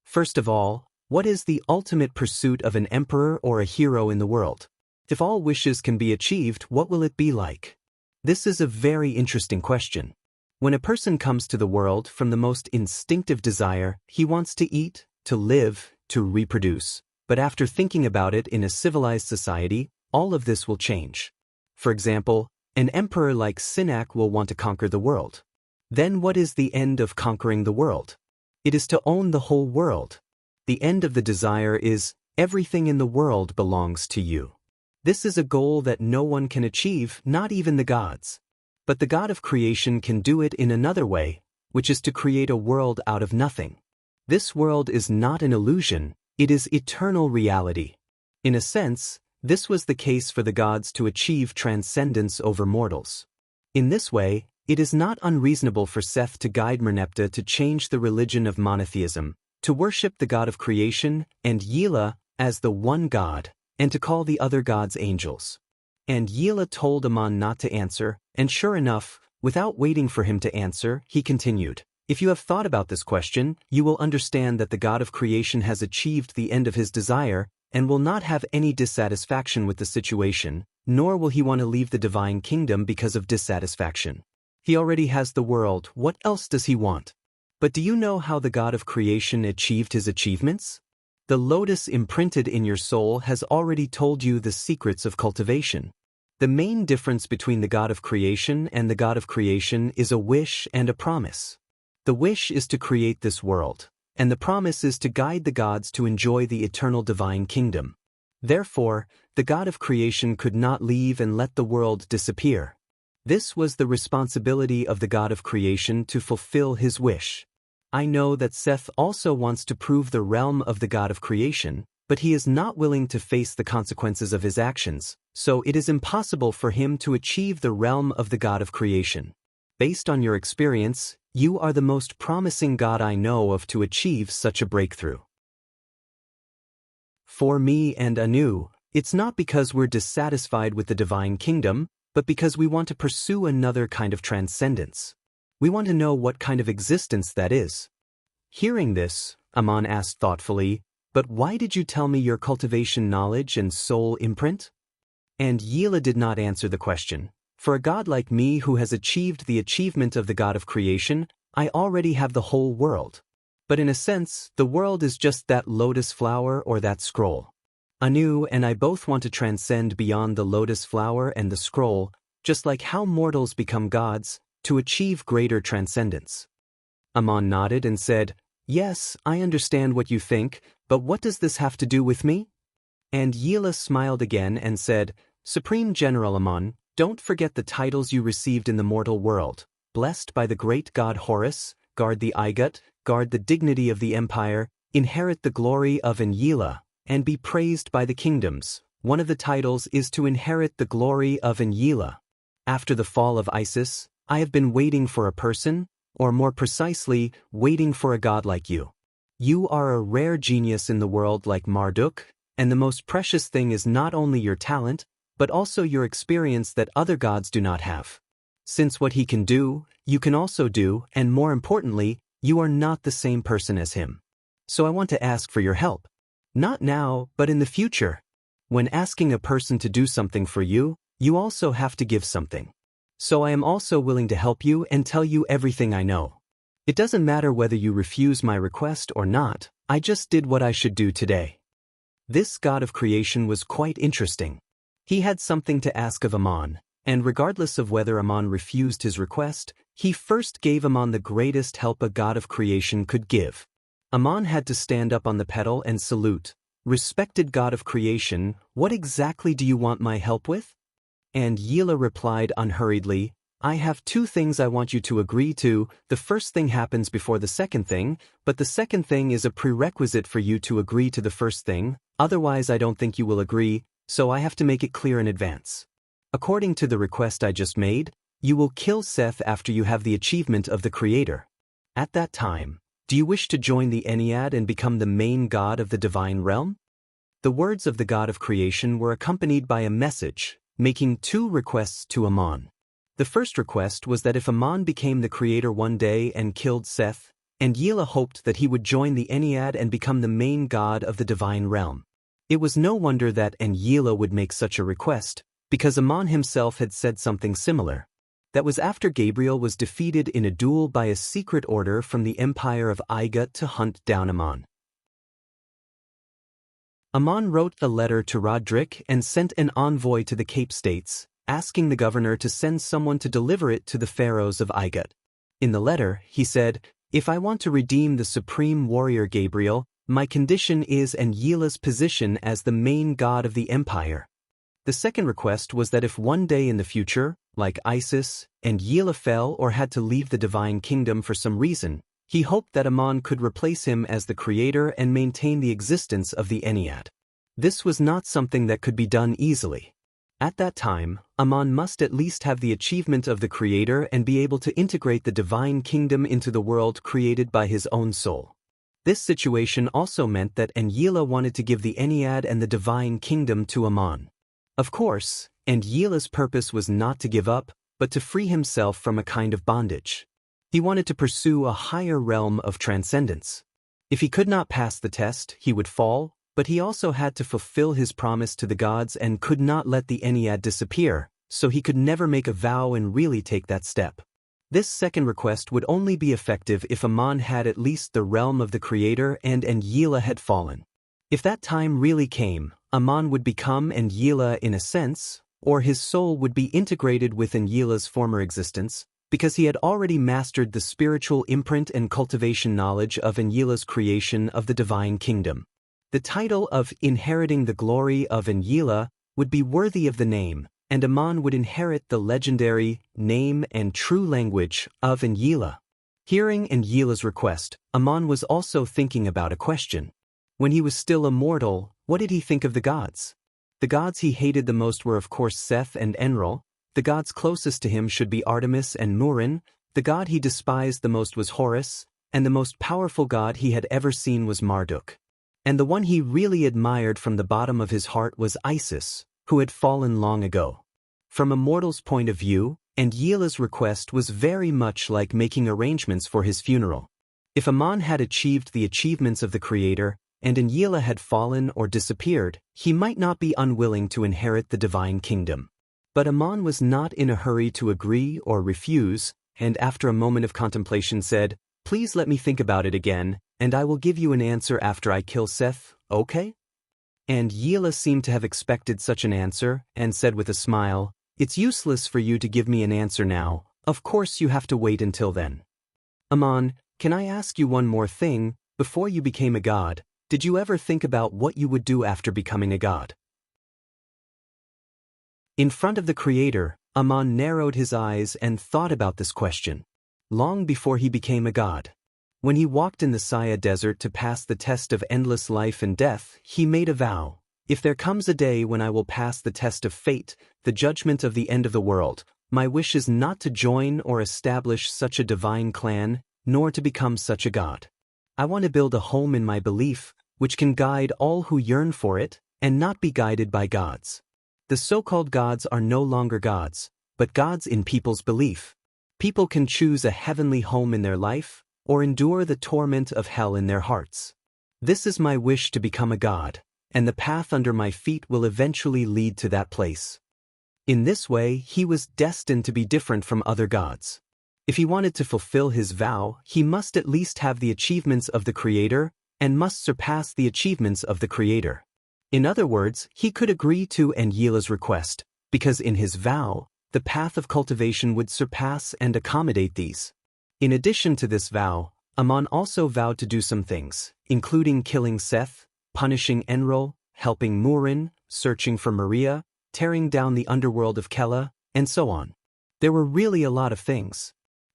First of all, what is the ultimate pursuit of an emperor or a hero in the world? If all wishes can be achieved, what will it be like?" This is a very interesting question. When a person comes to the world from the most instinctive desire, he wants to eat, to live, to reproduce. But after thinking about it in a civilized society, all of this will change. For example, an emperor like Sinak will want to conquer the world. Then what is the end of conquering the world? It is to own the whole world. The end of the desire is, everything in the world belongs to you. This is a goal that no one can achieve, not even the gods. But the god of creation can do it in another way, which is to create a world out of nothing. This world is not an illusion. It is eternal reality. In a sense, this was the case for the gods to achieve transcendence over mortals. In this way, it is not unreasonable for Seth to guide Merneptah to change the religion of monotheism, to worship the god of creation and Yila as the one god, and to call the other gods angels. And Yila told Amon not to answer, and sure enough, without waiting for him to answer, he continued, "If you have thought about this question, you will understand that the god of creation has achieved the end of his desire and will not have any dissatisfaction with the situation, nor will he want to leave the divine kingdom because of dissatisfaction. He already has the world, what else does he want? But do you know how the god of creation achieved his achievements? The lotus imprinted in your soul has already told you the secrets of cultivation. The main difference between the god of creation and the god of creation is a wish and a promise. The wish is to create this world, and the promise is to guide the gods to enjoy the eternal divine kingdom. Therefore, the god of creation could not leave and let the world disappear. This was the responsibility of the god of creation to fulfill his wish. I know that Seth also wants to prove the realm of the god of creation, but he is not willing to face the consequences of his actions, so it is impossible for him to achieve the realm of the god of creation. Based on your experience, you are the most promising god I know of to achieve such a breakthrough. For me and Anu, it's not because we're dissatisfied with the divine kingdom, but because we want to pursue another kind of transcendence. We want to know what kind of existence that is. Hearing this, Amon asked thoughtfully, "But why did you tell me your cultivation knowledge and soul imprint?" And Yila did not answer the question. For a god like me who has achieved the achievement of the god of creation, I already have the whole world. But in a sense, the world is just that lotus flower or that scroll. Anu and I both want to transcend beyond the lotus flower and the scroll, just like how mortals become gods, to achieve greater transcendence. Amon nodded and said, "Yes, I understand what you think, but what does this have to do with me?" And Yila smiled again and said, "Supreme General Amon, don't forget the titles you received in the mortal world. Blessed by the great god Horus, guard the Igut, guard the dignity of the empire, inherit the glory of Enlil, and be praised by the kingdoms. One of the titles is to inherit the glory of Enlil. After the fall of Isis, I have been waiting for a person, or more precisely, waiting for a god like you. You are a rare genius in the world like Marduk, and the most precious thing is not only your talent, but also your experience that other gods do not have. Since what he can do, you can also do, and more importantly, you are not the same person as him. So I want to ask for your help. Not now, but in the future. When asking a person to do something for you, you also have to give something. So I am also willing to help you and tell you everything I know. It doesn't matter whether you refuse my request or not, I just did what I should do today. This god of creation was quite interesting. He had something to ask of Ammon, and regardless of whether Ammon refused his request, he first gave Ammon the greatest help a god of creation could give. Ammon had to stand up on the pedal and salute. Respected god of creation, what exactly do you want my help with? And Enlil replied unhurriedly, I have two things I want you to agree to. The first thing happens before the second thing, but the second thing is a prerequisite for you to agree to the first thing, otherwise I don't think you will agree, so I have to make it clear in advance. According to the request I just made, you will kill Seth after you have the achievement of the Creator. At that time, do you wish to join the Ennead and become the main god of the divine realm? The words of the god of creation were accompanied by a message, making two requests to Ammon. The first request was that if Ammon became the creator one day and killed Seth, Enlil hoped that he would join the Ennead and become the main god of the divine realm. It was no wonder that Enlil would make such a request, because Ammon himself had said something similar. That was after Gabriel was defeated in a duel by a secret order from the empire of Igut to hunt down Ammon. Ammon wrote a letter to Roderick and sent an envoy to the Cape States, asking the governor to send someone to deliver it to the pharaohs of Igut. In the letter, he said, If I want to redeem the supreme warrior Gabriel, my condition is Enlil's position as the main god of the empire. The second request was that if one day in the future, like Isis, Enlil fell or had to leave the divine kingdom for some reason, he hoped that Ammon could replace him as the creator and maintain the existence of the Ennead. This was not something that could be done easily. At that time, Ammon must at least have the achievement of the creator and be able to integrate the divine kingdom into the world created by his own soul. This situation also meant that Enlil wanted to give the Ennead and the divine kingdom to Ammon. Of course, Enlil's purpose was not to give up, but to free himself from a kind of bondage. He wanted to pursue a higher realm of transcendence. If he could not pass the test, he would fall, but he also had to fulfill his promise to the gods and could not let the Ennead disappear, so he could never make a vow and really take that step. This second request would only be effective if Ammon had at least the realm of the creator and Enlil had fallen. If that time really came, Ammon would become Enlil in a sense, or his soul would be integrated with Enlil's former existence, because he had already mastered the spiritual imprint and cultivation knowledge of Enlil's creation of the divine kingdom. The title of inheriting the glory of Enlil would be worthy of the name, and Ammon would inherit the legendary name and true language of Enlil. Hearing Enlil's request, Ammon was also thinking about a question. When he was still immortal, what did he think of the gods? The gods he hated the most were of course Seth and Enlil. The gods closest to him should be Artemis and Murin. The god he despised the most was Horus, and the most powerful god he had ever seen was Marduk. And the one he really admired from the bottom of his heart was Isis, who had fallen long ago. From a mortal's point of view, Enlil's request was very much like making arrangements for his funeral. If Ammon had achieved the achievements of the Creator, and Enlil had fallen or disappeared, he might not be unwilling to inherit the divine kingdom. But Ammon was not in a hurry to agree or refuse, and after a moment of contemplation said, Please let me think about it again, and I will give you an answer after I kill Seth, okay? And Enlil seemed to have expected such an answer, and said with a smile, It's useless for you to give me an answer now, of course you have to wait until then. Ammon, can I ask you one more thing? Before you became a god, did you ever think about what you would do after becoming a god? In front of the Creator, Ammon narrowed his eyes and thought about this question. Long before he became a god. When he walked in the Saya desert to pass the test of endless life and death, he made a vow. If there comes a day when I will pass the test of fate, the judgment of the end of the world, my wish is not to join or establish such a divine clan, nor to become such a god. I want to build a home in my belief, which can guide all who yearn for it, and not be guided by gods. The so-called gods are no longer gods, but gods in people's belief. People can choose a heavenly home in their life, or endure the torment of hell in their hearts. This is my wish to become a god, and the path under my feet will eventually lead to that place. In this way, he was destined to be different from other gods. If he wanted to fulfill his vow, he must at least have the achievements of the Creator, and must surpass the achievements of the Creator. In other words, he could agree to Enyila's request, because in his vow, the path of cultivation would surpass and accommodate these. In addition to this vow, Aman also vowed to do some things, including killing Seth, punishing Enrol, helping Murin, searching for Maria, tearing down the underworld of Kella, and so on. There were really a lot of things.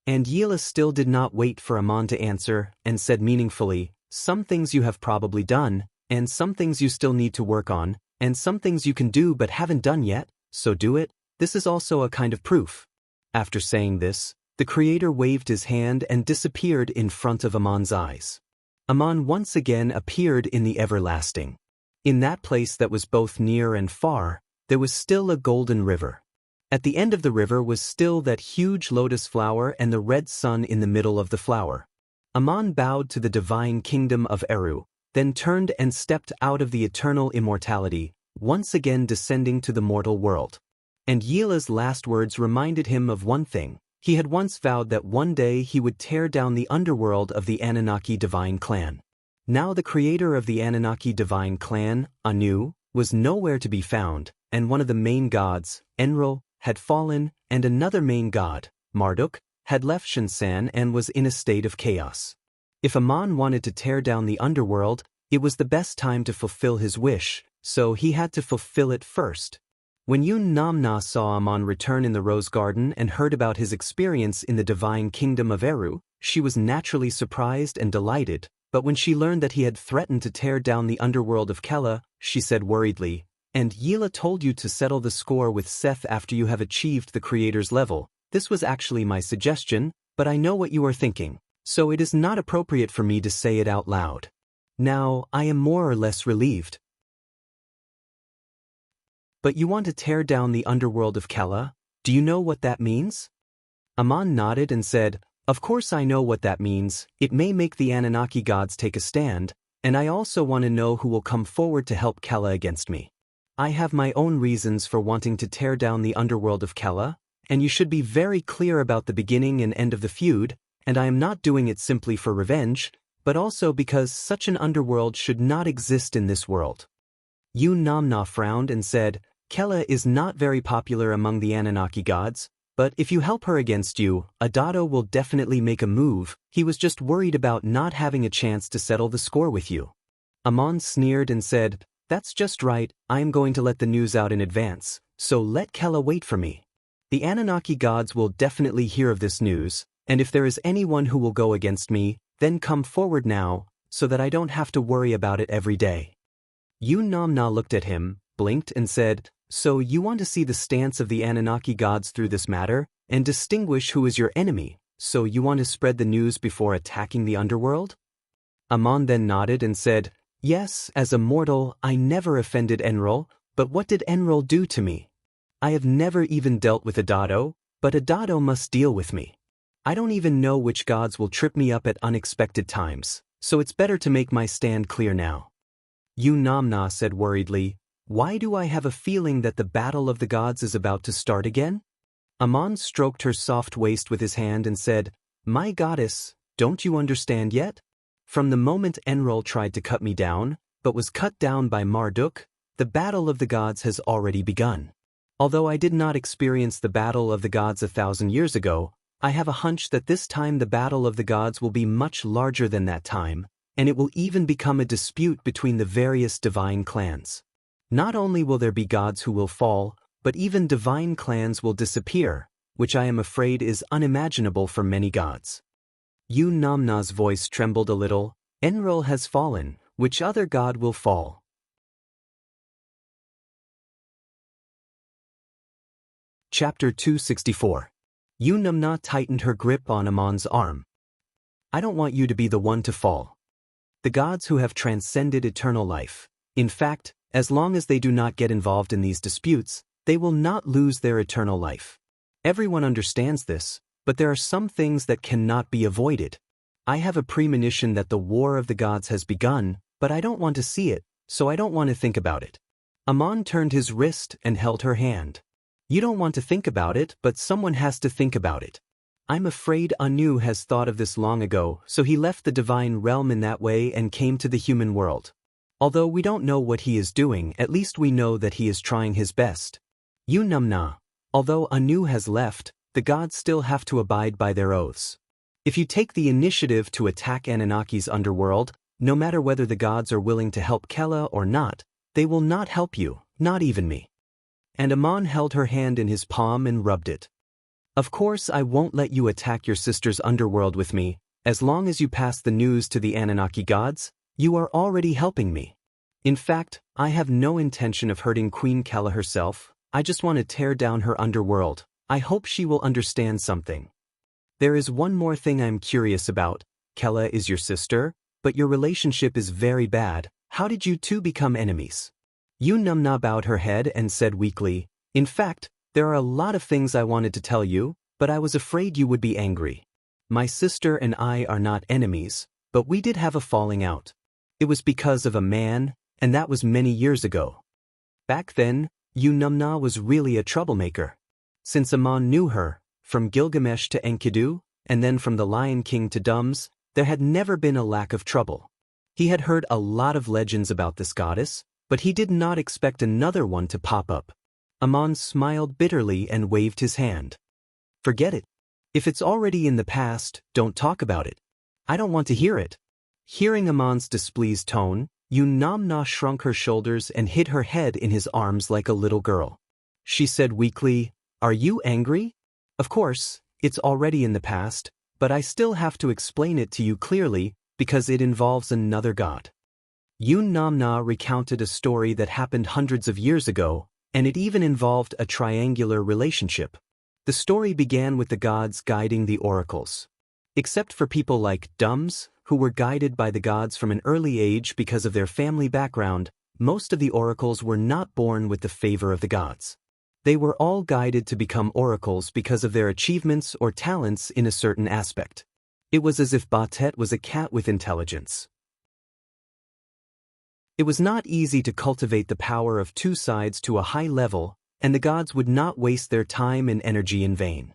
And Yila still did not wait for Aman to answer, and said meaningfully, some things you have probably done, and some things you still need to work on, and some things you can do but haven't done yet, so do it. This is also a kind of proof. After saying this, the Creator waved his hand and disappeared in front of Aman's eyes. Aman once again appeared in the everlasting. In that place that was both near and far, there was still a golden river. At the end of the river was still that huge lotus flower and the red sun in the middle of the flower. Aman bowed to the divine kingdom of Eru, then turned and stepped out of the eternal immortality, once again descending to the mortal world. And Yila's last words reminded him of one thing. He had once vowed that one day he would tear down the underworld of the Anunnaki divine clan. Now the creator of the Anunnaki divine clan, Anu, was nowhere to be found, and one of the main gods, Enril, had fallen, and another main god, Marduk, had left Shinsan and was in a state of chaos. If Aman wanted to tear down the underworld, it was the best time to fulfill his wish, so he had to fulfill it first. When Yun Namna saw Aman return in the rose garden and heard about his experience in the divine kingdom of Eru, she was naturally surprised and delighted, but when she learned that he had threatened to tear down the underworld of Kella, she said worriedly, "And Yila told you to settle the score with Seth after you have achieved the Creator's level. This was actually my suggestion, but I know what you are thinking, so it is not appropriate for me to say it out loud. Now, I am more or less relieved." "But you want to tear down the underworld of Kella? Do you know what that means?" Aman nodded and said, "Of course I know what that means. It may make the Anunnaki gods take a stand, and I also want to know who will come forward to help Kella against me. I have my own reasons for wanting to tear down the underworld of Kella, and you should be very clear about the beginning and end of the feud, and I am not doing it simply for revenge, but also because such an underworld should not exist in this world." Yun Namna frowned and said, "Kella is not very popular among the Anunnaki gods, but if you help her against you, Adato will definitely make a move. He was just worried about not having a chance to settle the score with you." Aman sneered and said, "That's just right, I am going to let the news out in advance, so let Kella wait for me. The Anunnaki gods will definitely hear of this news, and if there is anyone who will go against me, then come forward now, so that I don't have to worry about it every day." Yun Namna looked at him, blinked and said, "So you want to see the stance of the Anunnaki gods through this matter, and distinguish who is your enemy, so you want to spread the news before attacking the underworld?" Aman then nodded and said, "Yes, as a mortal, I never offended Enrol, but what did Enrol do to me? I have never even dealt with Adato, but Adato must deal with me. I don't even know which gods will trip me up at unexpected times, so it's better to make my stand clear now." Yun Namna said worriedly, "Why do I have a feeling that the battle of the gods is about to start again?" Aman stroked her soft waist with his hand and said, "My goddess, don't you understand yet? From the moment Enrol tried to cut me down, but was cut down by Marduk, the battle of the gods has already begun. Although I did not experience the battle of the gods 1,000 years ago, I have a hunch that this time the battle of the gods will be much larger than that time, and it will even become a dispute between the various divine clans. Not only will there be gods who will fall, but even divine clans will disappear, which I am afraid is unimaginable for many gods." Yu Namna's voice trembled a little. Enlil has fallen, which other god will fall? Chapter 264. Yu Namna tightened her grip on Amon's arm. I don't want you to be the one to fall. The gods who have transcended eternal life. In fact, as long as they do not get involved in these disputes, they will not lose their eternal life. Everyone understands this, but there are some things that cannot be avoided. I have a premonition that the war of the gods has begun, but I don't want to see it, so I don't want to think about it. Amon turned his wrist and held her hand. You don't want to think about it, but someone has to think about it. I'm afraid Anu has thought of this long ago, so he left the divine realm in that way and came to the human world. Although we don't know what he is doing, at least we know that he is trying his best. Yu Namna, although Anu has left, the gods still have to abide by their oaths. If you take the initiative to attack Anunnaki's underworld, no matter whether the gods are willing to help Kella or not, they will not help you, not even me. And Amon held her hand in his palm and rubbed it. Of course I won't let you attack your sister's underworld with me. As long as you pass the news to the Anunnaki gods, you are already helping me. In fact, I have no intention of hurting Queen Kella herself. I just want to tear down her underworld. I hope she will understand something. There is one more thing I'm curious about. Kella is your sister, but your relationship is very bad. How did you two become enemies? Yu Namna bowed her head and said weakly, in fact, there are a lot of things I wanted to tell you, but I was afraid you would be angry. My sister and I are not enemies, but we did have a falling out. It was because of a man, and that was many years ago. Back then, Yu Namna was really a troublemaker. Since Amon knew her, from Gilgamesh to Enkidu, and then from the Lion King to Dums, there had never been a lack of trouble. He had heard a lot of legends about this goddess, but he did not expect another one to pop up. Amon smiled bitterly and waved his hand. Forget it. If it's already in the past, don't talk about it. I don't want to hear it. Hearing Amon's displeased tone, Yu Namna shrunk her shoulders and hid her head in his arms like a little girl. She said weakly, Are you angry? Of course, it's already in the past, but I still have to explain it to you clearly because it involves another god. Yu Namna recounted a story that happened hundreds of years ago, and it even involved a triangular relationship. The story began with the gods guiding the oracles. Except for people like Dums, who were guided by the gods from an early age because of their family background, most of the oracles were not born with the favor of the gods. They were all guided to become oracles because of their achievements or talents in a certain aspect. It was as if Batet was a cat with intelligence. It was not easy to cultivate the power of two sides to a high level, and the gods would not waste their time and energy in vain.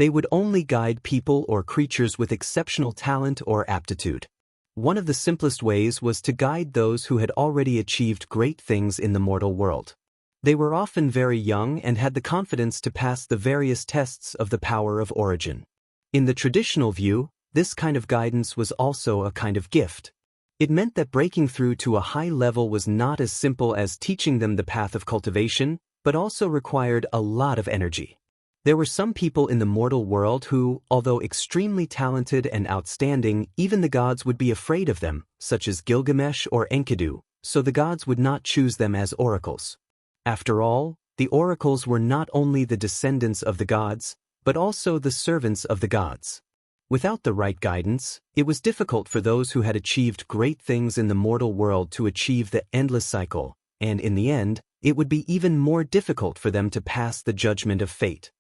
They would only guide people or creatures with exceptional talent or aptitude. One of the simplest ways was to guide those who had already achieved great things in the mortal world. They were often very young and had the confidence to pass the various tests of the power of origin. In the traditional view, this kind of guidance was also a kind of gift. It meant that breaking through to a high level was not as simple as teaching them the path of cultivation, but also required a lot of energy. There were some people in the mortal world who, although extremely talented and outstanding, even the gods would be afraid of them, such as Gilgamesh or Enkidu, so the gods would not choose them as oracles. After all, the oracles were not only the descendants of the gods, but also the servants of the gods. Without the right guidance, it was difficult for those who had achieved great things in the mortal world to achieve the endless cycle, and in the end, it would be even more difficult for them to pass the judgment of fate.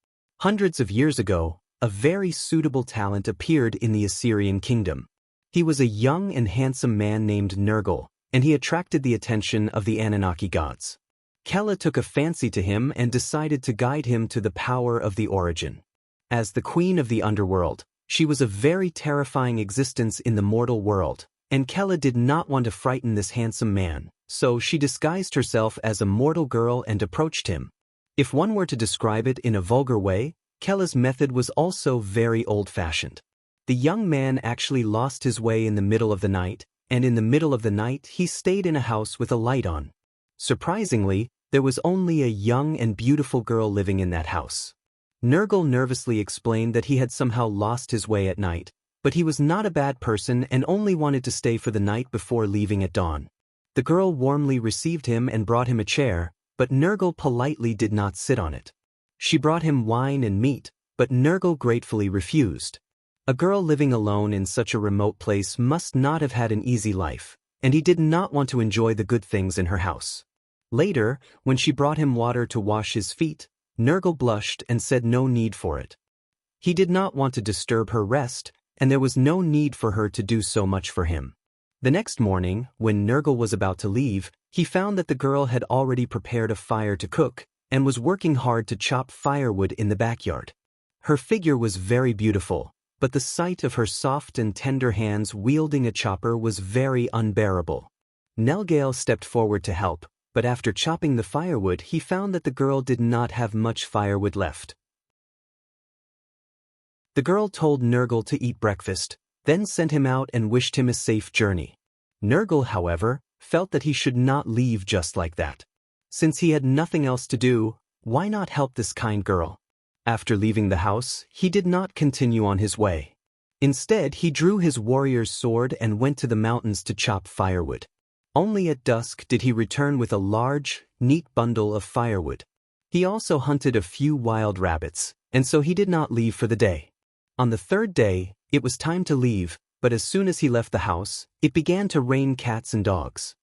Hundreds of years ago, a very suitable talent appeared in the Assyrian kingdom. He was a young and handsome man named Nergal, and he attracted the attention of the Anunnaki gods. Kella took a fancy to him and decided to guide him to the power of the origin. As the queen of the underworld, she was a very terrifying existence in the mortal world, and Kella did not want to frighten this handsome man, so she disguised herself as a mortal girl and approached him. If one were to describe it in a vulgar way, Kella's method was also very old-fashioned. The young man actually lost his way in the middle of the night, and in the middle of the night he stayed in a house with a light on. Surprisingly, there was only a young and beautiful girl living in that house. Nergal nervously explained that he had somehow lost his way at night, But he was not a bad person and only wanted to stay for the night before leaving at dawn. The girl warmly received him and brought him a chair, but Nergal politely did not sit on it. She brought him wine and meat, but Nergal gratefully refused. A girl living alone in such a remote place must not have had an easy life, and he did not want to enjoy the good things in her house. Later, when she brought him water to wash his feet, Nergal blushed and said no need for it. He did not want to disturb her rest, and there was no need for her to do so much for him. The next morning, when Nergal was about to leave, he found that the girl had already prepared a fire to cook, and was working hard to chop firewood in the backyard. Her figure was very beautiful, but the sight of her soft and tender hands wielding a chopper was very unbearable. Nergal stepped forward to help, but after chopping the firewood he found that the girl did not have much firewood left. The girl told Nergal to eat breakfast, then sent him out and wished him a safe journey. Nergal, however, felt that he should not leave just like that. Since he had nothing else to do, why not help this kind girl? After leaving the house, he did not continue on his way. Instead, he drew his warrior's sword and went to the mountains to chop firewood. Only at dusk did he return with a large, neat bundle of firewood. He also hunted a few wild rabbits, and so he did not leave for the day. On the third day, it was time to leave, but as soon as he left the house, it began to rain cats and dogs.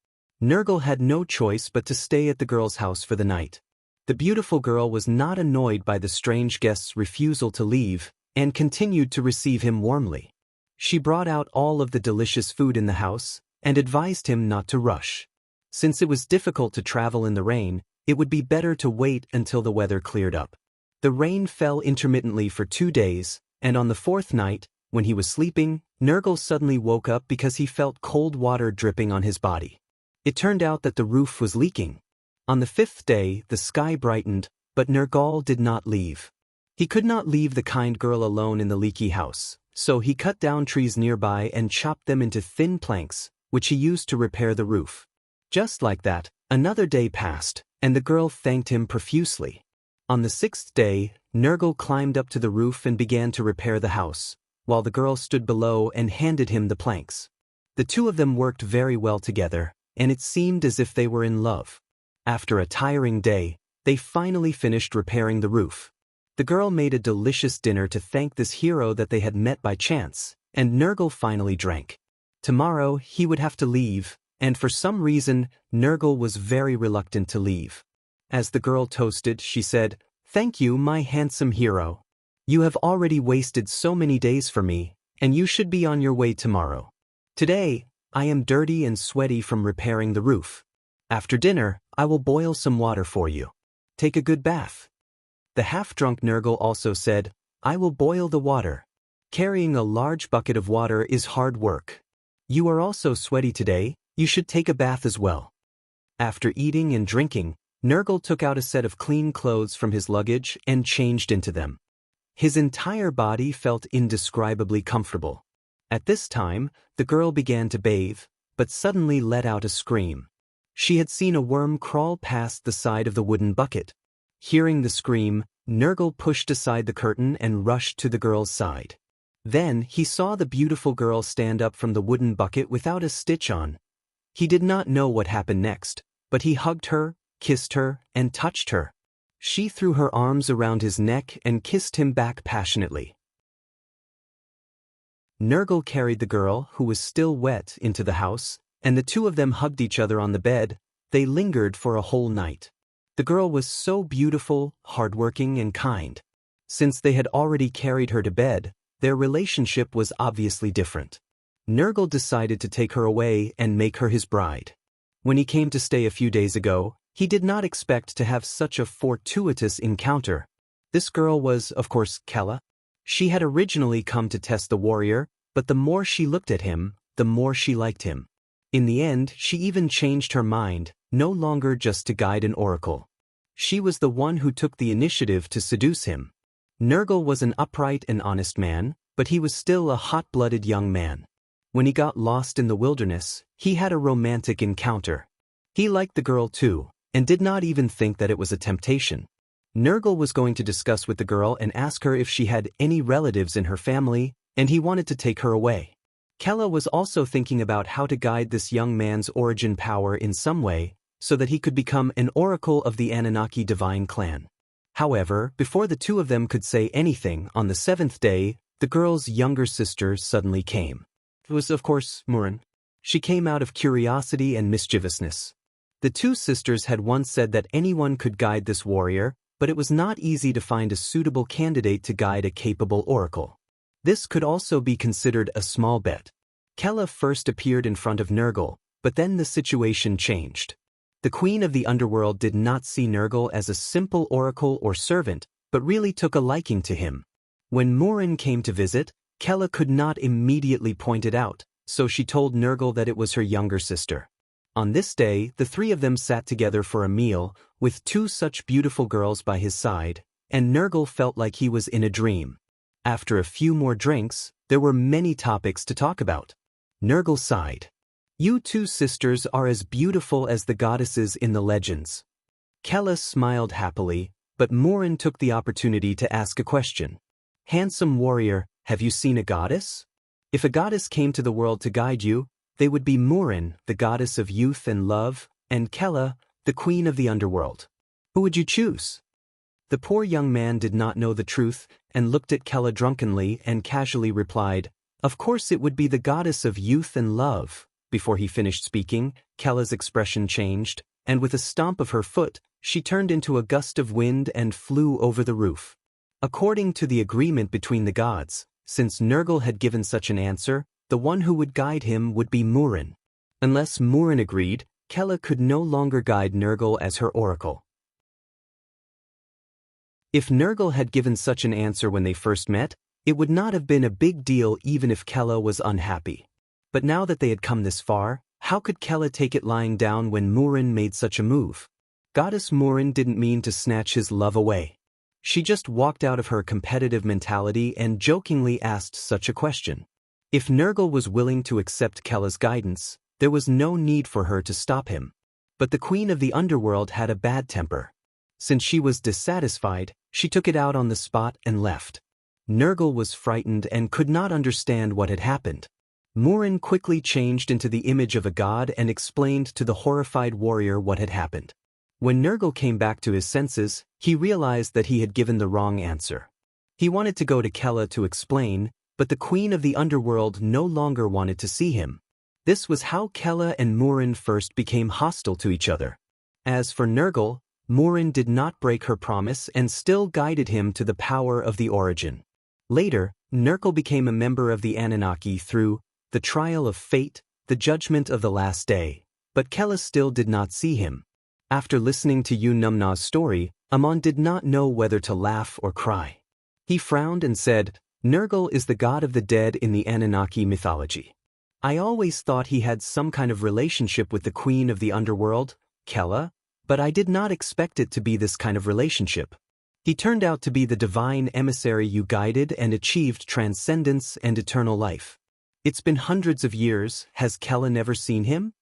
Nergal had no choice but to stay at the girl's house for the night. The beautiful girl was not annoyed by the strange guest's refusal to leave, and continued to receive him warmly. She brought out all of the delicious food in the house, and advised him not to rush. Since it was difficult to travel in the rain, it would be better to wait until the weather cleared up. The rain fell intermittently for 2 days, and on the fourth night, when he was sleeping, Nergal suddenly woke up because he felt cold water dripping on his body. It turned out that the roof was leaking. On the fifth day, the sky brightened, but Nergal did not leave. He could not leave the kind girl alone in the leaky house, so he cut down trees nearby and chopped them into thin planks, which he used to repair the roof. Just like that, another day passed, and the girl thanked him profusely. On the sixth day, Nergal climbed up to the roof and began to repair the house, while the girl stood below and handed him the planks. The two of them worked very well together, and it seemed as if they were in love. After a tiring day, they finally finished repairing the roof. The girl made a delicious dinner to thank this hero that they had met by chance, and Nergal finally drank. Tomorrow he would have to leave, and for some reason, Nergal was very reluctant to leave. As the girl toasted, she said, "Thank you, my handsome hero. You have already wasted so many days for me, and you should be on your way tomorrow. Today, I am dirty and sweaty from repairing the roof. After dinner, I will boil some water for you. Take a good bath." The half-drunk Nergal also said, "I will boil the water. Carrying a large bucket of water is hard work. You are also sweaty today, you should take a bath as well." After eating and drinking, Nergal took out a set of clean clothes from his luggage and changed into them. His entire body felt indescribably comfortable. At this time, the girl began to bathe, but suddenly let out a scream. She had seen a worm crawl past the side of the wooden bucket. Hearing the scream, Nergal pushed aside the curtain and rushed to the girl's side. Then he saw the beautiful girl stand up from the wooden bucket without a stitch on. He did not know what happened next, but he hugged her, kissed her, and touched her. She threw her arms around his neck and kissed him back passionately. Nergal carried the girl, who was still wet, into the house, and the two of them hugged each other on the bed. They lingered for a whole night. The girl was so beautiful, hardworking, and kind. Since they had already carried her to bed, their relationship was obviously different. Nergal decided to take her away and make her his bride. When he came to stay a few days ago, he did not expect to have such a fortuitous encounter. This girl was, of course, Kella. She had originally come to test the warrior, but the more she looked at him, the more she liked him. In the end, she even changed her mind, no longer just to guide an oracle. She was the one who took the initiative to seduce him. Nergal was an upright and honest man, but he was still a hot-blooded young man. When he got lost in the wilderness, he had a romantic encounter. He liked the girl too, and did not even think that it was a temptation. Nergal was going to discuss with the girl and ask her if she had any relatives in her family, and he wanted to take her away. Kella was also thinking about how to guide this young man's origin power in some way, so that he could become an oracle of the Anunnaki divine clan. However, before the two of them could say anything, on the seventh day, the girl's younger sister suddenly came. It was, of course, Murin. She came out of curiosity and mischievousness. The two sisters had once said that anyone could guide this warrior, but it was not easy to find a suitable candidate to guide a capable oracle. This could also be considered a small bet. Kella first appeared in front of Nergal, but then the situation changed. The queen of the underworld did not see Nergal as a simple oracle or servant, but really took a liking to him. When Murin came to visit, Kella could not immediately point it out, so she told Nergal that it was her younger sister. On this day, the three of them sat together for a meal, with two such beautiful girls by his side, and Nergal felt like he was in a dream. After a few more drinks, there were many topics to talk about. Nergal sighed. You two sisters are as beautiful as the goddesses in the legends. Kella smiled happily, but Murin took the opportunity to ask a question. Handsome warrior, have you seen a goddess? If a goddess came to the world to guide you, they would be Murin, the goddess of youth and love, and Kella, the queen of the underworld. Who would you choose? The poor young man did not know the truth, and looked at Kella drunkenly and casually replied, Of course it would be the goddess of youth and love. Before he finished speaking, Kella's expression changed, and with a stomp of her foot, she turned into a gust of wind and flew over the roof. According to the agreement between the gods, since Nergal had given such an answer, the one who would guide him would be Murin. Unless Murin agreed, Kella could no longer guide Nergal as her oracle. If Nergal had given such an answer when they first met, it would not have been a big deal even if Kella was unhappy. But now that they had come this far, how could Kella take it lying down when Murin made such a move? Goddess Murin didn't mean to snatch his love away. She just walked out of her competitive mentality and jokingly asked such a question. If Nergal was willing to accept Kella's guidance, there was no need for her to stop him. But the queen of the underworld had a bad temper. Since she was dissatisfied, she took it out on the spot and left. Nergal was frightened and could not understand what had happened. Murin quickly changed into the image of a god and explained to the horrified warrior what had happened. When Nergal came back to his senses, he realized that he had given the wrong answer. He wanted to go to Kella to explain, but the queen of the underworld no longer wanted to see him. This was how Kella and Murin first became hostile to each other. As for Nergal, Murin did not break her promise and still guided him to the power of the origin. Later, Nergal became a member of the Anunnaki through the trial of fate, the judgment of the last day, but Kella still did not see him. After listening to Numna's story, Amon did not know whether to laugh or cry. He frowned and said, Nergal is the god of the dead in the Anunnaki mythology. I always thought he had some kind of relationship with the queen of the underworld, Kella, but I did not expect it to be this kind of relationship. He turned out to be the divine emissary you guided and achieved transcendence and eternal life. It's been hundreds of years, has Kella never seen him?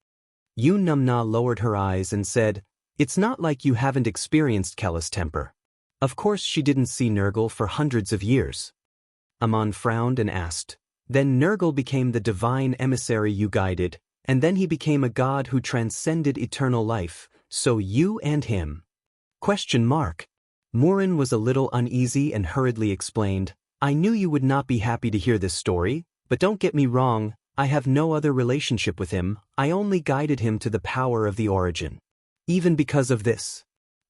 Numna lowered her eyes and said, It's not like you haven't experienced Kella's temper. Of course she didn't see Nergal for hundreds of years. Amon frowned and asked, Then Nergal became the divine emissary you guided, and then he became a god who transcended eternal life, so you and him? Murin was a little uneasy and hurriedly explained, I knew you would not be happy to hear this story, but don't get me wrong, I have no other relationship with him, I only guided him to the power of the origin. Even because of this,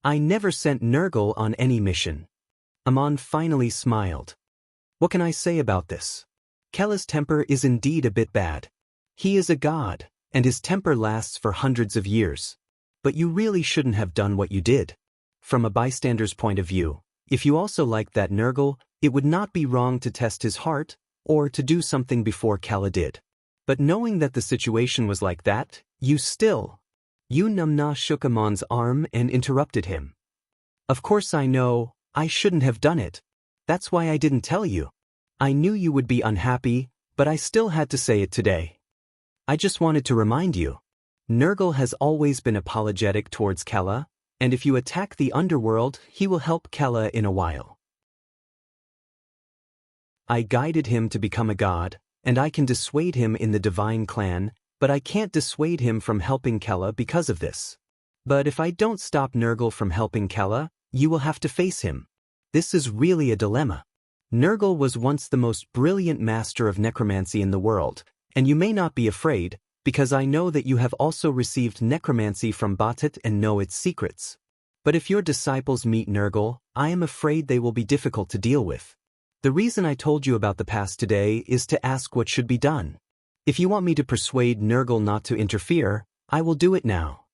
I never sent Nergal on any mission. Amon finally smiled. What can I say about this? Kella's temper is indeed a bit bad. He is a god, and his temper lasts for hundreds of years. But you really shouldn't have done what you did. From a bystander's point of view, if you also liked that Nergal, it would not be wrong to test his heart, or to do something before Kella did. But knowing that the situation was like that, Numna shook Amon's arm and interrupted him. Of course I know, I shouldn't have done it. That's why I didn't tell you. I knew you would be unhappy, but I still had to say it today. I just wanted to remind you. Nergal has always been apologetic towards Kella, and if you attack the underworld, he will help Kella in a while. I guided him to become a god, and I can dissuade him in the divine clan, but I can't dissuade him from helping Kella because of this. But if I don't stop Nurgle from helping Kella, you will have to face him. This is really a dilemma. Nurgle was once the most brilliant master of necromancy in the world, and you may not be afraid, because I know that you have also received necromancy from Batit and know its secrets. But if your disciples meet Nurgle, I am afraid they will be difficult to deal with. The reason I told you about the past today is to ask what should be done. If you want me to persuade Nurgle not to interfere, I will do it now.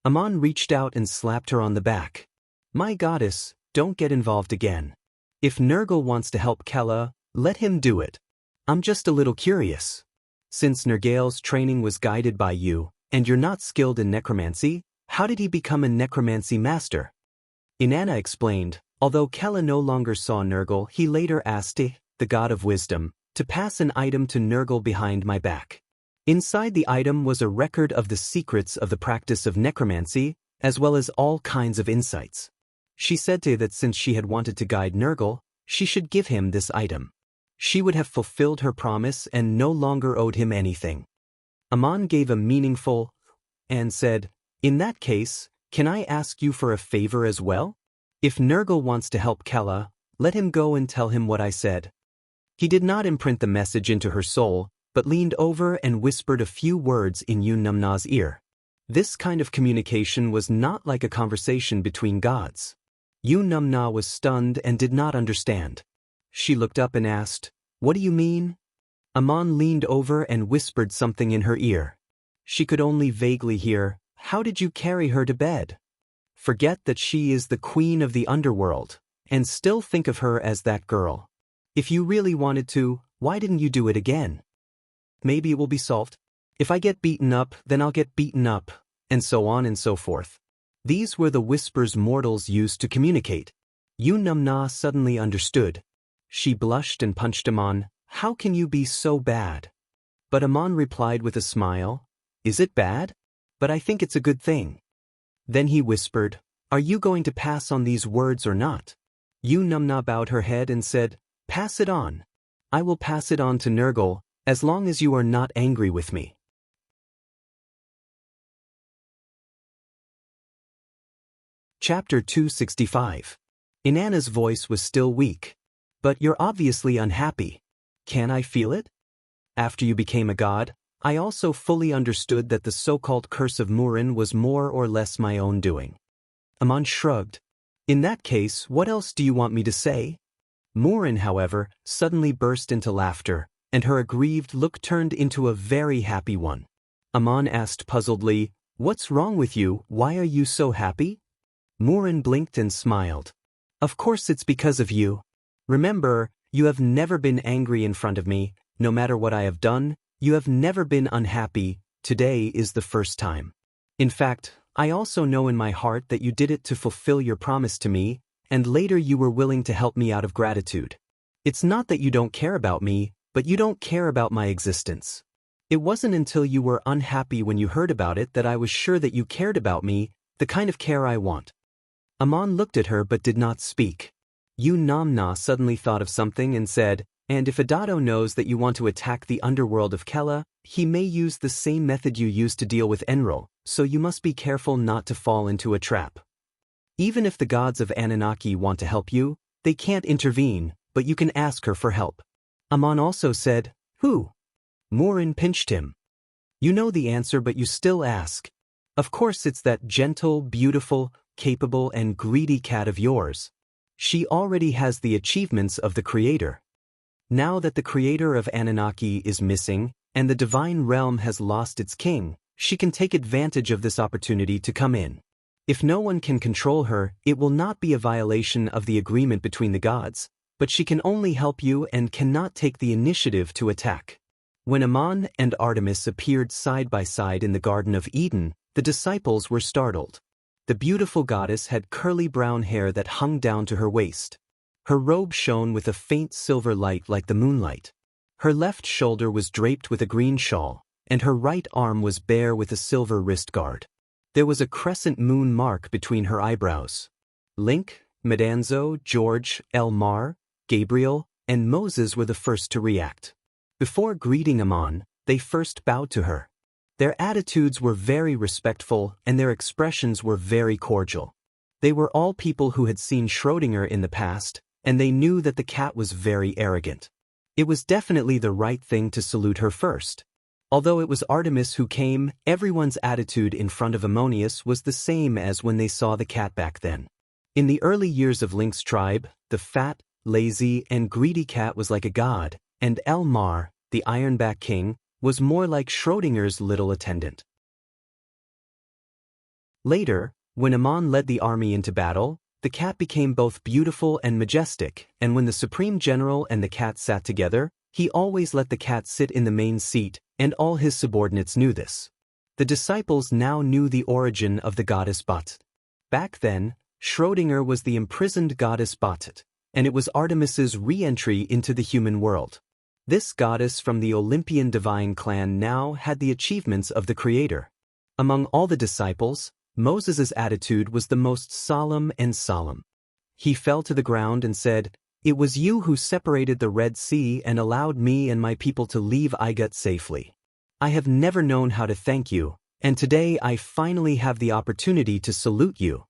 Amon reached out and slapped her on the back. My goddess, don't get involved again. If Nurgle wants to help Kella, let him do it. I'm just a little curious. Since Nergal's training was guided by you, and you're not skilled in necromancy, how did he become a necromancy master? Inanna explained, although Kella no longer saw Nurgle, he later asked the god of wisdom, to pass an item to Nurgle behind my back. Inside the item was a record of the secrets of the practice of necromancy, as well as all kinds of insights. She said that since she had wanted to guide Nurgle, she should give him this item. She would have fulfilled her promise and no longer owed him anything. Amon gave a meaningful and said, in that case, can I ask you for a favor as well? If Nurgle wants to help Kella, let him go and tell him what I said. He did not imprint the message into her soul, but leaned over and whispered a few words in Yun-Numna's ear. This kind of communication was not like a conversation between gods. Yun-Numna was stunned and did not understand. She looked up and asked, what do you mean? Amon leaned over and whispered something in her ear. She could only vaguely hear, how did you carry her to bed? Forget that she is the queen of the underworld, and still think of her as that girl. If you really wanted to, why didn't you do it again? Maybe it will be solved. If I get beaten up, then I'll get beaten up, and so on and so forth. These were the whispers mortals used to communicate. Yun-Numna suddenly understood. She blushed and punched Amon. How can you be so bad? But Amon replied with a smile, is it bad? But I think it's a good thing. Then he whispered, are you going to pass on these words or not? Yun-Numna bowed her head and said, pass it on. I will pass it on to Nurgle, as long as you are not angry with me. Chapter 265. Inanna's voice was still weak. But you're obviously unhappy. Can I feel it? After you became a god, I also fully understood that the so-called curse of Murin was more or less my own doing. Amon shrugged. In that case, what else do you want me to say? Murin, however, suddenly burst into laughter, and her aggrieved look turned into a very happy one. Amon asked puzzledly, what's wrong with you? Why are you so happy? Murin blinked and smiled. Of course it's because of you. Remember, you have never been angry in front of me, no matter what I have done, you have never been unhappy, today is the first time. In fact, I also know in my heart that you did it to fulfill your promise to me, and later you were willing to help me out of gratitude. It's not that you don't care about me, but you don't care about my existence. It wasn't until you were unhappy when you heard about it that I was sure that you cared about me, the kind of care I want. Amon looked at her but did not speak. Yun-Numna suddenly thought of something and said, and if Adado knows that you want to attack the underworld of Kella, he may use the same method you used to deal with Enril, so you must be careful not to fall into a trap. Even if the gods of Anunnaki want to help you, they can't intervene, but you can ask her for help. Amon also said, who? Murin pinched him. You know the answer but you still ask. Of course it's that gentle, beautiful, capable and greedy cat of yours. She already has the achievements of the Creator. Now that the Creator of Anunnaki is missing, and the divine realm has lost its king, she can take advantage of this opportunity to come in. If no one can control her, it will not be a violation of the agreement between the gods, but she can only help you and cannot take the initiative to attack. When Amon and Artemis appeared side by side in the Garden of Eden, the disciples were startled. The beautiful goddess had curly brown hair that hung down to her waist. Her robe shone with a faint silver light like the moonlight. Her left shoulder was draped with a green shawl, and her right arm was bare with a silver wrist guard. There was a crescent moon mark between her eyebrows. Link, Medanzo, George, Elmar, Gabriel, and Moses were the first to react. Before greeting Ammon, they first bowed to her. Their attitudes were very respectful and their expressions were very cordial. They were all people who had seen Schrödinger in the past, and they knew that the cat was very arrogant. It was definitely the right thing to salute her first. Although it was Artemis who came, everyone's attitude in front of Ammonius was the same as when they saw the cat back then. In the early years of Link's tribe, the fat, lazy, and greedy cat was like a god, and Elmar, the Ironback king, was more like Schrödinger's little attendant. Later, when Ammon led the army into battle, the cat became both beautiful and majestic, and when the supreme general and the cat sat together, he always let the cat sit in the main seat, and all his subordinates knew this. The disciples now knew the origin of the goddess Batit. Back then, Schrödinger was the imprisoned goddess Batit, and it was Artemis's re-entry into the human world. This goddess from the Olympian divine clan now had the achievements of the creator. Among all the disciples, Moses's attitude was the most solemn and solemn. He fell to the ground and said, "It was you who separated the Red Sea and allowed me and my people to leave Egypt safely. I have never known how to thank you, and today I finally have the opportunity to salute you."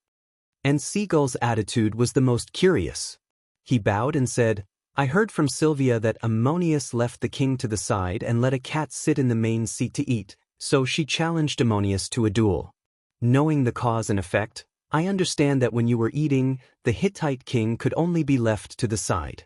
And Seagull's attitude was the most curious. He bowed and said, "I heard from Sylvia that Ammonius left the king to the side and let a cat sit in the main seat to eat, so she challenged Ammonius to a duel. Knowing the cause and effect, I understand that when you were eating, the Hittite king could only be left to the side."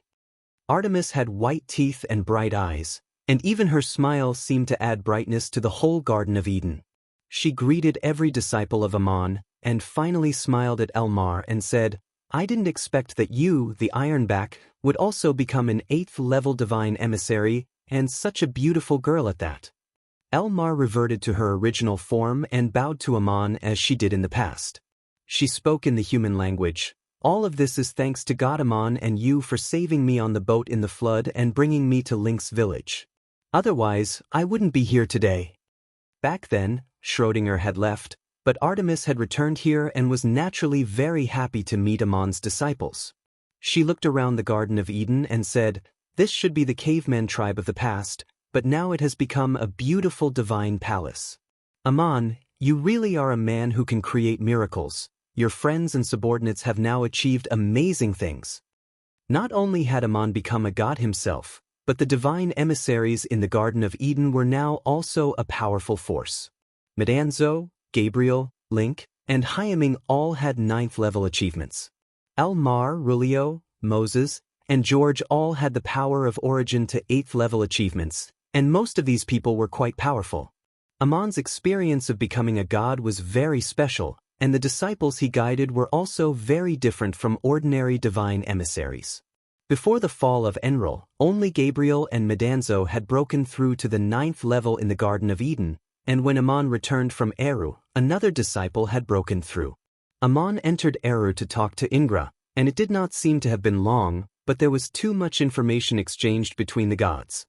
Artemis had white teeth and bright eyes, and even her smile seemed to add brightness to the whole Garden of Eden. She greeted every disciple of Ammon, and finally smiled at Elmar and said, "I didn't expect that you, the Ironback, would also become an 8th-level divine emissary, and such a beautiful girl at that." Elmar reverted to her original form and bowed to Ammon as she did in the past. She spoke in the human language. "All of this is thanks to God, Ammon, and you for saving me on the boat in the flood and bringing me to Link's village. Otherwise, I wouldn't be here today." Back then, Schrödinger had left, but Artemis had returned here and was naturally very happy to meet Ammon's disciples. She looked around the Garden of Eden and said, "This should be the caveman tribe of the past, but now it has become a beautiful divine palace. Ammon, you really are a man who can create miracles. Your friends and subordinates have now achieved amazing things." Not only had Ammon become a god himself, but the divine emissaries in the Garden of Eden were now also a powerful force. Medanzo, Gabriel, Link, and Hyaming all had 9th-level achievements. Elmar, Rulio, Moses, and George all had the power of origin to 8th-level achievements, and most of these people were quite powerful. Ammon's experience of becoming a god was very special, and the disciples he guided were also very different from ordinary divine emissaries. Before the fall of Enlil, only Gabriel and Medanzo had broken through to the 9th level in the Garden of Eden, and when Ammon returned from Eru, another disciple had broken through. Ammon entered Eru to talk to Ingra, and it did not seem to have been long, but there was too much information exchanged between the gods.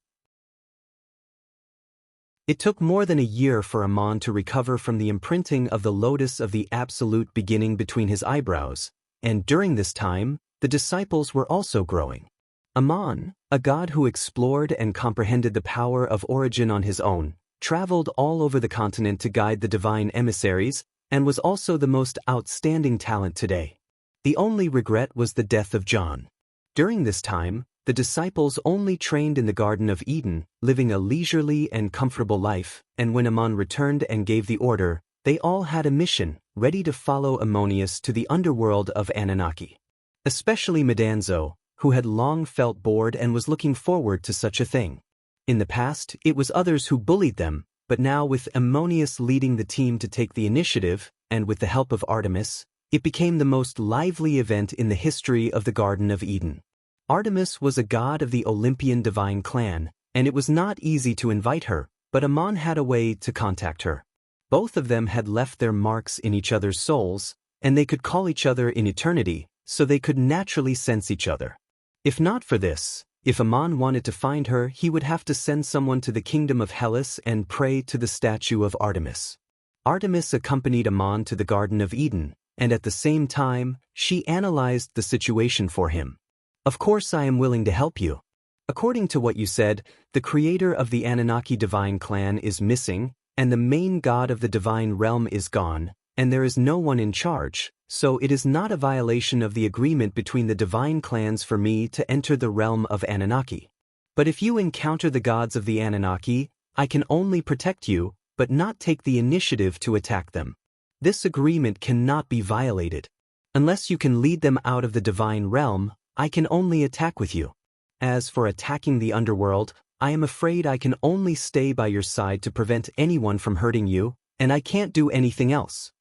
It took more than a year for Ammon to recover from the imprinting of the lotus of the absolute beginning between his eyebrows, and during this time, the disciples were also growing. Ammon, a god who explored and comprehended the power of origin on his own, traveled all over the continent to guide the divine emissaries, and was also the most outstanding talent today. The only regret was the death of John. During this time, the disciples only trained in the Garden of Eden, living a leisurely and comfortable life, and when Ammon returned and gave the order, they all had a mission, ready to follow Ammonius to the underworld of Anunnaki. Especially Medanzo, who had long felt bored and was looking forward to such a thing. In the past, it was others who bullied them, but now with Ammonius leading the team to take the initiative, and with the help of Artemis, it became the most lively event in the history of the Garden of Eden. Artemis was a god of the Olympian divine clan, and it was not easy to invite her, but Ammon had a way to contact her. Both of them had left their marks in each other's souls, and they could call each other in eternity, so they could naturally sense each other. If not for this, if Ammon wanted to find her, he would have to send someone to the kingdom of Hellas and pray to the statue of Artemis. Artemis accompanied Ammon to the Garden of Eden, and at the same time, she analyzed the situation for him. "Of course I am willing to help you. According to what you said, the creator of the Anunnaki divine clan is missing, and the main god of the divine realm is gone, and there is no one in charge, so it is not a violation of the agreement between the divine clans for me to enter the realm of Anunnaki. But if you encounter the gods of the Anunnaki, I can only protect you, but not take the initiative to attack them. This agreement cannot be violated. Unless you can lead them out of the divine realm, I can only attack with you. As for attacking the underworld, I am afraid I can only stay by your side to prevent anyone from hurting you, and I can't do anything else.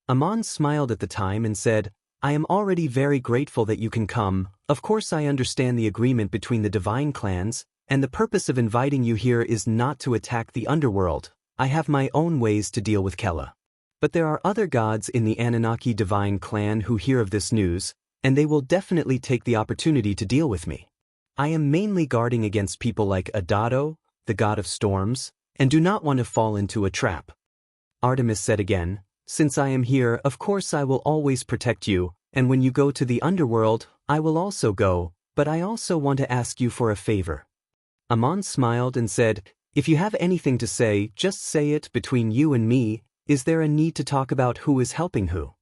Amon smiled at the time and said, I am already very grateful that you can come. Of course I understand the agreement between the divine clans, and the purpose of inviting you here is not to attack the underworld. I have my own ways to deal with Kella. But there are other gods in the Anunnaki divine clan who hear of this news, and they will definitely take the opportunity to deal with me. I am mainly guarding against people like Adado, the god of storms, and do not want to fall into a trap. Artemis said again, since I am here, of course I will always protect you, and when you go to the underworld, I will also go, but I also want to ask you for a favor. Amon smiled and said, if you have anything to say, just say it. Between you and me, is there a need to talk about who is helping who?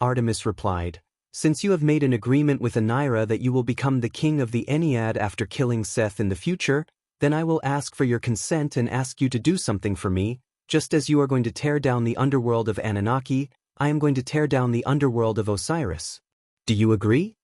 Artemis replied, since you have made an agreement with Anira that you will become the king of the Ennead after killing Seth in the future, then I will ask for your consent and ask you to do something for me. Just as you are going to tear down the underworld of Anunnaki, I am going to tear down the underworld of Osiris. Do you agree?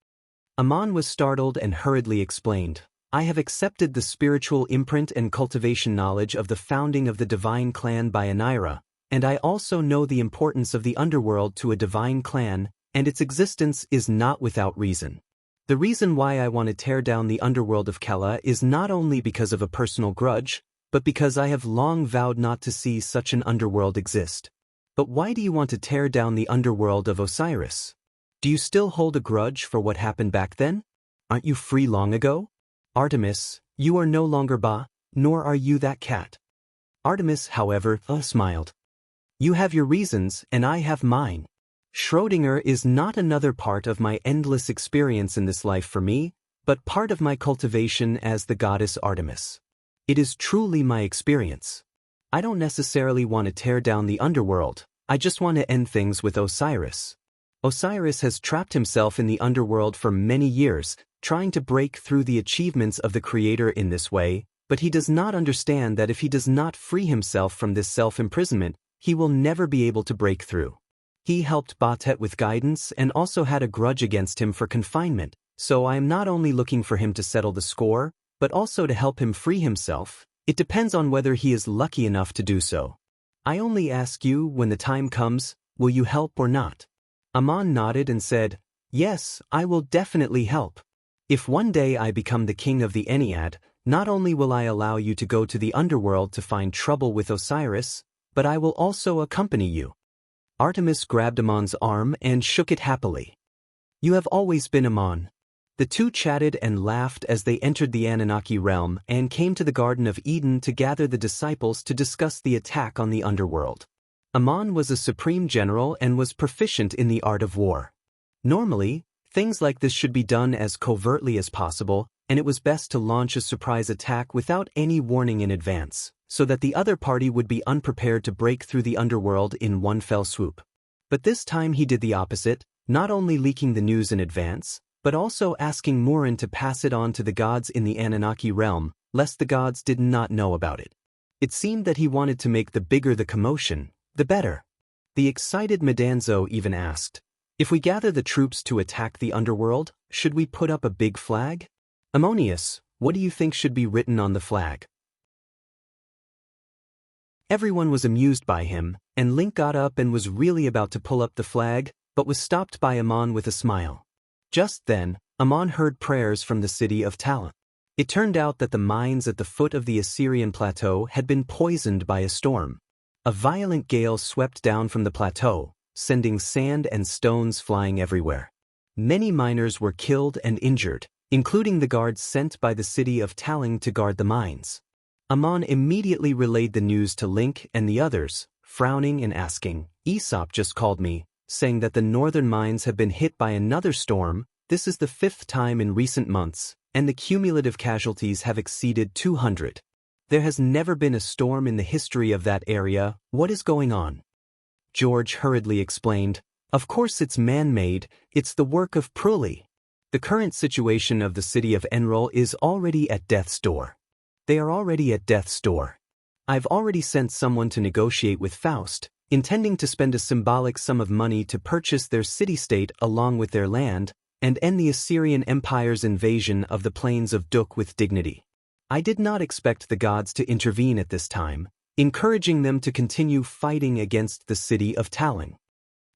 Amon was startled and hurriedly explained, I have accepted the spiritual imprint and cultivation knowledge of the founding of the divine clan by Anira, and I also know the importance of the underworld to a divine clan, and its existence is not without reason. The reason why I want to tear down the underworld of Kella is not only because of a personal grudge, but because I have long vowed not to see such an underworld exist. But why do you want to tear down the underworld of Osiris? Do you still hold a grudge for what happened back then? Aren't you free long ago? Artemis, you are no longer Ba, nor are you that cat. Artemis, however, smiled. You have your reasons, and I have mine. Schrödinger is not another part of my endless experience in this life for me, but part of my cultivation as the goddess Artemis. It is truly my experience. I don't necessarily want to tear down the underworld, I just want to end things with Osiris. Osiris has trapped himself in the underworld for many years, trying to break through the achievements of the Creator in this way, but he does not understand that if he does not free himself from this self-imprisonment, he will never be able to break through. He helped Batet with guidance and also had a grudge against him for confinement, so I am not only looking for him to settle the score, but also to help him free himself. It depends on whether he is lucky enough to do so. I only ask you, when the time comes, will you help or not? Amon nodded and said, yes, I will definitely help. If one day I become the king of the Ennead, not only will I allow you to go to the underworld to find trouble with Osiris, but I will also accompany you. Artemis grabbed Amon's arm and shook it happily. You have always been Amon. The two chatted and laughed as they entered the Anunnaki realm and came to the Garden of Eden to gather the disciples to discuss the attack on the underworld. Amon was a supreme general and was proficient in the art of war. Normally, things like this should be done as covertly as possible, and it was best to launch a surprise attack without any warning in advance, so that the other party would be unprepared to break through the underworld in one fell swoop. But this time he did the opposite, not only leaking the news in advance, but also asking Murin to pass it on to the gods in the Anunnaki realm, lest the gods did not know about it. It seemed that he wanted to make the bigger the commotion, the better. The excited Medanzo even asked, if we gather the troops to attack the underworld, should we put up a big flag? Ammonius, what do you think should be written on the flag? Everyone was amused by him, and Link got up and was really about to pull up the flag, but was stopped by Amon with a smile. Just then, Amon heard prayers from the city of Talon. It turned out that the mines at the foot of the Assyrian plateau had been poisoned by a storm. A violent gale swept down from the plateau, sending sand and stones flying everywhere. Many miners were killed and injured, including the guards sent by the city of Talon to guard the mines. Amon immediately relayed the news to Link and the others, frowning and asking, Aesop just called me, saying that the northern mines have been hit by another storm, This is the 5th time in recent months, and the cumulative casualties have exceeded 200. There has never been a storm in the history of that area. What is going on? George hurriedly explained. Of course it's man-made, it's the work of Pruli. The current situation of the city of Enrol is already at death's door. They are already at death's door. I've already sent someone to negotiate with Faust, intending to spend a symbolic sum of money to purchase their city-state along with their land, and end the Assyrian Empire's invasion of the plains of Duk with dignity. I did not expect the gods to intervene at this time, encouraging them to continue fighting against the city of Talon.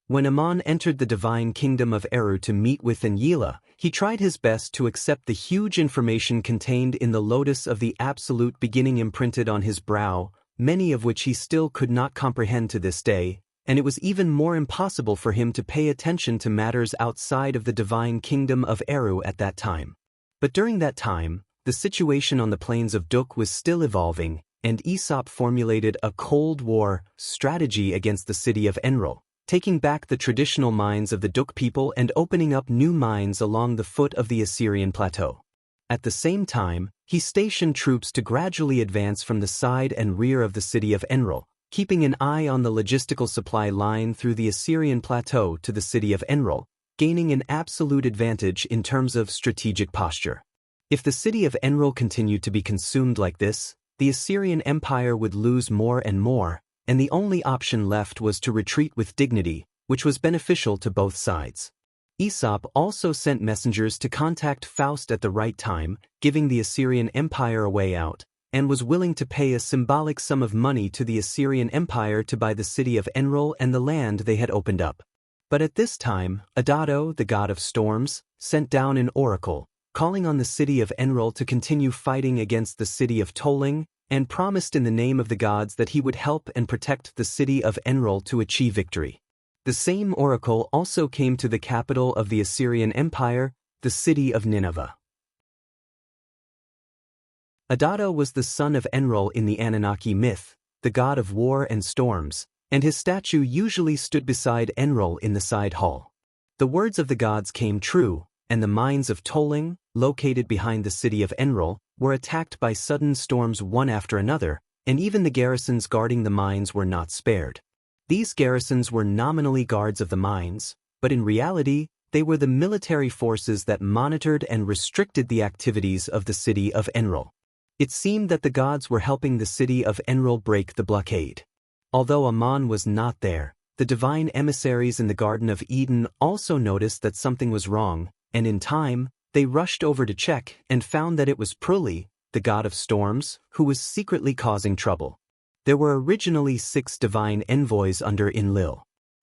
When Amon entered the divine kingdom of Eru to meet with Enyila, he tried his best to accept the huge information contained in the lotus of the absolute beginning imprinted on his brow, many of which he still could not comprehend to this day, and it was even more impossible for him to pay attention to matters outside of the divine kingdom of Eru at that time. But during that time, the situation on the plains of Duk was still evolving, and Aesop formulated a Cold War strategy against the city of Enrol, taking back the traditional mines of the Duk people and opening up new mines along the foot of the Assyrian plateau. At the same time, he stationed troops to gradually advance from the side and rear of the city of Enrol, keeping an eye on the logistical supply line through the Assyrian plateau to the city of Enrol, gaining an absolute advantage in terms of strategic posture. If the city of Enrol continued to be consumed like this, the Assyrian Empire would lose more and more, and the only option left was to retreat with dignity, which was beneficial to both sides. Aesop also sent messengers to contact Faust at the right time, giving the Assyrian Empire a way out, and was willing to pay a symbolic sum of money to the Assyrian Empire to buy the city of Enrol and the land they had opened up. But at this time, Adato, the god of storms, sent down an oracle, calling on the city of Enrol to continue fighting against the city of Tolling, and promised in the name of the gods that he would help and protect the city of Enrol to achieve victory. The same oracle also came to the capital of the Assyrian Empire, the city of Nineveh. Adato was the son of Enrol in the Anunnaki myth, the god of war and storms, and his statue usually stood beside Enrol in the side hall. The words of the gods came true, and the mines of Tolling, located behind the city of Enrol, were attacked by sudden storms one after another, and even the garrisons guarding the mines were not spared. These garrisons were nominally guards of the mines, but in reality, they were the military forces that monitored and restricted the activities of the city of Enrol. It seemed that the gods were helping the city of Enrol break the blockade. Although Amon was not there, the divine emissaries in the Garden of Eden also noticed that something was wrong, and in time, they rushed over to check and found that it was Pruli, the god of storms, who was secretly causing trouble. There were originally 6 divine envoys under Enlil.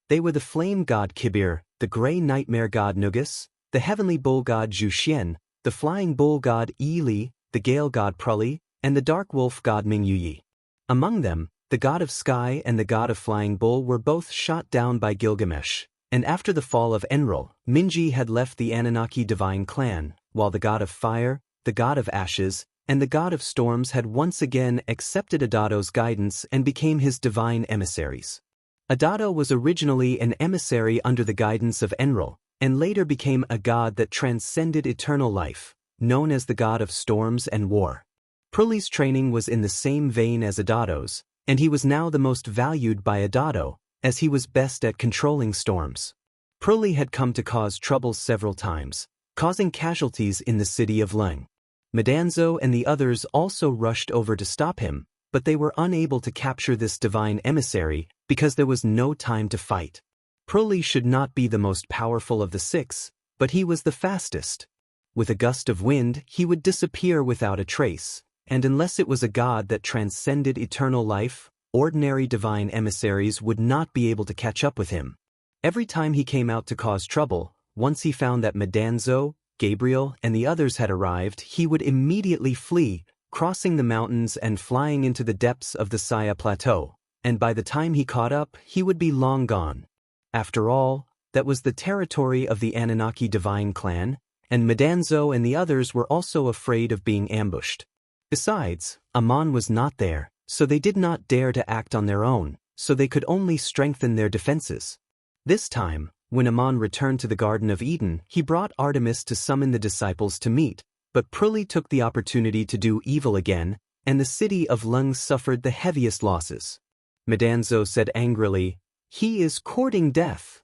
They were the flame god Kibir, the gray nightmare god Nugus, the heavenly bull god Jushien, the flying bull god Ili, the gale god Pruli, and the dark wolf god Mingyuyi. Among them, the god of sky and the god of flying bull were both shot down by Gilgamesh, and after the fall of Enrol, Minji had left the Anunnaki divine clan, while the god of fire, the god of ashes, and the god of storms had once again accepted Adato's guidance and became his divine emissaries. Adato was originally an emissary under the guidance of Enrol, and later became a god that transcended eternal life, known as the god of storms and war. Pruli's training was in the same vein as Adato's, and he was now the most valued by Adato, as he was best at controlling storms. Pruli had come to cause trouble several times, causing casualties in the city of Leng. Madanzo and the others also rushed over to stop him, but they were unable to capture this divine emissary because there was no time to fight. Pruli should not be the most powerful of the 6, but he was the fastest. With a gust of wind, he would disappear without a trace, and unless it was a god that transcended eternal life, ordinary divine emissaries would not be able to catch up with him. Every time he came out to cause trouble, once he found that Madanzo, Gabriel, and the others had arrived, he would immediately flee, crossing the mountains and flying into the depths of the Saya Plateau, and by the time he caught up, he would be long gone. After all, that was the territory of the Anunnaki divine clan, and Madanzo and the others were also afraid of being ambushed. Besides, Amon was not there, so they did not dare to act on their own, so they could only strengthen their defenses. This time, When Ammon returned to the Garden of Eden, he brought Artemis to summon the disciples to meet, but Pruli took the opportunity to do evil again, and the city of Lung suffered the heaviest losses. Medanzo said angrily, "He is courting death."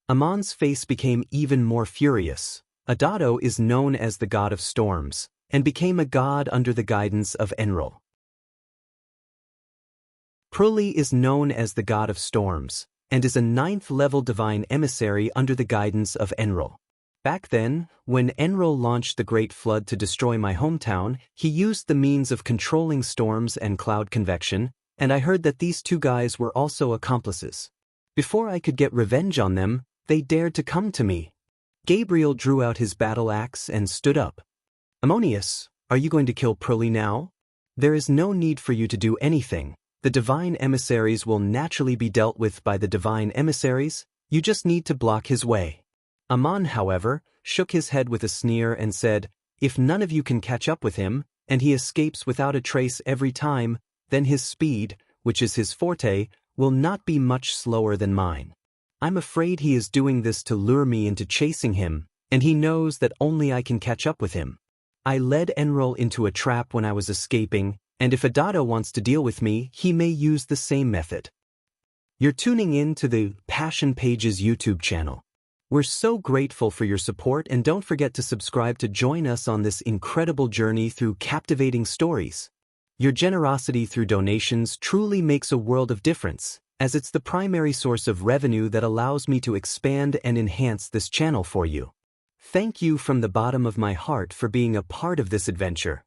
Ammon's face became even more furious. Adado is known as the god of storms, and became a god under the guidance of Enlil. Pruli is known as the god of storms, and is a 9th-level divine emissary under the guidance of Enlil. Back then, when Enlil launched the Great Flood to destroy my hometown, he used the means of controlling storms and cloud convection, and I heard that these two guys were also accomplices. Before I could get revenge on them, they dared to come to me. Gabriel drew out his battle axe and stood up. "Ammonius, are you going to kill Pruli now? There is no need for you to do anything. The divine emissaries will naturally be dealt with by the divine emissaries, you just need to block his way." Ammon, however, shook his head with a sneer and said, "If none of you can catch up with him, and he escapes without a trace every time, then his speed, which is his forte, will not be much slower than mine. I'm afraid he is doing this to lure me into chasing him, and he knows that only I can catch up with him. I led Enlil into a trap when I was escaping, and if Adado wants to deal with me, he may use the same method." You're tuning in to the Passion Pages YouTube channel. We're so grateful for your support, and don't forget to subscribe to join us on this incredible journey through captivating stories. Your generosity through donations truly makes a world of difference, as it's the primary source of revenue that allows me to expand and enhance this channel for you. Thank you from the bottom of my heart for being a part of this adventure.